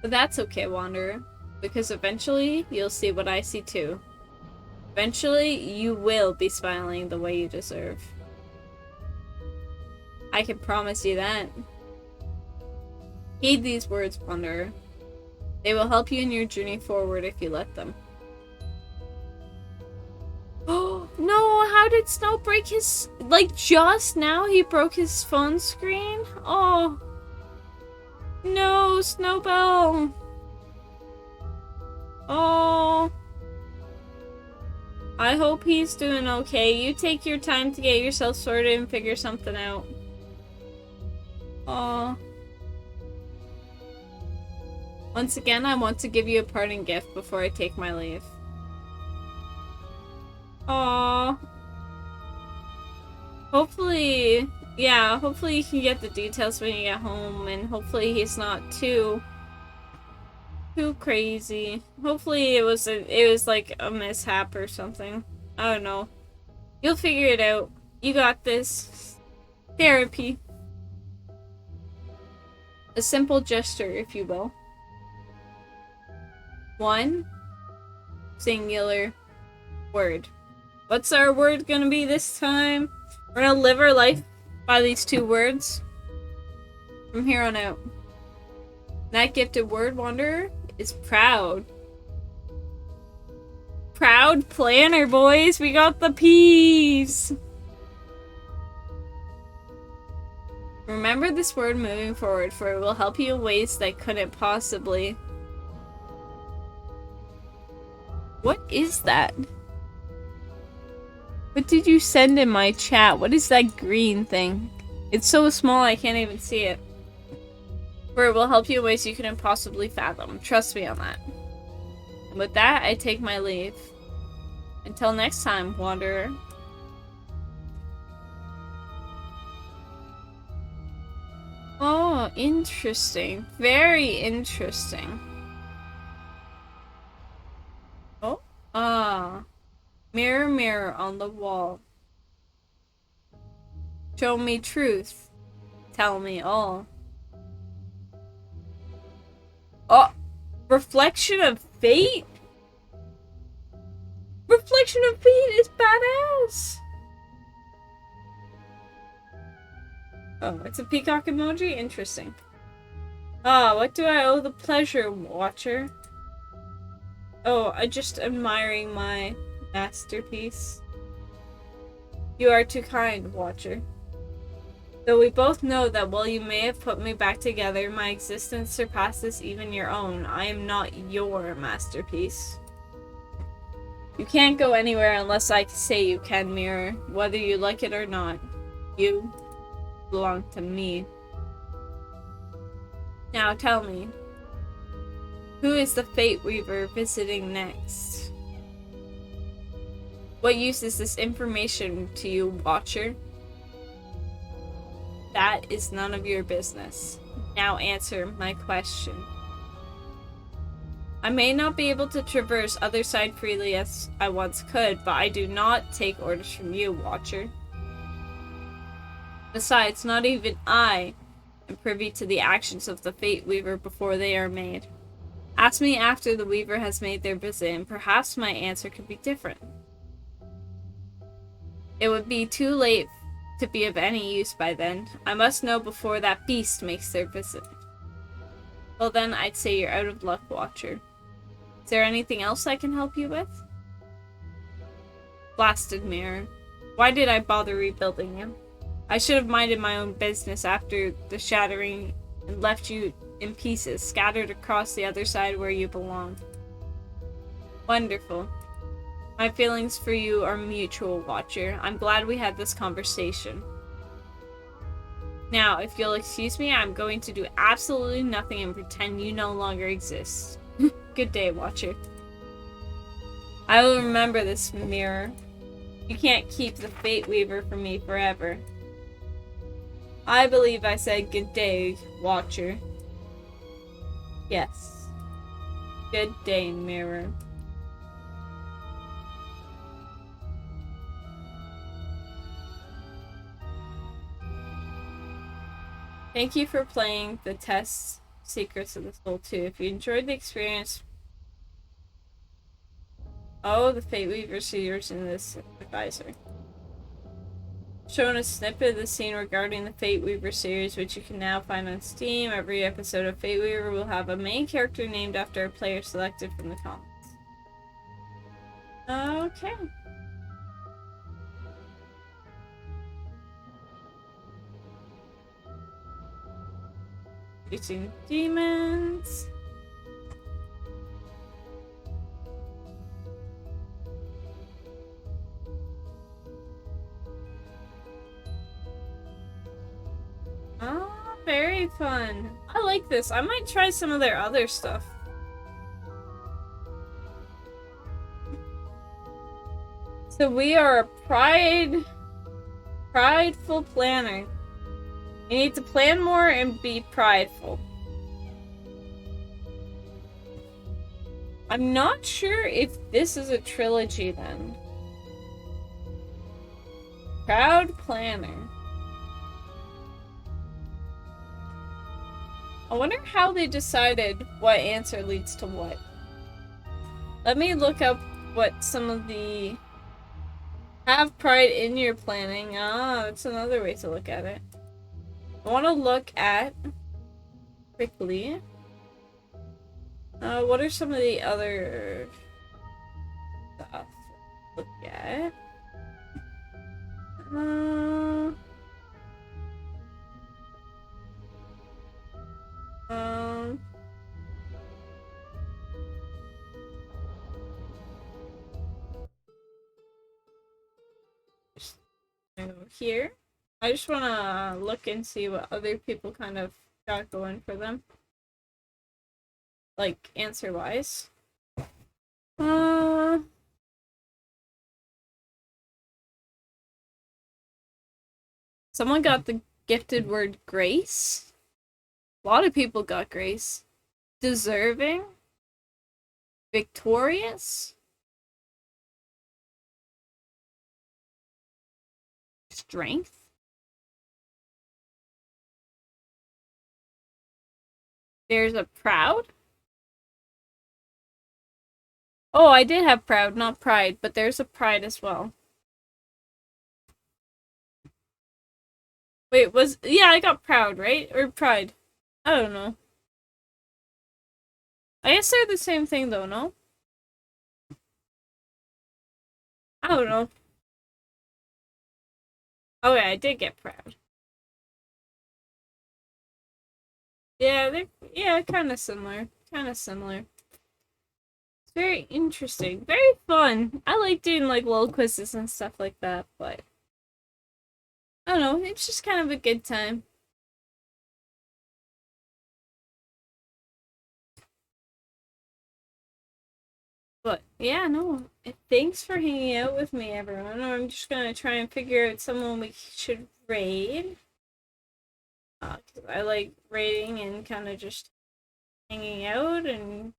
But that's okay, Wanderer. Because eventually, you'll see what I see too. Eventually, you will be smiling the way you deserve. I can promise you that. Heed these words, Wanderer. They will help you in your journey forward if you let them. Oh, no! How did Snow break his... Like, just now he broke his phone screen? Oh. No, Snowbell! Oh. I hope he's doing okay. You take your time to get yourself sorted and figure something out. Oh. Once again, I want to give you a parting gift before I take my leave. Aww. Hopefully, yeah, hopefully you can get the details when you get home, and hopefully he's not too crazy. Hopefully it was like a mishap or something. I don't know. You'll figure it out. You got this. Therapy. A simple gesture, if you will. One singular word. What's our word gonna be this time? We're gonna live our life by these 2 words from here on out. That gifted word, Wanderer, is proud. Proud planner, boys! We got the P's! Remember this word moving forward, for it will help you in ways that couldn't possibly. What is that? What did you send in my chat? What is that green thing? It's so small I can't even see it. For it will help you in ways you couldn't possibly fathom. Trust me on that. And with that, I take my leave. Until next time, Wanderer. Oh, interesting. Very interesting. Oh? Ah. Mirror, mirror on the wall. Show me truth. Tell me all. Oh! Reflection of Fate? Reflection of Fate is badass! Oh, it's a peacock emoji? Interesting. Ah, what do I owe the pleasure, Watcher? Oh, I just admiring my masterpiece. You are too kind, Watcher. Though we both know that while you may have put me back together, my existence surpasses even your own. I am not your masterpiece. You can't go anywhere unless I say you can, Mirror, whether you like it or not. You belong to me. Now tell me, who is the Fate Weaver visiting next? What use is this information to you, Watcher? That is none of your business. Now answer my question. I may not be able to traverse other side freely as I once could, but I do not take orders from you, Watcher. Besides, not even I am privy to the actions of the Fate Weaver before they are made. Ask me after the Weaver has made their visit, and perhaps my answer could be different. It would be too late to be of any use by then. I must know before that beast makes their visit. Well then, I'd say you're out of luck, Watcher. Is there anything else I can help you with? Blasted mirror. Why did I bother rebuilding you? I should have minded my own business after the shattering and left you in pieces, scattered across the other side where you belong. Wonderful. My feelings for you are mutual, Watcher. I'm glad we had this conversation. Now, if you'll excuse me, I'm going to do absolutely nothing and pretend you no longer exist. Good day, Watcher. I will remember this, Mirror. You can't keep the Fate Weaver from me forever. I believe I said good day, Watcher. Yes. Good day, Mirror. Thank you for playing the test Secrets of the Soul 2. If you enjoyed the experience, Oh, the Fate Weaver seers in this advisory. Shown a snippet of the scene regarding the Fate Weaver series, which you can now find on Steam. Every episode of Fate Weaver will have a main character named after a player selected from the comics. Okay. Facing demons. Oh, very fun. I like this. I might try some of their other stuff. So we are a prideful planner. You need to plan more and be prideful. I'm not sure if this is a trilogy then. Proud planner. I wonder how they decided what answer leads to what. Let me look up what some of the... Have pride in your planning. Ah, that's another way to look at it. I want to look at... quickly. What are some of the other... stuff to look at? Just go here. I just want to look and see what other people kind of got going for them. Like, answer-wise. Someone got the gifted word grace. A lot of people got grace. Deserving. Victorious. Strength. There's a proud. Oh, I did have proud, not pride, but there's a pride as well. Wait, yeah, I got proud, right? Or pride? I don't know. I guess they're the same thing though, no? I don't know. Oh yeah, I did get proud. Yeah, they're kind of similar. Kind of similar. It's very interesting. Very fun. I like doing like little quizzes and stuff like that, but I don't know, it's just kind of a good time. But yeah, no. Thanks for hanging out with me, everyone. I'm just gonna try and figure out someone we should raid. 'Cause I like raiding and kind of just hanging out and,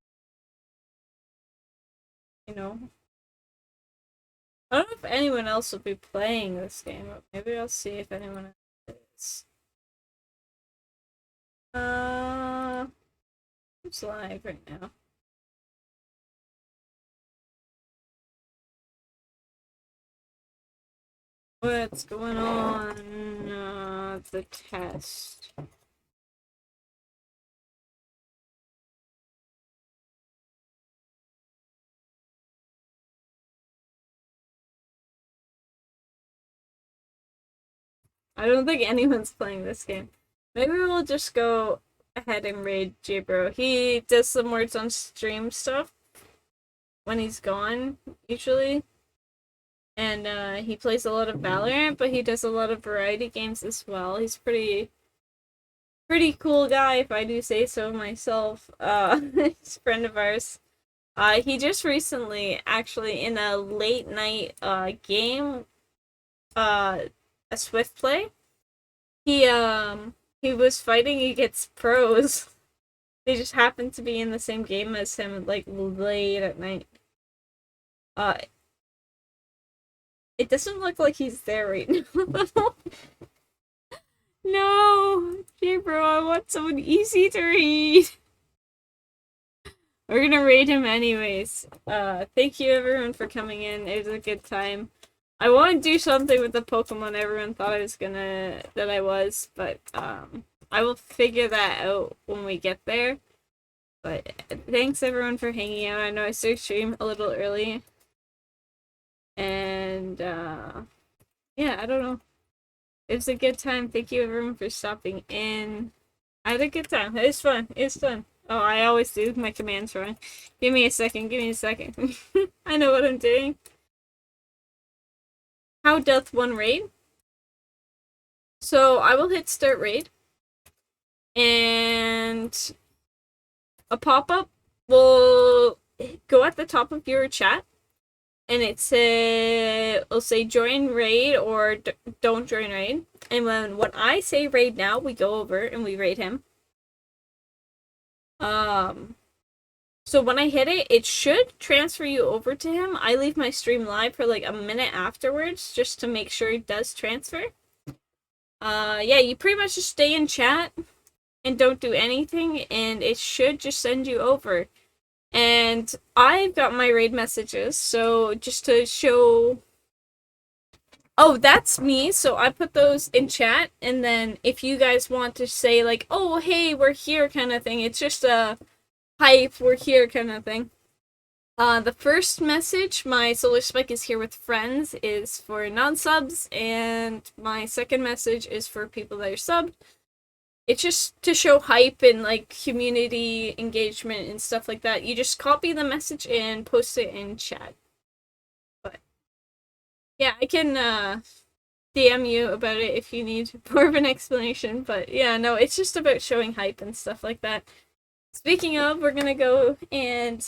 you know. I don't know if anyone else will be playing this game, but maybe I'll see if anyone else is. Who's live right now? What's going on? The test. I don't think anyone's playing this game. Maybe we'll just go ahead and raid J-Bro. He does some words on stream stuff when he's gone, usually. And he plays a lot of Valorant, but he does a lot of variety games as well. He's pretty cool guy, if I do say so myself. He's a friend of ours. He just recently, actually, in a late night game, a Swift play, he was fighting against pros. They just happened to be in the same game as him, like late at night. It doesn't look like he's there right now. No, J-Bro, I want someone easy to read. We're gonna raid him anyways. Thank you everyone for coming in. It was a good time. I want to do something with the Pokemon everyone thought I was gonna that I was, but I will figure that out when we get there. But thanks everyone for hanging out. I know I started stream a little early. And yeah, I don't know. It was a good time. Thank you everyone for stopping in. I had a good time. It was fun. It was fun. Oh, I always do my commands wrong. Give me a second. Give me a second. I know what I'm doing. How doth one raid? So I will hit start raid. And a pop-up will go at the top of your chat. And it'll say join raid or don't join raid. And when I say raid now, we go over and we raid him. So when I hit it, it should transfer you over to him. I leave my stream live for like a minute afterwards just to make sure it does transfer. Yeah, you pretty much just stay in chat and don't do anything, and it should just send you over. And I've got my raid messages, so just to show... Oh, that's me, so I put those in chat, and then if you guys want to say, like, oh, hey, we're here kind of thing, it's just a hype, we're here kind of thing. The first message, my Solar Spike is here with friends, is for non-subs, and my second message is for people that are subbed. It's just to show hype and like community engagement and stuff like that. You just copy the message and post it in chat. But yeah, I can DM you about it if you need more of an explanation. But yeah, no, it's just about showing hype and stuff like that. Speaking of, we're gonna go and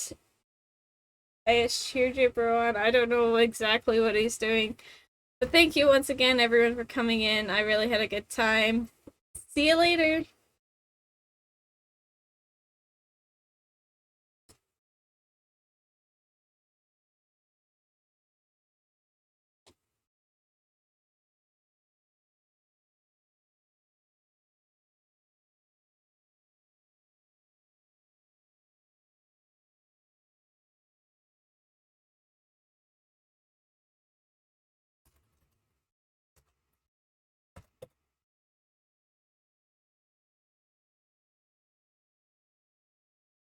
I cheered your bro on. I don't know exactly what he's doing. But thank you once again everyone for coming in. I really had a good time. See you later.